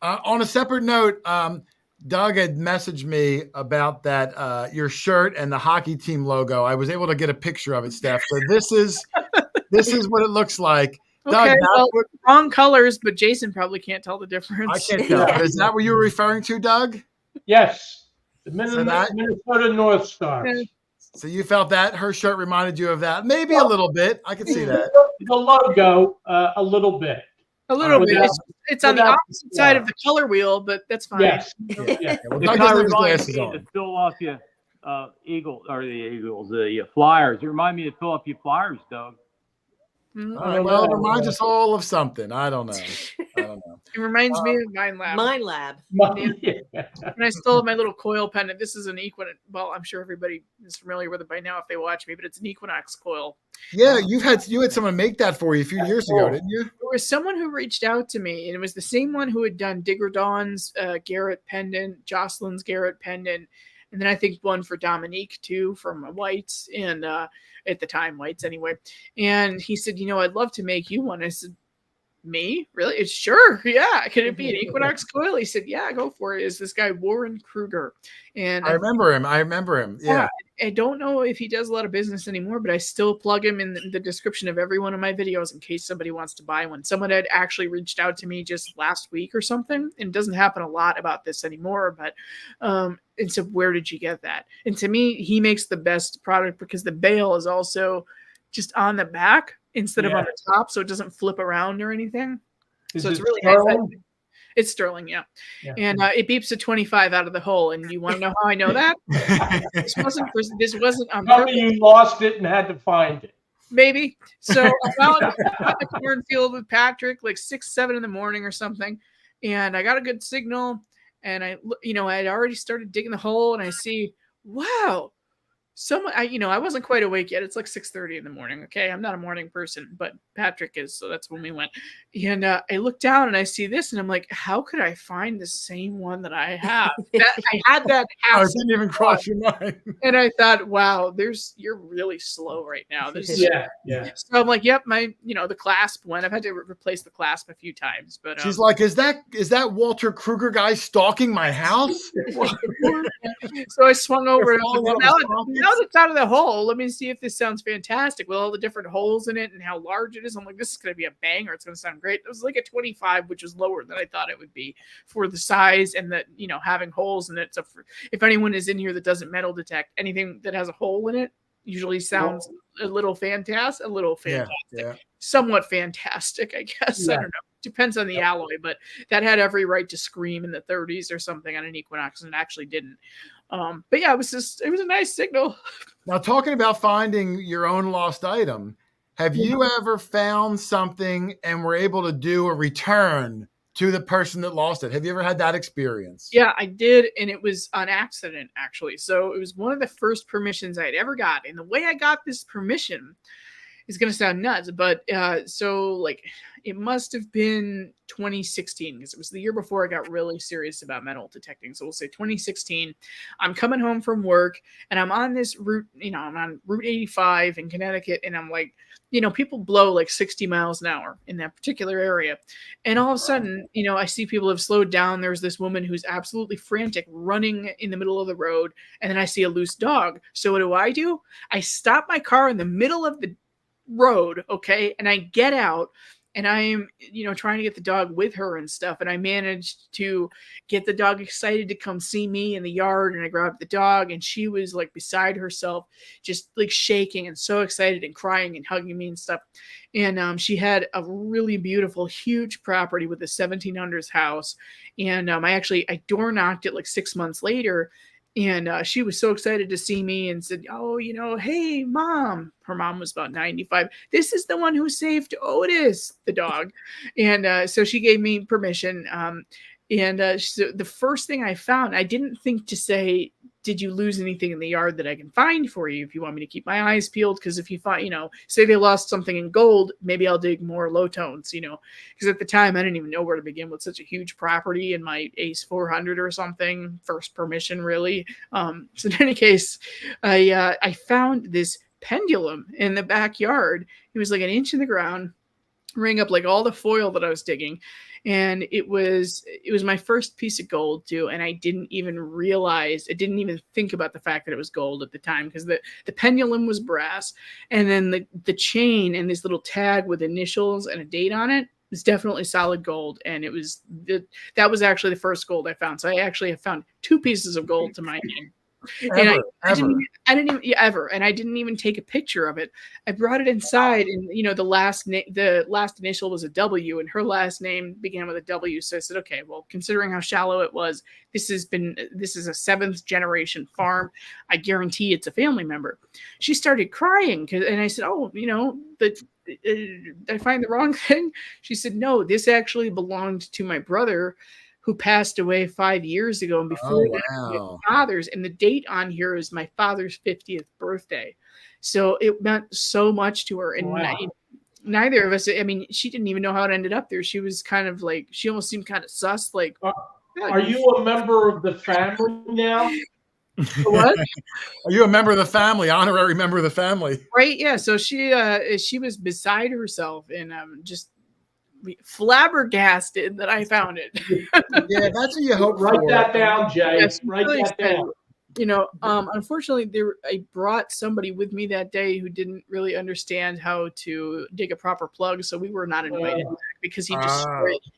On a separate note, Doug had messaged me about that your shirt and the hockey team logo. I was able to get a picture of it, Stef. So this is what it looks like. Okay, Doug, well, wrong colors, but Jason probably can't tell the difference. I can't tell. Yeah. Is that what you were referring to, Doug? Yes, the Minnesota North Stars. So you felt that her shirt reminded you of that? Maybe a little bit. I could see that. The logo, a little bit. A little bit. It's on the opposite side of the color wheel, but that's fine. Yes. Yeah. Well, It Doug kind doesn't of have his reminds glasses me on. of the Philadelphia the Flyers. It reminded me of Philadelphia Flyers, Doug. Mm-hmm. All right, well, it reminds us all of something. I don't know. It reminds me of Mind Lab. Mind Lab. And I still have my little coil pendant. This is an Equinox. Well, I'm sure everybody is familiar with it by now if they watch me, but it's an Equinox coil. Yeah, you had someone make that for you a few years ago, didn't you? There was someone who reached out to me, and it was the same one who had done Digger Dawn's Garrett pendant, Jocelyn's Garrett pendant, and then I think one for Dominique too from Whites, and at the time Whites anyway. And he said, I'd love to make you one. I said, me? Really? It's sure. Yeah. Can it be an Equinox coil? He said, yeah, go for it. Is this guy Warren Kruger? And I remember him. Yeah. I don't know if he does a lot of business anymore, but I still plug him in the description of every one of my videos in case somebody wants to buy one. Someone had actually reached out to me just last week or something, and it doesn't happen a lot about this anymore, but and so where did you get that? And to me, he makes the best product because the bail is also just on the back instead of on the top, so it doesn't flip around or anything. So it's really nice. It's Sterling, yeah. And it beeps a 25 out of the hole. And you want to know how I know that? This wasn't on purpose. You lost it and had to find it. Maybe. So I'm out in the cornfield with Patrick, like 6, 7 in the morning or something, and I got a good signal. And I had already started digging the hole, and I see, wow. I wasn't quite awake yet. It's like 6:30 in the morning. Okay. I'm not a morning person, but Patrick is. So that's when we went. And I look down and I see this and I'm like, how could I find the same one that I have? I had that house. It didn't even cross your mind. And I thought, wow, you're really slow right now. Yeah. So I'm like, yep, the clasp went. I've had to replace the clasp a few times, but she's like, is that Walter Kruger guy stalking my house? So I swung over. Now it's out of the hole. Let me see if this sounds fantastic with all the different holes in it and how large it is. I'm like, this is going to be a banger. It's going to sound great. It was like a 25, which is lower than I thought it would be for the size and that, having holes in it. So if anyone is in here that doesn't metal detect, anything that has a hole in it usually sounds a little fantastic. Yeah. Somewhat fantastic, I guess. I don't know. Depends on the alloy, but that had every right to scream in the 30s or something on an Equinox, and it actually didn't. But yeah, it was a nice signal. Now, talking about finding your own lost item, have you ever found something and were able to do a return to the person that lost it? Have you ever had that experience? Yeah, I did, and it was on accident, actually. So it was one of the first permissions I had ever got, and the way I got this permission is going to sound nuts, but it must have been 2016 because it was the year before I got really serious about metal detecting. So we'll say 2016. I'm coming home from work and I'm on this route, I'm on Route 85 in Connecticut, and I'm like, people blow like 60 miles an hour in that particular area. And all of a sudden, I see people have slowed down. There's this woman who's absolutely frantic running in the middle of the road. And then I see a loose dog. So what do? I stop my car in the middle of the road, okay, and I get out and I am trying to get the dog with her and stuff, and I managed to get the dog excited to come see me in the yard, and I grabbed the dog and she was like beside herself, just like shaking and so excited and crying and hugging me and stuff. And she had a really beautiful huge property with a 1700s house, and I door knocked it like 6 months later. And she was so excited to see me and said, oh, hey, Mom. Her mom was about 95. This is the one who saved Otis, the dog. And so she gave me permission. And so the first thing I found, I didn't think to say, did you lose anything in the yard that I can find for you if you want me to keep my eyes peeled? Because if you find, say they lost something in gold, maybe I'll dig more low tones, because at the time I didn't even know where to begin with such a huge property in my Ace 400 or something, first permission really. So in any case, I found this pendulum in the backyard. It was like an inch in the ground, ring up like all the foil that I was digging. And it was my first piece of gold too. And I didn't even think about the fact that it was gold at the time, because the pendulum was brass. And then the chain and this little tag with initials and a date on it was definitely solid gold. And that was actually the first gold I found. So I actually have found 2 pieces of gold to my name. And I didn't even take a picture of it. I brought it inside, and the last initial was a W, and her last name began with a W. So I said, okay, well, considering how shallow it was, this is a 7th generation farm. I guarantee it's a family member. She started crying, and I said, oh, I find the wrong thing. She said, no, this actually belonged to my brother, who passed away 5 years ago, and before that, my father's. And the date on here is my father's 50th birthday. So it meant so much to her. And neither of us, I mean, she didn't even know how it ended up there. She was kind of like, she almost seemed kind of sus. Like, are you a member of the family now? What? Are you a member of the family, honorary member of the family? Right. Yeah. So she was beside herself, and just flabbergasted that I found it. Yeah, that's what you hope for. Write that down, Jay. Yes, Write really that down. Unfortunately, I brought somebody with me that day who didn't really understand how to dig a proper plug, so we were not invited back because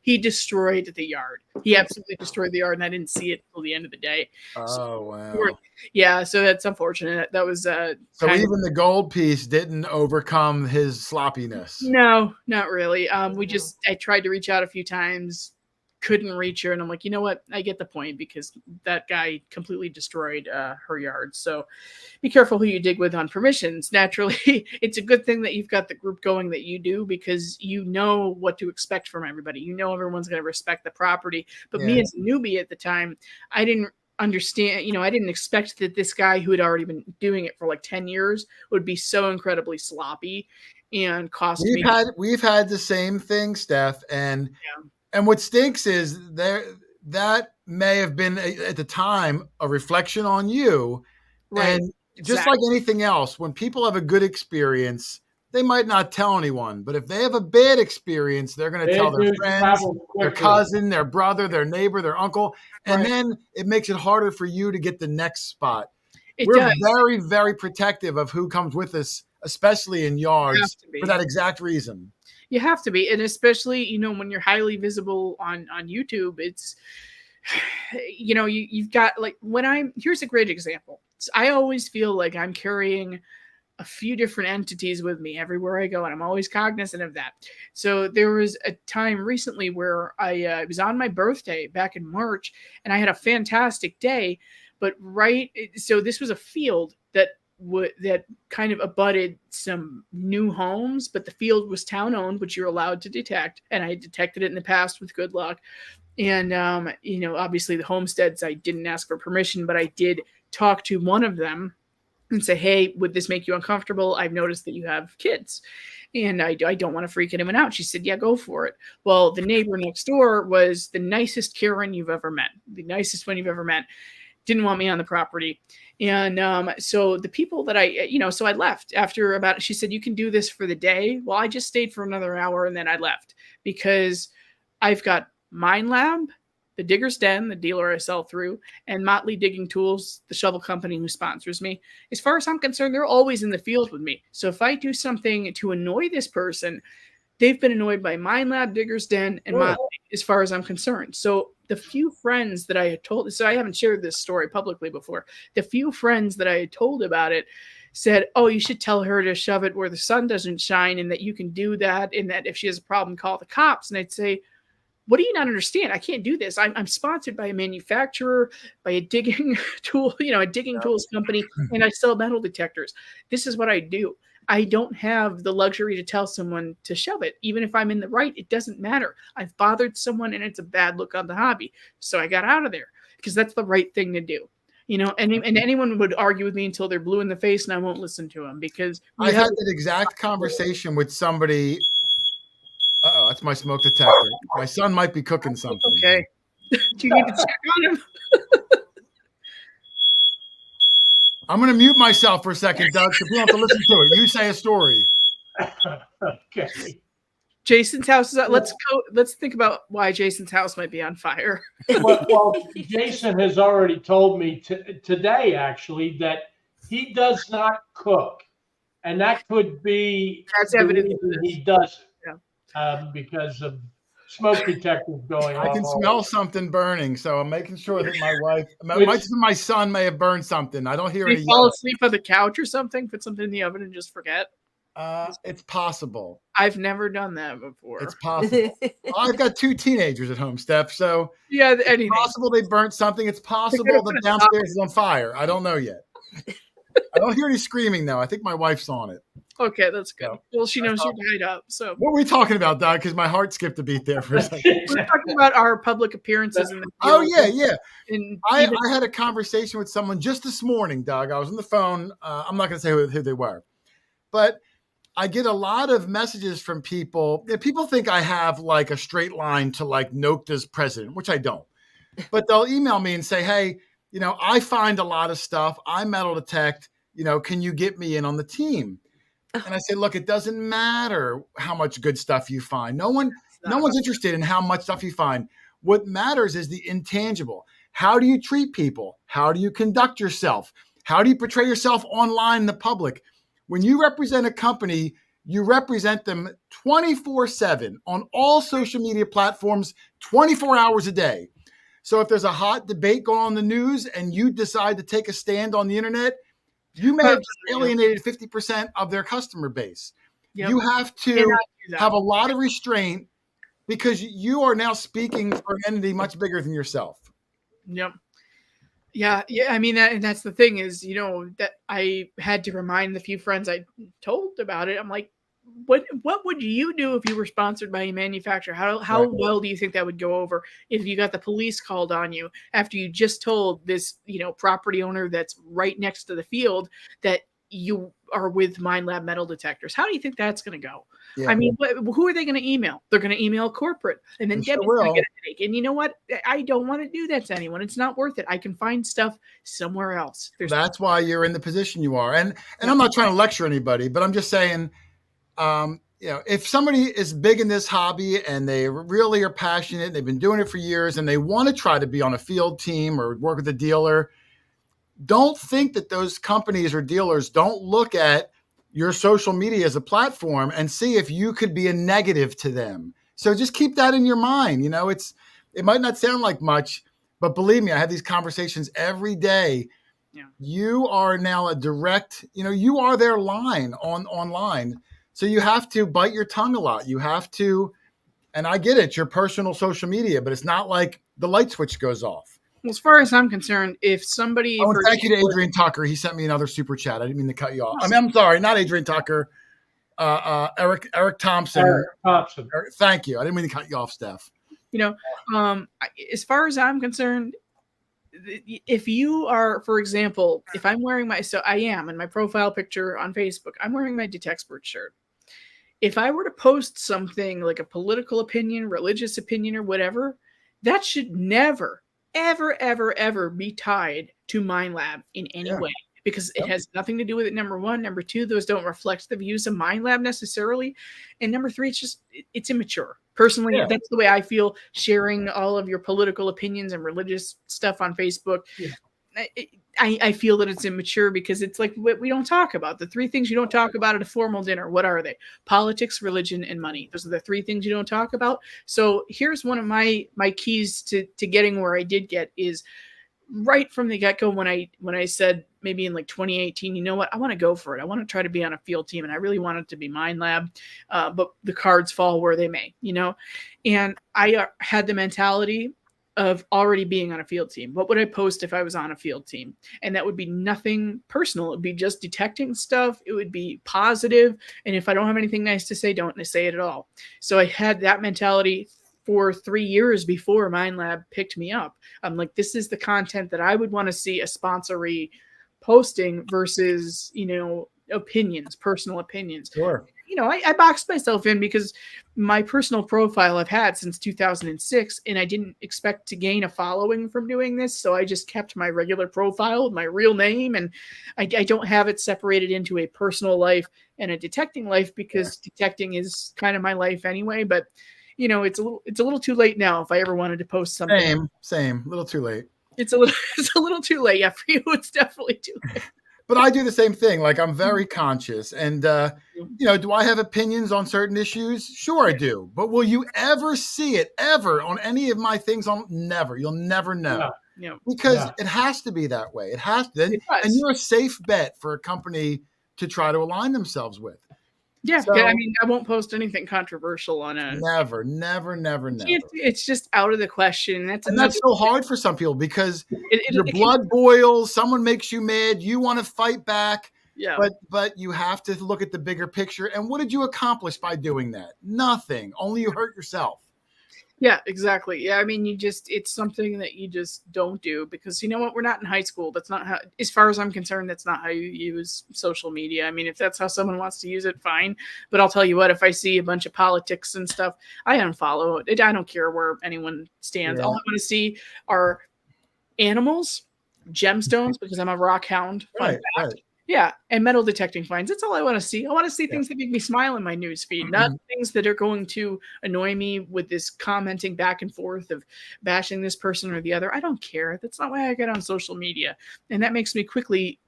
he destroyed the yard. He absolutely destroyed the yard, and I didn't see it until the end of the day. Wow. Yeah, so that's unfortunate. That was so even the gold piece didn't overcome his sloppiness. No, not really. I tried to reach out a few times, couldn't reach her, and I'm like, you know what? I get the point, because that guy completely destroyed her yard. So be careful who you dig with on permissions. Naturally, it's a good thing that you've got the group going that you do, because you know what to expect from everybody. You know everyone's going to respect the property. But me as a newbie at the time, I didn't understand, I didn't expect that this guy who had already been doing it for like 10 years would be so incredibly sloppy and cost me. We've had the same thing, Stef, and what stinks is that may have been at the time a reflection on you. Right. And just like anything else, when people have a good experience, they might not tell anyone. But if they have a bad experience, they're going to tell their friends, their cousin, their brother, their neighbor, their uncle. And then it makes it harder for you to get the next spot. We're very, very protective of who comes with us, especially in yards, for that exact reason. You have to be. And especially, when you're highly visible on YouTube, it's, you've got like, here's a great example. I always feel like I'm carrying a few different entities with me everywhere I go, and I'm always cognizant of that. So there was a time recently where it was on my birthday back in March, and I had a fantastic day. But so this was a field that kind of abutted some new homes, but the field was town owned, which you're allowed to detect, and I detected it in the past with good luck. And obviously the homesteads, I didn't ask for permission, but I did talk to one of them and say, hey, would this make you uncomfortable? I've noticed that you have kids, and I don't want to freak anyone out. She said, yeah, go for it. Well, the neighbor next door was the nicest Karen you've ever met, the nicest one you've ever met. Didn't want me on the property. And so the people that so I left after she said, you can do this for the day. Well, I just stayed for another hour, and then I left, because I've got Mine Lab, the Digger's Den, the dealer I sell through, and Motley Digging Tools, the shovel company who sponsors me. As far as I'm concerned, they're always in the field with me. So if I do something to annoy this person, they've been annoyed by Mine Lab, Digger's Den, and Motley, as far as I'm concerned. So the few friends that I had told, so I haven't shared this story publicly before, the few friends that I had told about it said, oh, you should tell her to shove it where the sun doesn't shine, and that you can do that, and that if she has a problem, call the cops. And I'd say, what do you not understand? I can't do this. I'm sponsored by a manufacturer, by a digging tool, a digging tools company, and I sell metal detectors. This is what I do. I don't have the luxury to tell someone to shove it. Even if I'm in the right, it doesn't matter. I've bothered someone and it's a bad look on the hobby. So I got out of there because that's the right thing to do. You know, and anyone would argue with me until they're blue in the face, and I won't listen to them because I had that exact conversation with somebody. Uh-oh, that's my smoke detector. My son might be cooking something. Okay. Do you need to check on him? I'm going to mute myself for a second, Doug, so people don't have to listen to it. You say a story. Okay. Jason's house is. Let's think about why Jason's house might be on fire. Well, Jason has already told me today, actually, that he does not cook, and that could be That's evidence he doesn't. Yeah. Because of smoke detectors going off. I can smell something burning, so I'm making sure that my wife, my son may have burned something. I don't hear any. Fall asleep on the couch or something, put something in the oven and just forget. It's possible. I've never done that before. It's possible. I've got 2 teenagers at home, Steph. So yeah, anything. It's possible they burnt something. It's possible the downstairs is on fire. I don't know yet. I don't hear any screaming though. I think my wife's on it. Okay, that's good. So, well, she knows you're tied up. So what were we talking about, Doug? Because my heart skipped a beat there for a second. We're talking about our public appearances. In the oh yeah. And I had a conversation with someone just this morning, Doug. I was on the phone. I'm not going to say who they were, but I get a lot of messages from people. People think I have like a straight line to like Nokta's president, which I don't. But they'll email me and say, hey, you know, I find a lot of stuff. I metal detect. You know, can you get me in on the team? And I say, look, it doesn't matter how much good stuff you find. No one's interested in how much stuff you find. What matters is the intangible. How do you treat people? How do you conduct yourself? How do you portray yourself online in the public? When you represent a company, you represent them 24/7 on all social media platforms, 24 hours a day. So if there's a hot debate going on in the news and you decide to take a stand on the internet, you may have alienated 50% of their customer base. Yep. You have to have a lot of restraint because you are now speaking for an entity much bigger than yourself. Yep. Yeah. I mean, that's the thing is, you know, that I had to remind the few friends I told about it. I'm like, what would you do if you were sponsored by a manufacturer? How well do you think that would go over if you got the police called on you after you just told this, you know, property owner that's right next to the field that you are with Minelab metal detectors? How do you think that's going to go? Yeah. I mean, who are they going to email? They're going to email corporate, and then Debbie's going to get a headache. And you know what? I don't want to do that to anyone. It's not worth it. I can find stuff somewhere else. That's why you're in the position you are. And I'm not trying to lecture anybody, but I'm just saying, you know, if somebody is big in this hobby and they really are passionate, they've been doing it for years, and they want to try to be on a field team or work with a dealer, don't think that those companies or dealers don't look at your social media as a platform and see if you could be a negative to them. So just keep that in your mind. You know, it might not sound like much, but believe me, I have these conversations every day. Yeah. You are now a direct, you know, you are their line online. So you have to bite your tongue a lot. You have to, and I get it, your personal social media, but it's not like the light switch goes off. Well, as far as I'm concerned, if somebody... Oh, thank you to Adrian Tucker. He sent me another super chat. I didn't mean to cut you off. I mean, I'm sorry, not Adrian Tucker. Eric Thompson. Eric Thompson. Thank you. I didn't mean to cut you off, Steph. You know, as far as I'm concerned, if you are, for example, if I'm wearing so I am in my profile picture on Facebook, I'm wearing my Detexpert shirt. If I were to post something like a political opinion, religious opinion, or whatever, that should never, ever, ever, ever be tied to Minelab in any way, because it has nothing to do with it. Number one. Number two, those don't reflect the views of Minelab necessarily. And number three, it's immature. Personally, that's the way I feel sharing all of your political opinions and religious stuff on Facebook. Yeah. I feel that it's immature because it's like we don't talk about. The three things you don't talk about at a formal dinner. What are they? Politics, religion, and money. Those are the three things you don't talk about. So here's one of my keys to getting where I did get is right from the get-go when I said maybe in like 2018, you know what, I want to go for it. I want to try to be on a field team, and I really want it to be Minelab, but the cards fall where they may, you know. And I had the mentality of already being on a field team. What would I post if I was on a field team? And that would be nothing personal. It would be just detecting stuff. It would be positive. And if I don't have anything nice to say, don't say it at all. So I had that mentality for 3 years before Mind Lab picked me up. I'm like, this is the content that I would want to see a sponsoree posting versus, opinions, personal opinions. Sure. I boxed myself in because my personal profile I've had since 2006, and I didn't expect to gain a following from doing this. So I just kept my regular profile with my real name, and I don't have it separated into a personal life and a detecting life because detecting is kind of my life anyway. But it's a little too late now if I ever wanted to post something. Same. A little too late. It's a little too late. Yeah, for you, it's definitely too late. But I do the same thing. Like, I'm very conscious. And, do I have opinions on certain issues? Sure, I do. But will you ever see it ever on any of my things? Never. You'll never know. Yeah. Because it has to be that way. It has to. And you're a safe bet for a company to try to align themselves with. Yeah, so, I won't post anything controversial on it. Never. It's just out of the question. That's so hard for some people because your blood boils. Someone makes you mad. You want to fight back. Yeah. But you have to look at the bigger picture. And what did you accomplish by doing that? Nothing. Only you hurt yourself. Yeah, exactly. Yeah, it's something that you just don't do because you know what? We're not in high school. That's not how, as far as I'm concerned, that's not how you use social media. If that's how someone wants to use it, fine. But I'll tell you what, if I see a bunch of politics and stuff, I unfollow it. I don't care where anyone stands. Yeah. All I want to see are animals, gemstones, because I'm a rock hound. Right. Yeah, and metal detecting finds. That's all I want to see. I want to see things that make me smile in my news feed, not things that are going to annoy me with this commenting back and forth of bashing this person or the other. I don't care. That's not why I get on social media. And that makes me quickly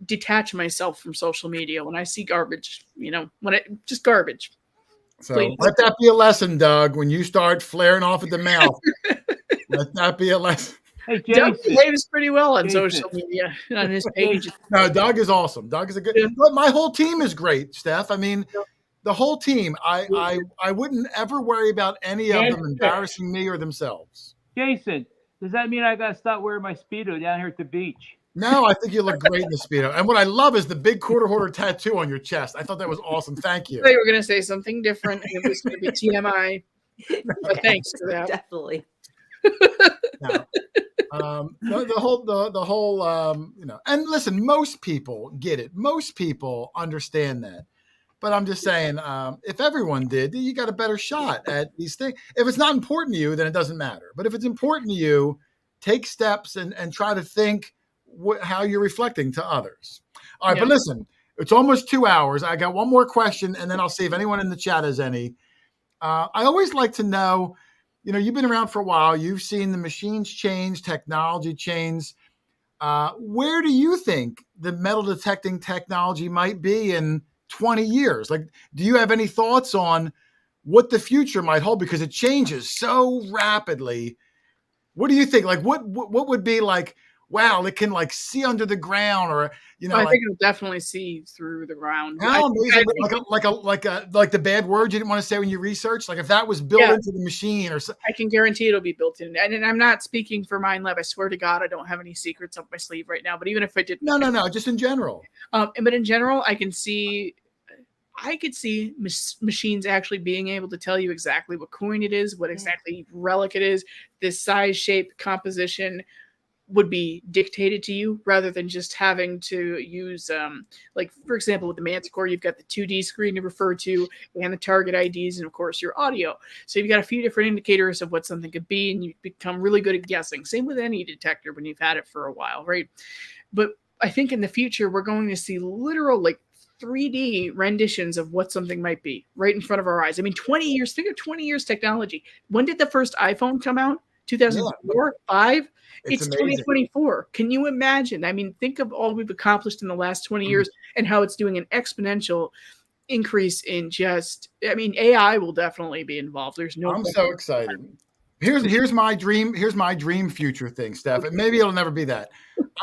detach myself from social media when I see garbage, just garbage. So let that be a lesson, Doug. When you start flaring off at the mouth, let that be a lesson. Hey, Doug behaves pretty well on social media on his page. No, Doug is awesome. Doug is a good. But my whole team is great, Steph. The whole team. I wouldn't ever worry about any of them embarrassing me or themselves. Jason, does that mean I got to stop wearing my Speedo down here at the beach? No, I think you look great in the Speedo. And what I love is the big Quarter Hoarder tattoo on your chest. I thought that was awesome. Thank you. They were going to say something different. And it was going to be TMI. But thanks for that. Definitely. The whole, and listen, most people get it. Most people understand that. But I'm just saying, if everyone did, you got a better shot at these things. If it's not important to you, then it doesn't matter. But if it's important to you, take steps and try to think how you're reflecting to others. All right, but listen, it's almost 2 hours. I got one more question, and then I'll see if anyone in the chat has any. I always like to know, you've been around for a while. You've seen the machines change, technology change. Where do you think the metal detecting technology might be in 20 years? Like, do you have any thoughts on what the future might hold? Because it changes so rapidly. What do you think? Like, what would be like, wow, it can like see under the ground, or I think it'll definitely see through the ground. How amazing! Like the bad words you didn't want to say when you researched. Like if that was built into the machine, or something. I can guarantee it'll be built in. And I'm not speaking for Mind Lab. I swear to God, I don't have any secrets up my sleeve right now. But even if I did, no, just in general. But in general, I could see machines actually being able to tell you exactly what coin it is, what exactly relic it is, the size, shape, composition would be dictated to you rather than just having to use, like, for example, with the Manticore, you've got the 2D screen to refer to and the target IDs and, of course, your audio. So you've got a few different indicators of what something could be, and you become really good at guessing. Same with any detector when you've had it for a while, right? But I think in the future, we're going to see literal, like, 3D renditions of what something might be right in front of our eyes. 20 years, think of 20 years technology. When did the first iPhone come out? 2004, 5? It's amazing. 2024. Can you imagine? Think of all we've accomplished in the last 20 years and how it's doing an exponential increase in AI will definitely be involved. There's no. I'm so excited. Here's my dream. Here's my dream future thing, Steph. And maybe it'll never be that.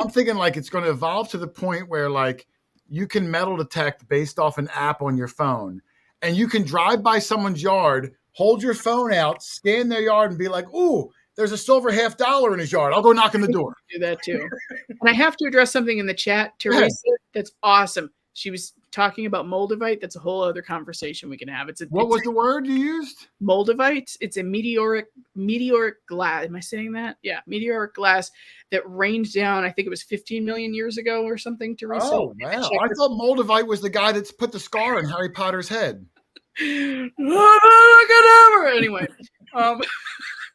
I'm thinking like it's going to evolve to the point where like you can metal detect based off an app on your phone, and you can drive by someone's yard, hold your phone out, scan their yard, and be like, "Ooh, there's a silver $50 in his yard. I'll go knock on the door. Do that too. And I have to address something in the chat. Teresa, that's awesome. She was talking about moldavite. That's a whole other conversation we can have. What was the word you used? Moldavite. It's a meteoric glass. Am I saying that? Yeah, meteoric glass that rained down. I think it was 15 million years ago or something. Teresa. Oh wow! I thought moldavite was the guy that's put the scar in Harry Potter's head. Anyway,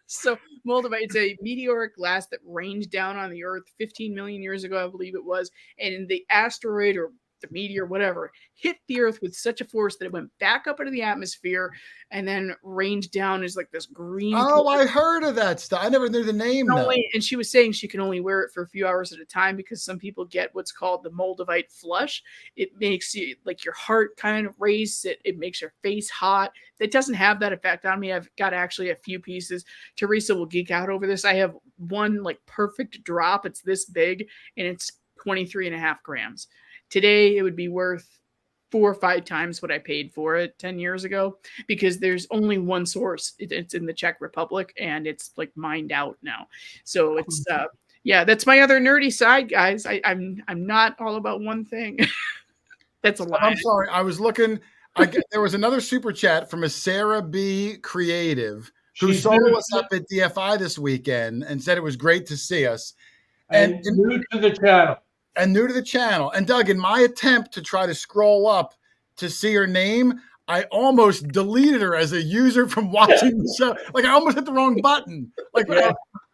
so moldavite, it's a meteoric glass that rained down on the Earth 15 million years ago, I believe it was, and the asteroid or the meteor, whatever, hit the Earth with such a force that it went back up into the atmosphere and then rained down as like this green. Oh, I heard of that stuff. I never knew the name. And she was saying she can only wear it for a few hours at a time because some people get what's called the moldavite flush. It makes you like your heart kind of race. It makes your face hot. It doesn't have that effect on me. I've got actually a few pieces. Teresa will geek out over this. I have one like perfect drop. It's this big and it's 23.5 grams. Today, it would be worth 4 or 5 times what I paid for it 10 years ago because there's only one source. It's in the Czech Republic, and it's like mined out now. So it's yeah, that's my other nerdy side, guys. I'm not all about one thing. That's a lie. I'm sorry. I was looking. There was another super chat from a Sarah B. Creative who saw us up at DFI this weekend and said it was great to see us. And new to the channel. And new to the channel. And Doug, in my attempt to try to scroll up to see her name, I almost deleted her as a user from watching the show. Like I almost hit the wrong button. Like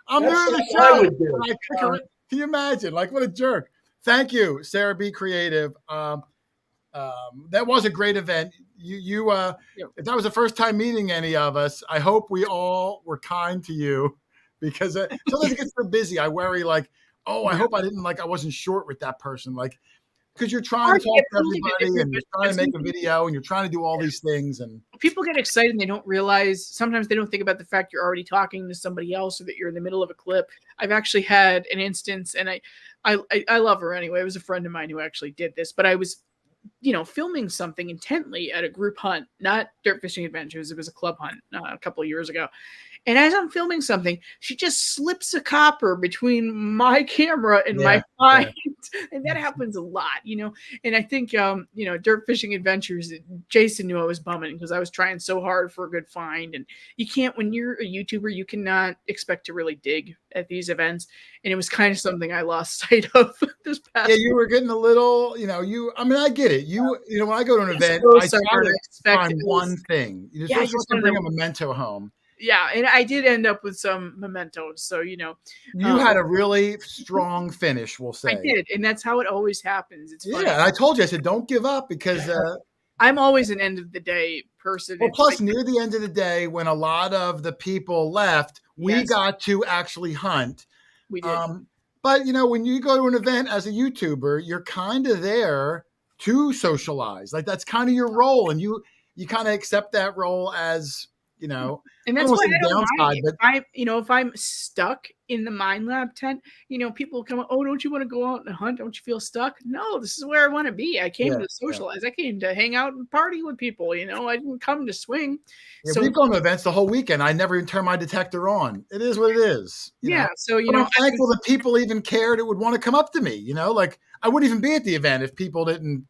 I'm new to the show. Can you imagine? Like what a jerk. Thank you, Sarah B. Creative. That was a great event. If that was the first time meeting any of us, I hope we all were kind to you because sometimes it gets so busy. I worry like, oh, I hope I wasn't short with that person. Like, because you're trying to talk to everybody and you're trying to make a video and you're trying to do all these things. And people get excited and they don't realize, sometimes they don't think about the fact you're already talking to somebody else or that you're in the middle of a clip. I've actually had an instance, and I love her anyway. It was a friend of mine who actually did this, but I was, filming something intently at a group hunt, not dirt fishing adventures. It was a club hunt a couple of years ago. And as I'm filming something, she just slips a copper between my camera and my find. Yeah. And that happens a lot, And I think, Dirt Fishing Adventures, Jason knew I was bumming because I was trying so hard for a good find. And you can't, when you're a YouTuber, you cannot expect to really dig at these events. And it was kind of something I lost sight of this past you were getting a little, I get it. When I go to an event, I try to find one thing. You're supposed to bring a memento home. Yeah, and I did end up with some mementos. So, you had a really strong finish, we'll say. I did, and that's how it always happens. It's funny. Yeah, and I told you, I said, don't give up because I'm always an end of the day person. Well, plus near the end of the day, when a lot of the people left, we got to actually hunt. We did. But, when you go to an event as a YouTuber, you're kind of there to socialize. Like, that's kind of your role, and you kind of accept that role as... and that's why I don't mind. If I'm stuck in the Mine Lab tent, people come up, oh, don't you want to go out and hunt? Don't you feel stuck? No, this is where I want to be. I came to socialize. I came to hang out and party with people. I didn't come to swing. Yeah, so we've gone to events the whole weekend. I never even turned my detector on. It is what it is. So I'm thankful that people even cared. It would want to come up to me. Like I wouldn't even be at the event if people didn't,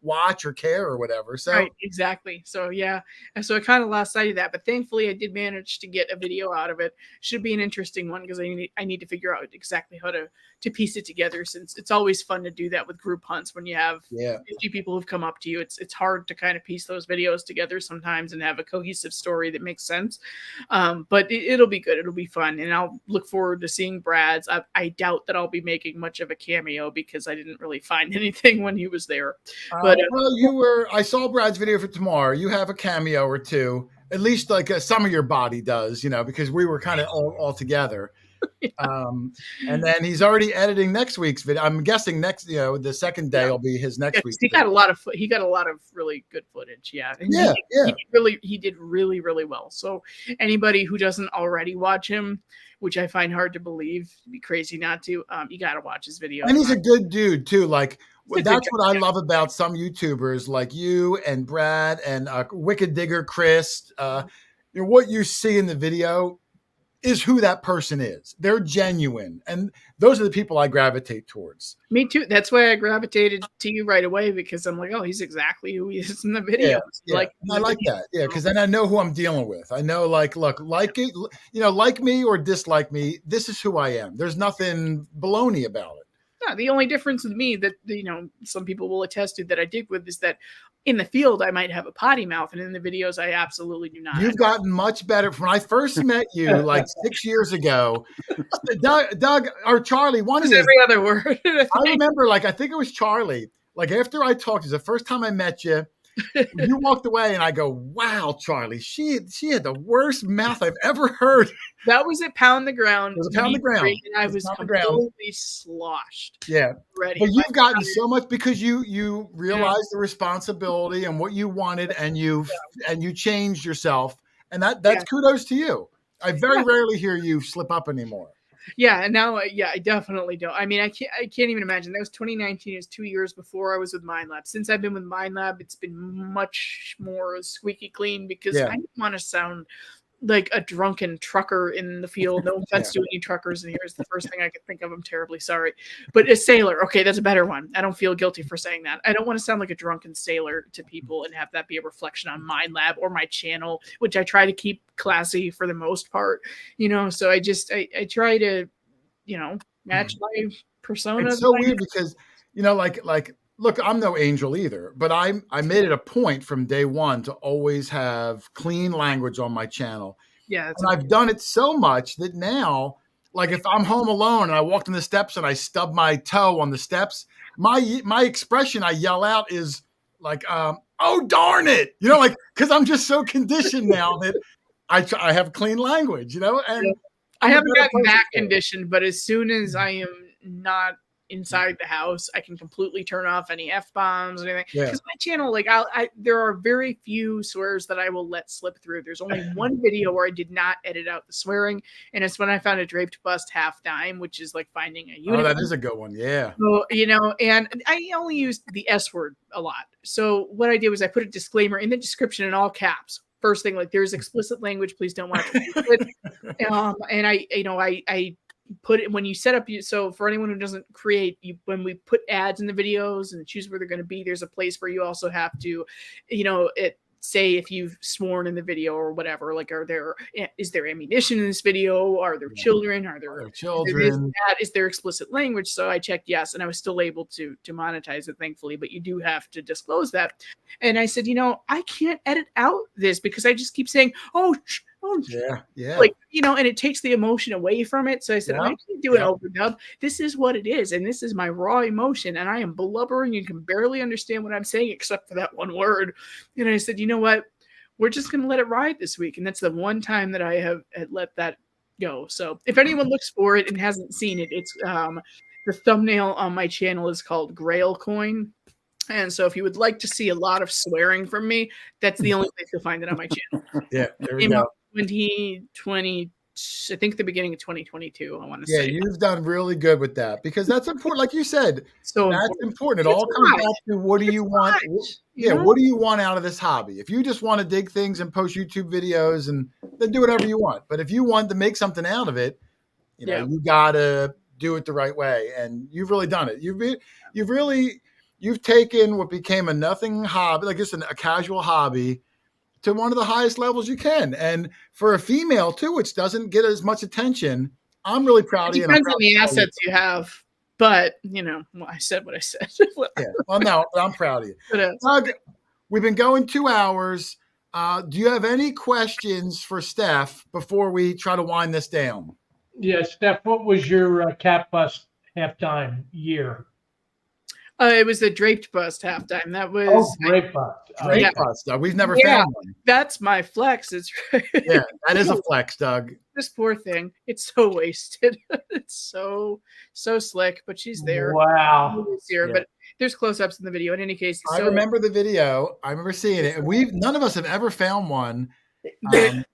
watch or care or whatever. So right, exactly. So and so I kind of lost sight of that, but thankfully I did manage to get a video out of it. Should be an interesting one because I need to figure out exactly how to piece it together, since it's always fun to do that with group hunts when you have 50 people who've come up to you. It's hard to kind of piece those videos together sometimes and have a cohesive story that makes sense. But it'll be good. It'll be fun, and I'll look forward to seeing Brad's. I doubt that I'll be making much of a cameo because I didn't really find anything when he was there. But I saw Brad's video for tomorrow. You have a cameo or two, at least like some of your body does, because we were kind of all together. And then he's already editing next week's video. I'm guessing the second day will be his next week's. He got a lot of really good footage. Yeah. And he did really, really well. So anybody who doesn't already watch him, which I find hard to believe, it'd be crazy not to, you got to watch his video. And he's a good dude too. Like that's what I love about some YouTubers like you and Brad and Wicked Digger Chris. What you see in the video is who that person is. They're genuine. And those are the people I gravitate towards. Me too. That's why I gravitated to you right away, because I'm like, oh, he's exactly who he is in the video. Yeah. I like that. Yeah, because then I know who I'm dealing with. I know, like, look, like it, like me or dislike me, this is who I am. There's nothing baloney about it. Yeah, the only difference with me that, some people will attest to that I dig with is that in the field I might have a potty mouth, and in the videos I absolutely do not. You've gotten much better. When I first met you like 6 years ago, Doug or Charlie, one of every other word. I remember, like, I think it was Charlie. Like, after I talked to you, the first time I met you, you walked away, and I go, "Wow, Charlie, she had the worst mouth I've ever heard." That was at Pound the Ground. It was Pound the Ground. And I was completely sloshed. Yeah, ready. But you've gotten so much because you realized the responsibility and what you wanted, and you changed yourself, and that's kudos to you. I very rarely hear you slip up anymore. Yeah, and now, I definitely don't. I mean, I can't even imagine. That was 2019. It was 2 years before I was with MindLab. Since I've been with MindLab, it's been much more squeaky clean, because I didn't want to sound like a drunken trucker in the field. No offense to any truckers in here, is the first thing I could think of. I'm terribly sorry. But a sailor, okay, that's a better one. I don't feel guilty for saying that. I don't want to sound like a drunken sailor to people and have that be a reflection on MindLab or my channel, which I try to keep classy for the most part. So I try to, match my persona. It's so weird because, like, look, I'm no angel either, but I made it a point from day one to always have clean language on my channel. Yeah. And I've done it so much that now, like, if I'm home alone and I walked in the steps and I stub my toe on the steps, my expression I yell out is like, "Oh, darn it." Like, because I'm just so conditioned now that I have clean language, and I haven't gotten that conditioned, but as soon as I am not inside the house, I can completely turn off any F-bombs or anything. Because my channel, like, there are very few swears that I will let slip through. There's only one video where I did not edit out the swearing, and it's when I found a draped bust half dime, which is like finding a unicorn. Oh, that is a good one, yeah. So, and I only used the S word a lot. So what I did was I put a disclaimer in the description in all caps. First thing, like, there's explicit language, please don't watch it. And I put it when you set up. So for anyone who doesn't create, when we put ads in the videos and choose where they're going to be, there's a place where you also have to, say if you've sworn in the video or whatever. Like, is there ammunition in this video? Are there children? Are there children? Is there explicit language? So I checked yes, and I was still able to monetize it, thankfully. But you do have to disclose that. And I said, I can't edit out this because I just keep saying, oh, yeah. Like, and it takes the emotion away from it. So I said, I can't do an overdub. This is what it is. And this is my raw emotion. And I am blubbering. You can barely understand what I'm saying except for that one word. And I said, you know what? We're just going to let it ride this week. And that's the one time that I have let that go. So if anyone looks for it and hasn't seen it, it's the thumbnail on my channel is called Grail Coin. And so if you would like to see a lot of swearing from me, that's the only place you'll find it on my channel. Yeah, there we go. 2020, I think the beginning of 2022, I want to say. Yeah, you've done really good with that because that's important. Like you said, so that's important. It all comes back to what do you want? What do you want out of this hobby? If you just want to dig things and post YouTube videos, and then do whatever you want. But if you want to make something out of it, you gotta do it the right way. And you've really done it. You've taken what became a nothing hobby, like just a casual hobby, to one of the highest levels you can. And for a female too, which doesn't get as much attention, I'm really proud of you. It depends on the assets you have, but I said what I said. Yeah. Well, no, I'm proud of you. Doug, we've been going 2 hours. Do you have any questions for Stef before we try to wind this down? Yeah, Stef, what was your cat bust halftime year? It was the draped bust halftime. That was draped bust. Draped bust, Doug. We've never found one. That's my flex. It's yeah, that is a flex, Doug. This poor thing. It's so wasted. It's so slick, but she's there. Wow. But there's close-ups in the video. In any case, I remember the video. I remember seeing it. And none of us have ever found one.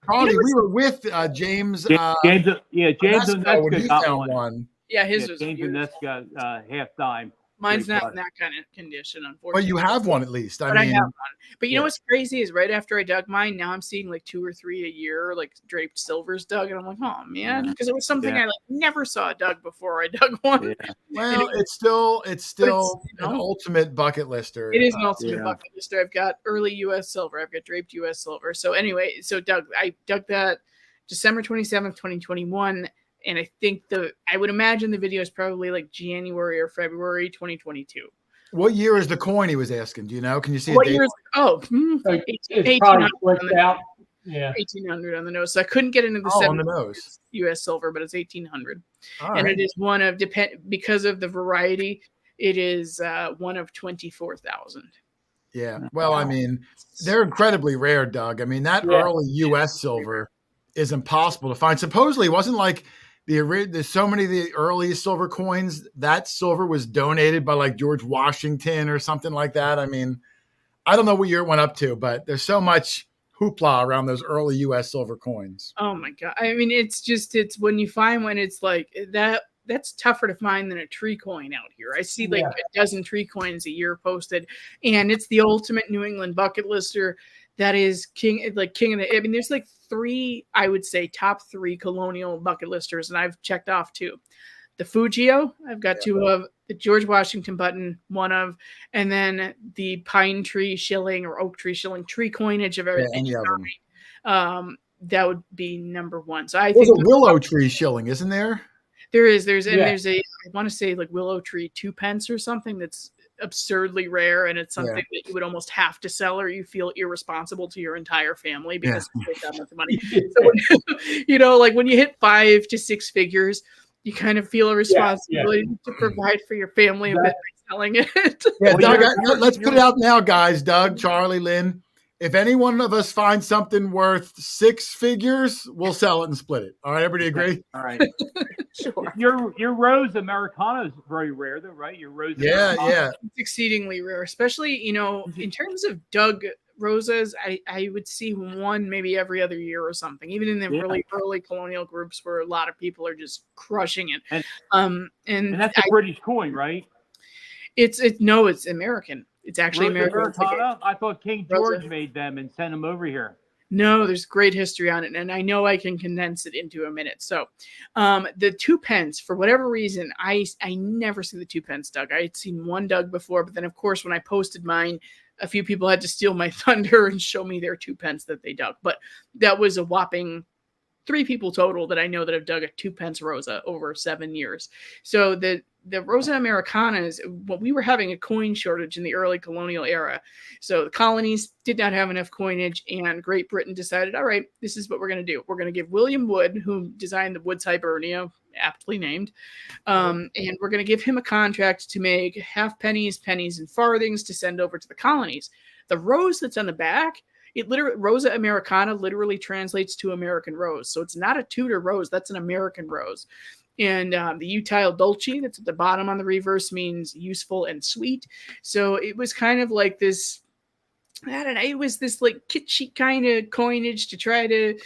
Probably we were with James. James Onesco when he got found one. Yeah, his was James Onesco halftime. Mine's not in that kind of condition, unfortunately. But you have one at least. I have one. But you know what's crazy is right after I dug mine, now I'm seeing like 2 or 3 a year, like draped silvers dug, and I'm like, oh man, because it was something I like never saw dug before I dug one. Yeah. Well, it's still an ultimate bucket lister. It is an ultimate bucket lister. I've got early U.S. silver. I've got draped U.S. silver. So anyway, I dug that December 27th, 2021. And I think I would imagine the video is probably like January or February 2022. What year is the coin he was asking? Do you know? Can you see what a date? Year is, oh, it's probably worked out. Yeah, 1800 on the nose. So I couldn't get into the on the nose U.S. silver, but it's 1800. All and right. it is one of because of the variety. It is one of 24,000. Yeah. Well, I mean, they're incredibly rare, Doug. I mean, that early U.S. silver is impossible to find. Supposedly, it wasn't like there's so many of the early silver coins. That silver was donated by like George Washington or something like that. I mean, I don't know what year it went up to, but there's so much hoopla around those early U.S. silver coins. Oh my God. I mean, it's when you find one, it's like that's tougher to find than a tree coin out here. I see like a dozen tree coins a year posted, and it's the ultimate New England bucket lister. That is king of the, I mean, there's like 3, I would say top 3 colonial bucket listers. And I've checked off 2. The Fujio, I've got 2 of, the George Washington button, 1 of, and then the pine tree shilling or oak tree shilling tree coinage of everything. That would be number 1. So I think there's a willow tree shilling, isn't there? There's I want to say like willow tree 2 pence or something that's absurdly rare, and it's something that you would almost have to sell, or you feel irresponsible to your entire family because you take that much money. So like when you hit 5 to 6 figures, you kind of feel a responsibility to provide for your family a bit by selling it. Doug, let's put it out now, guys. Doug, Charlie, Lynn. If any one of us finds something worth 6 figures, we'll sell it and split it. All right, everybody agree? All right. Sure. Your Rosa Americana is very rare, though, right? Your Rosa Americana. It's exceedingly rare, especially, in terms of Doug Rosas, I would see one maybe every other year or something, even in the really early colonial groups where a lot of people are just crushing it. And that's a British coin, right? It's American. It's actually American. I thought King George made them and sent them over here. No, there's great history on it, and I know I can condense it into a minute. So the 2 pence, for whatever reason, I never see the 2 pence dug. I had seen one dug before, but then, of course, when I posted mine, a few people had to steal my thunder and show me their 2 pence that they dug. But that was a whopping 3 people total that I know that have dug a 2 pence Rosa over 7 years. So the Rosa Americanas, we were having a coin shortage in the early colonial era. So the colonies did not have enough coinage, and Great Britain decided, all right, this is what we're going to do. We're going to give William Wood, who designed the Wood's Hibernia, aptly named, and we're going to give him a contract to make halfpennies, pennies, and farthings to send over to the colonies. The rose that's on the back, Rosa Americana literally translates to American rose. So it's not a Tudor rose, that's an American rose. And the utile dulce that's at the bottom on the reverse means useful and sweet. So it was kind of like this, I don't know, it was this like kitschy kind of coinage to try to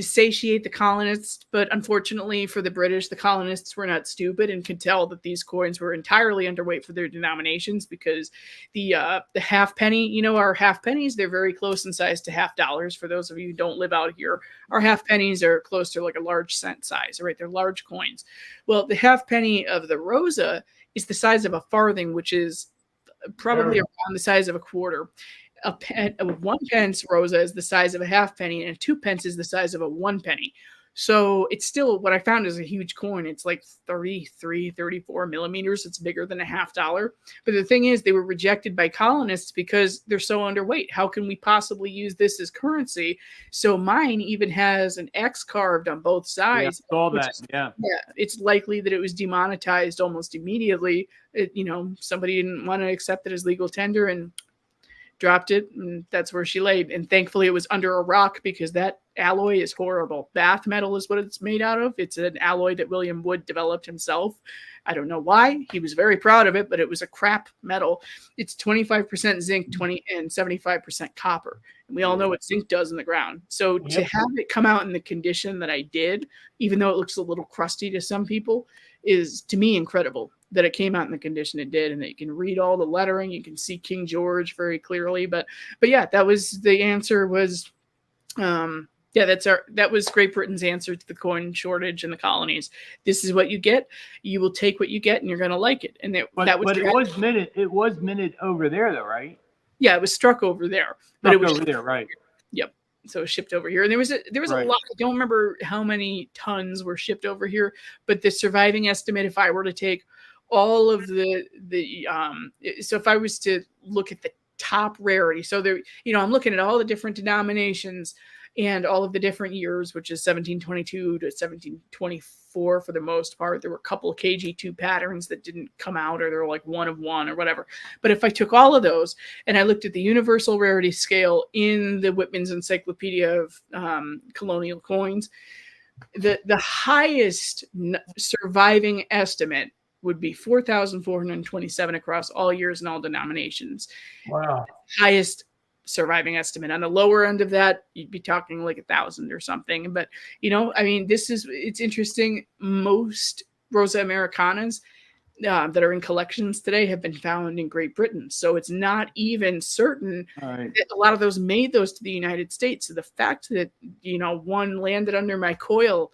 satiate the colonists. But unfortunately for the British, the colonists were not stupid and could tell that these coins were entirely underweight for their denominations, because the halfpenny, our halfpennies, they're very close in size to $50. For those of you who don't live out here, our halfpennies are close to like a large cent size, right? They're large coins. Well, the halfpenny of the Rosa is the size of a farthing, which is probably around the size of a quarter. A 1 pence Rosa is the size of a halfpenny, and a 2 pence is the size of a 1 penny. So it's still, what I found is a huge coin. It's like 33, 34 millimeters. It's bigger than a $50. But the thing is, they were rejected by colonists because they're so underweight. How can we possibly use this as currency? So mine even has an X carved on both sides. Yeah, all that. Yeah. It's likely that it was demonetized almost immediately. Somebody didn't want to accept it as legal tender and dropped it, and that's where she laid. And thankfully it was under a rock, because that alloy is horrible. Bath metal is what it's made out of. It's an alloy that William Wood developed himself. I don't know why. He was very proud of it, but it was a crap metal. It's 25% zinc, 20 and 75% copper. And we all know what zinc does in the ground. So to have it come out in the condition that I did, even though it looks a little crusty to some people, is to me incredible. that it came out in the condition it did, and that you can read all the lettering, you can see King George very clearly. But yeah, that was the answer. Was that was Great Britain's answer to the coin shortage in the colonies. This is what you get. You will take what you get, and you're going to like it. And it was minted. It was minted over there, though, right? Yeah, it was struck over there, but it was over there, right? Yep. So it was shipped over here, and there was a lot. I don't remember how many tons were shipped over here, but the surviving estimate, if I were to take all of so if I was to look at the top rarity, so there, I'm looking at all the different denominations and all of the different years, which is 1722 to 1724 for the most part. There were a couple of KG2 patterns that didn't come out, or they were like 1 of 1 or whatever. But if I took all of those and I looked at the universal rarity scale in the Whitman's Encyclopedia of Colonial Coins, the highest surviving estimate would be 4,427 across all years and all denominations. Wow. Highest surviving estimate. On the lower end of that, you'd be talking like 1,000 or something. But it's interesting. Most Rosa Americanas that are in collections today have been found in Great Britain, so it's not even certain that a lot of those made those to the United States. So the fact that one landed under my coil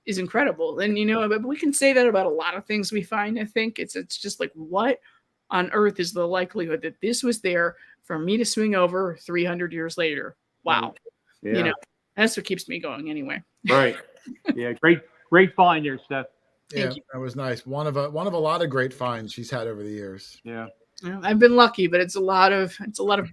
is incredible. And but we can say that about a lot of things we find. I think it's just like, what on earth is the likelihood that this was there for me to swing over 300 years later? Wow. Yeah. That's what keeps me going anyway. Right. Yeah. Great find there, Steph. Yeah, that was nice. One of a lot of great finds she's had over the years. Yeah. I've been lucky, but it's a lot of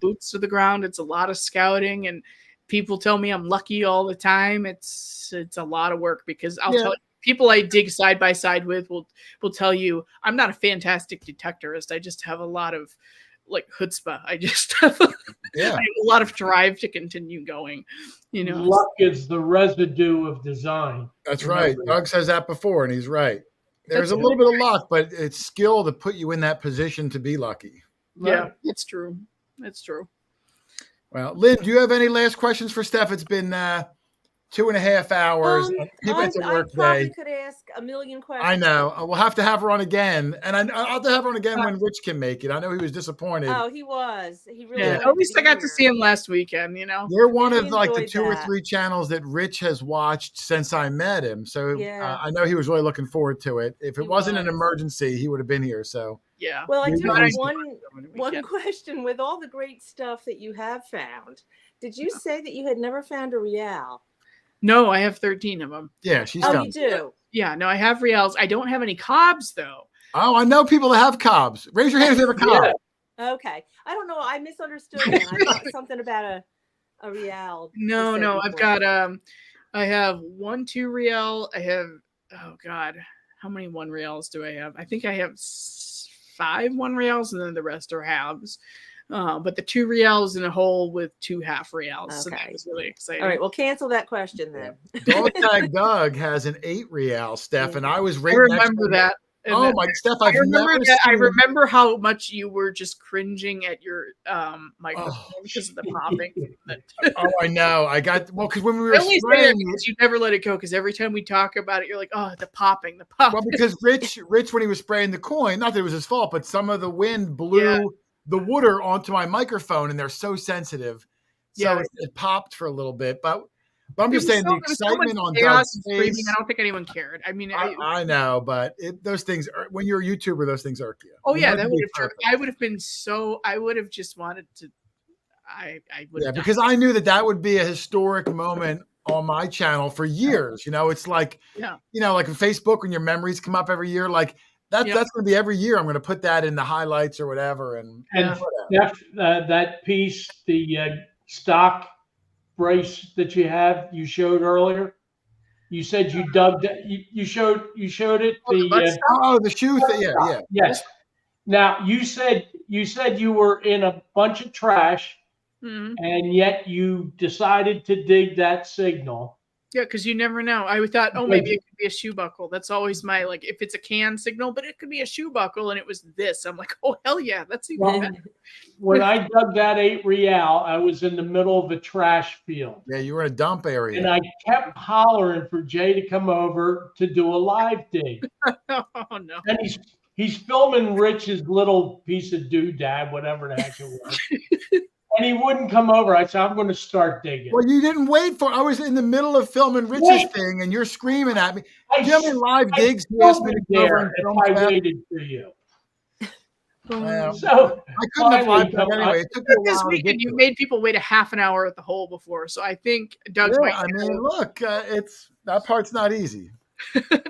boots to the ground. It's a lot of scouting, and people tell me I'm lucky all the time. It's a lot of work, because I'll tell you, people I dig side by side with will tell you I'm not a fantastic detectorist. I just have a lot of like chutzpah. I just have I have a lot of drive to continue going. Luck is the residue of design. That's right. Doug says that before, and he's right. There's a little bit of luck, but it's skill to put you in that position to be lucky. Yeah, it's true. It's true. Well, Lynn, do you have any last questions for Steph? It's been 2.5 hours. I probably could ask a million questions. I know. We'll have to have her on again. And I'll have to have her on again when Rich can make it. I know he was disappointed. Oh, he was. He really at least I got to see him last weekend, They're one of like the 2 or 3 channels that Rich has watched since I met him. So I know he was really looking forward to it. If it wasn't an emergency, he would have been here. So yeah. Well, I do have one question. With all the great stuff that you have found, did you say that you had never found a real? No, I have 13 of them. Yeah, she's you do? Yeah, no, I have reals. I don't have any cobs, though. Oh, I know people that have cobs. Raise your hand if you have a cob. Yeah. Okay. I don't know. I misunderstood it. I thought something about a real. No, I've got I have 1 2 real. I have, oh God, how many 1 reals do I have? I think I have 5 1 reals, and then the rest are halves. But the 2 reals in a hole with 2 half reals. Okay. So that was really exciting. All right, we'll cancel that question then. Dog Tag Doug has an 8 real, Steph, and I was right. I remember that. Oh my, Steph! I remember how much you were just cringing at your microphone because of the popping. Oh, I know. Because when we were spraying, you never let it go. Because every time we talk about it, you're like, "Oh, the popping." Well, because Rich, when he was spraying the coin, not that it was his fault, but some of the wind blew the water onto my microphone, and they're so sensitive, so it popped for a little bit, but I'm just saying the excitement on Doug's face. I don't think anyone cared. I mean, I know, but those things when you're a YouTuber, those things irk you. Oh yeah, that would have. I would have been so. I would have just wanted to. I would. Yeah, because I knew that would be a historic moment on my channel for years. It's like, like in Facebook when your memories come up every year, like. That's going to be every year. I'm going to put that in the highlights or whatever. And that piece, the stock brace that you showed earlier, you said you dug that. You showed it. The shoe thing. Yeah. Yes. Now you said you were in a bunch of trash, and yet you decided to dig that signal. Yeah, because you never know. I thought, maybe it could be a shoe buckle. That's always my, if it's a can signal, but it could be a shoe buckle, and it was this. I'm like, oh, hell yeah, that's even better. When I dug that 8 real, I was in the middle of a trash field. Yeah, you were in a dump area. And I kept hollering for Jay to come over to do a live dig. Oh, no. he's filming Rich's little piece of doodad, whatever the heck it was. And he wouldn't come over. I said, I'm going to start digging. Well, you didn't wait for. I was in the middle of filming Rich's thing, and you're screaming at me. Jim in live digs. He asked me to come over and film. I waited for you. Well, So I couldn't have live dug anyway. It took you a This while. weekend, you made people wait a half an hour at the hole before, so I think Doug's might. I mean, look, it's that part's not easy.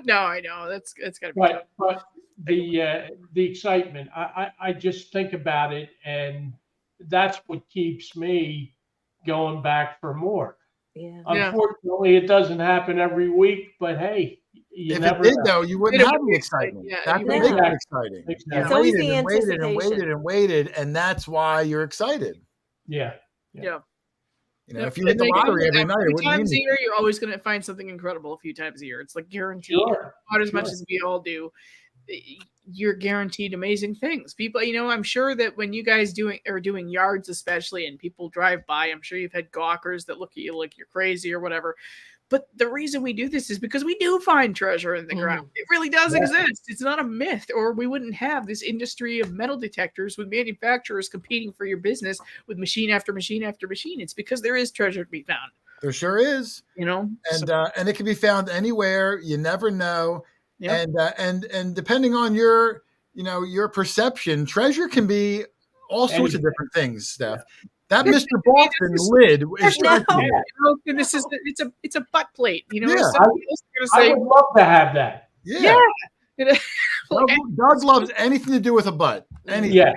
No, I know that's got to be. But the excitement, I just think about it, and that's what keeps me going back for more. Yeah. Unfortunately, it doesn't happen every week, but hey, you if never it did, know. though, you wouldn't have the excitement. Yeah, that's what makes it exciting. Exactly. It's always the and waited and anticipation. waited and waited, and that's why you're excited. Yeah. You know, if you hit the lottery every night, it wouldn't times a mean year, you're always going to find something incredible a few times a year. It's like guaranteed. Sure. Not as much as we all do. You're guaranteed amazing things. People, I'm sure that when you guys are doing yards, especially, and people drive by, I'm sure you've had gawkers that look at you like you're crazy or whatever. But the reason we do this is because we do find treasure in the ground. It really does exist. It's not a myth, or we wouldn't have this industry of metal detectors with manufacturers competing for your business with machine after machine after machine. It's because there is treasure to be found. There sure is. And it can be found anywhere. You never know. Yep. And depending on your perception, treasure can be all sorts of different things, Steph. That Mr. Boston lid is it's a butt plate. I would love to have that. Yeah. Doug loves anything to do with a butt. Anything. Yeah.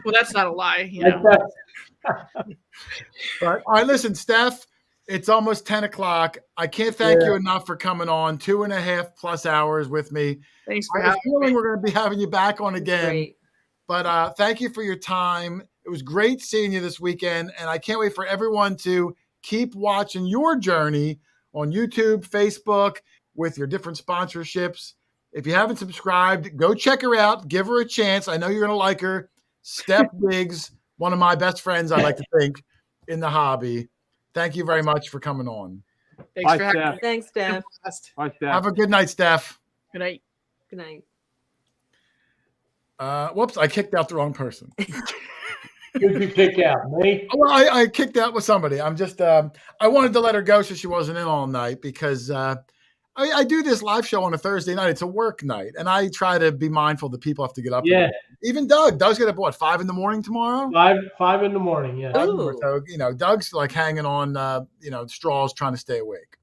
Well, that's not a lie. But all right, listen, Steph. It's almost 10 o'clock. I can't thank you enough for coming on 2.5+ hours with me. Thanks for having me. I have a feeling me. we're going to be having you back on again. Great. But thank you for your time. It was great seeing you this weekend. And I can't wait for everyone to keep watching your journey on YouTube, Facebook, with your different sponsorships. If you haven't subscribed, go check her out. Give her a chance. I know you're going to like her. Stef Digs, one of my best friends, I like to think, in the hobby. Thank you very much for coming on. Thanks for having me. Thanks, Steph. Bye, Steph. Have a good night, Steph. Good night. Good night. Whoops, I kicked out the wrong person. Who'd you kick out, me? Well, I kicked out with somebody. I'm just, I wanted to let her go so she wasn't in all night because I do this live show on a Thursday night. It's a work night, and I try to be mindful that people have to get up. Yeah. Even Doug. Doug's get up, what, 5 a.m. tomorrow? 5 a.m, yeah. So, Doug's like hanging on, straws trying to stay awake.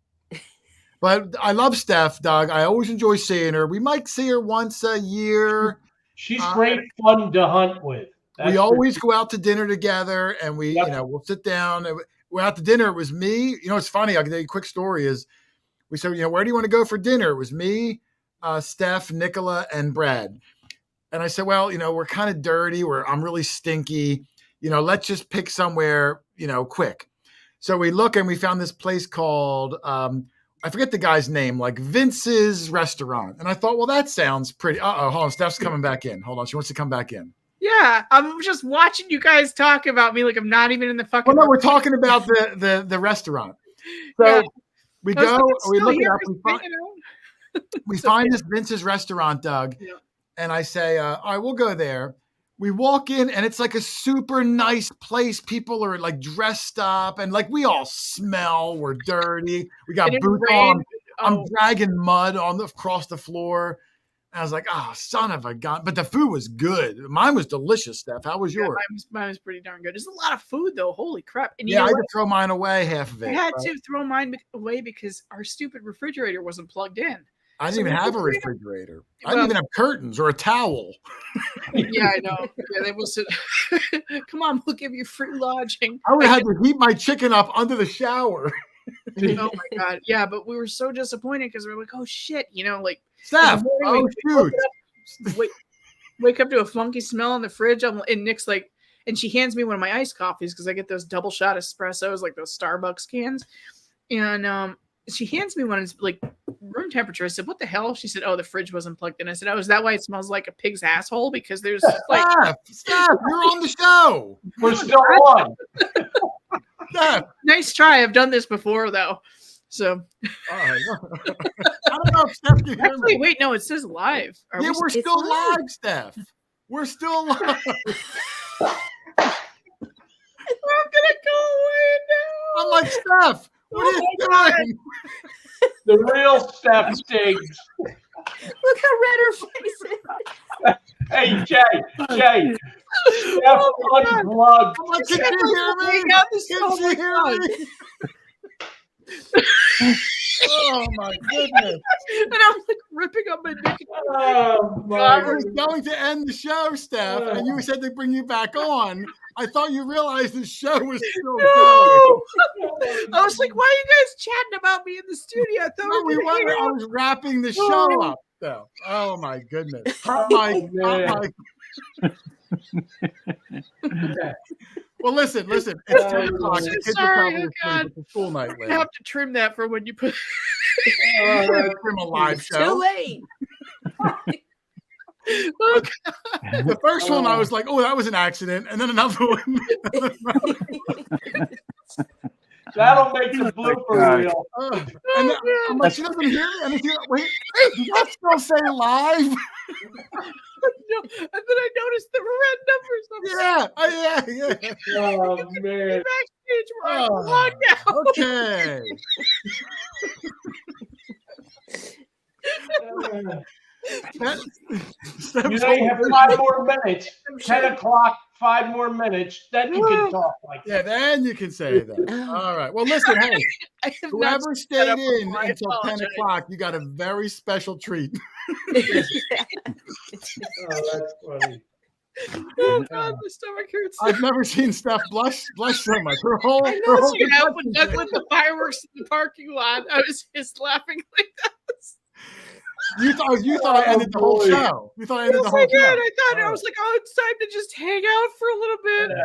But I love Steph, Doug. I always enjoy seeing her. We might see her once a year. She's great fun to hunt with. We always go out to dinner together, and we'll sit down. We're out to dinner. It was me. It's funny. I'll tell you a quick story is we said, where do you want to go for dinner? It was me, Steph, Nicola, and Brad. And I said, well, we're kind of dirty. I'm really stinky. Let's just pick somewhere, quick. So we look and we found this place called, I forget the guy's name, like Vince's Restaurant. And I thought, well, that sounds pretty. Hold on. Steph's coming back in. Hold on. She wants to come back in. Yeah. I'm just watching you guys talk about me like I'm not even in the fucking. Well, no, we're talking about the restaurant. So we go, we look it up. We find this Vince's Restaurant, Doug. Yeah. And I say, all right, we'll go there. We walk in and it's like a super nice place. People are like dressed up and like we all smell. We're dirty. We got boots on. I'm dragging mud across the floor. And I was like, son of a gun. But the food was good. Mine was delicious, Steph. How was yours? Mine was pretty darn good. There's a lot of food though. Holy crap. And I had to throw mine away, half of it. I had to throw mine away because our stupid refrigerator wasn't plugged in. I didn't even have a refrigerator. I didn't even have curtains or a towel. Yeah, I know. Yeah, they will sit. Come on, we'll give you free lodging. I would have had to heat my chicken up under the shower. Oh my god, yeah, but we were so disappointed because we were like, oh shit, Steph, shoot. Wake up to a funky smell in the fridge, and Nick's like, and she hands me one of my iced coffees because I get those double shot espressos, like those Starbucks cans, and she hands me one. It's like room temperature. I said, "What the hell?" She said, "Oh, the fridge wasn't plugged in." I said, "Oh, is that why it smells like a pig's asshole? Because there's like Steph, you're on the show. We're still on. Nice try. I've done this before though. So I don't know if Steph can hear actually, me. wait, no, it says live. Yeah, we're still live, Steph. We're still live. I'm gonna go away now. I'm like, Steph, what are you doing? The real Stef Digs. Look how red her face is. Hey, Jay. Steph unplugged. I'm like, can she hear me? Can she hear me? Oh my goodness. And I'm like ripping up my dick. Oh, I my was going to end the show, Steph, and you said to bring you back on. I thought you realized the show was still going. I was like, why are you guys chatting about me in the studio? I thought No, we were gonna hang I out. was wrapping the show up, though. Oh my goodness. Hot mic. Well, listen. It's 10 o'clock. The kids are Sorry, probably asleep. It's a school night. I'm gonna have to trim that for when you put. Trim a live Too show. late. Oh, The first one, I was like, "Oh, that was an accident," and then another one. That'll make the blooper reel. And then, I'm like, she doesn't hear me. And then wait, did that still say live? no. And then I noticed the red numbers. Yeah. Oh, man. Backstage where I belong now. Okay. You only have 5 more minutes. 10 o'clock, 5 more minutes. Then you can talk like that. Yeah, then you can say that. All right. Well, listen, hey, I have not whoever stayed up in before, I until 10 apologize. o'clock, you got a very special treat. Oh, that's funny. Oh God, my stomach hurts. I've never seen Steph blush so much. Her whole When Doug lit the fireworks in the parking lot, I was just laughing like that. You thought I ended the whole boy. show. You thought I ended the Yes, whole I did. show. I thought I was like, oh, it's time to just hang out for a little bit. Yeah.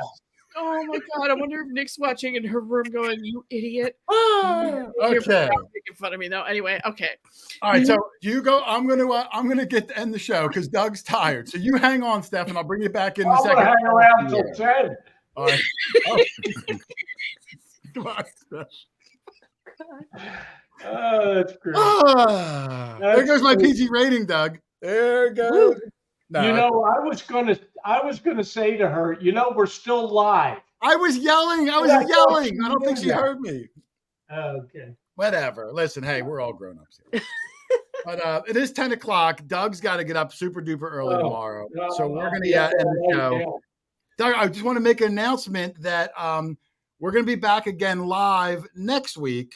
Oh my God, I wonder if Nick's watching in her room going, "You idiot." Okay. Making fun of me though. Anyway, okay. All right. So you go. I'm gonna get to end the show because Doug's tired. So you hang on, Steph, and I'll bring you back in a I'm second. going to hang around till 10. All right. Oh. Come on, Steph. Oh, that's great. There goes my PG rating, Doug. There it goes. No, You know, I was gonna say to her, we're still live. I was yelling. I don't think she heard me. Okay. Whatever. Listen, hey, we're all grown ups here. But it is 10 o'clock. Doug's got to get up super duper early tomorrow. So we're going to end the show. Doug, I just want to make an announcement that we're going to be back again live next week.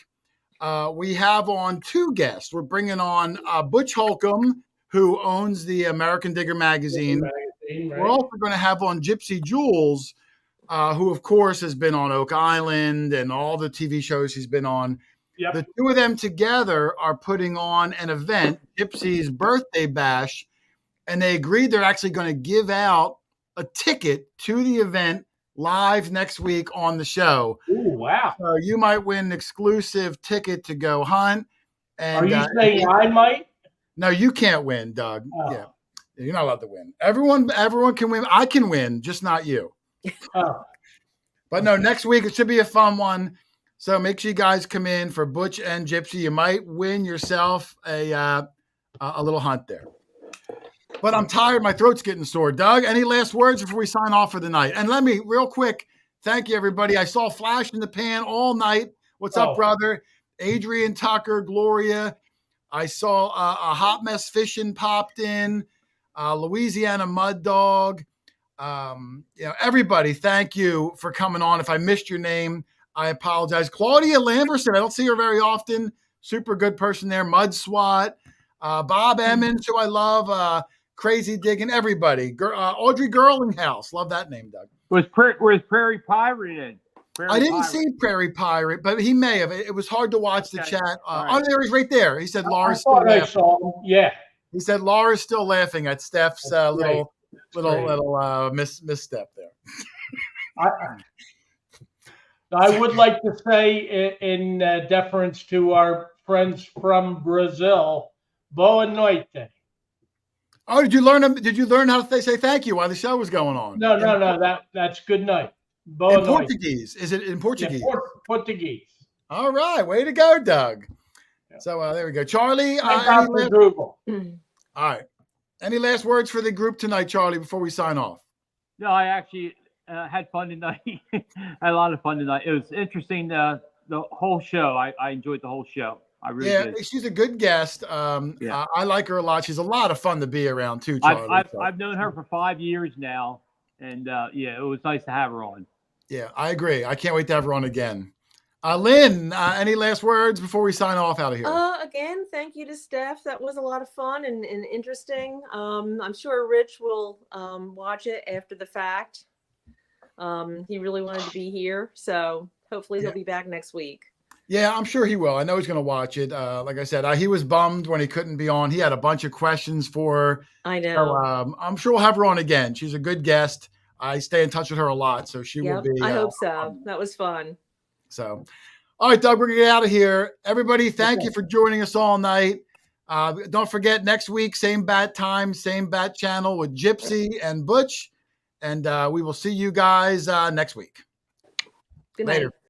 We have on 2 guests. We're bringing on Butch Holcomb, who owns the American Digger magazine. Right. We're also going to have on Gypsy Jules, who, of course, has been on Oak Island and all the TV shows he's been on. Yep. The 2 of them together are putting on an event, Gypsy's Birthday Bash, and they agreed they're actually going to give out a ticket to the event live next week on the show. Ooh, wow. So you might win an exclusive ticket to go hunt. And, Are you saying I might? No, you can't win, Doug. Oh. Yeah, you're not allowed to win. Everyone can win. I can win, just not you. Oh. But no, next week it should be a fun one. So make sure you guys come in for Butch and Gypsy. You might win yourself a little hunt there. But I'm tired. My throat's getting sore. Doug, any last words before we sign off for the night? And let me, real quick, thank you, everybody. I saw Flash in the Pan all night. What's up, brother? Adrian Tucker, Gloria. I saw a Hot Mess Fishing popped in. Louisiana Mud Dog. Everybody, thank you for coming on. If I missed your name, I apologize. Claudia Lamberson, I don't see her very often. Super good person there. Mud Swat. Bob Emmons, who I love. Crazy Digging, everybody. Audrey Girlinghouse. Love that name, Doug. Was Prairie Pirate in? I didn't see Prairie Pirate, but he may have. It was hard to watch the chat. Right. Oh, there he's right there. He said Laura's I still thought I laughing. saw him. Yeah. He said Laura's still laughing at Steph's little misstep there. I would like to say in deference to our friends from Brazil, boa noite. Oh, did you learn how to say thank you while the show was going on? No. That's good night. Boa in noite. Portuguese. Is it in Portuguese? Yeah, Portuguese. All right. Way to go, Doug. Yeah. So there we go. Charlie. Thank God for Google. All right. Any last words for the group tonight, Charlie, before we sign off? No, I actually had fun tonight. I had a lot of fun tonight. It was interesting. The whole show. I enjoyed the whole show. I really did. She's a good guest. I like her a lot. She's a lot of fun to be around too, Charlie. I've known her for 5 years now, and it was nice to have her on. Yeah, I agree. I can't wait to have her on again. Lynn, any last words before we sign off out of here? Again, thank you to Steph. That was a lot of fun and interesting. I'm sure Rich will watch it after the fact. He really wanted to be here, so hopefully he'll be back next week. Yeah, I'm sure he will. I know he's going to watch it. Like I said, he was bummed when he couldn't be on. He had a bunch of questions for her. I know. So, I'm sure we'll have her on again. She's a good guest. I stay in touch with her a lot, so she will be. I hope so. That was fun. So, all right, Doug, we're going to get out of here. Everybody, thank you for joining us all night. Don't forget, next week, same bat time, same bat channel with Gypsy and Butch. And we will see you guys next week. Good night. Later.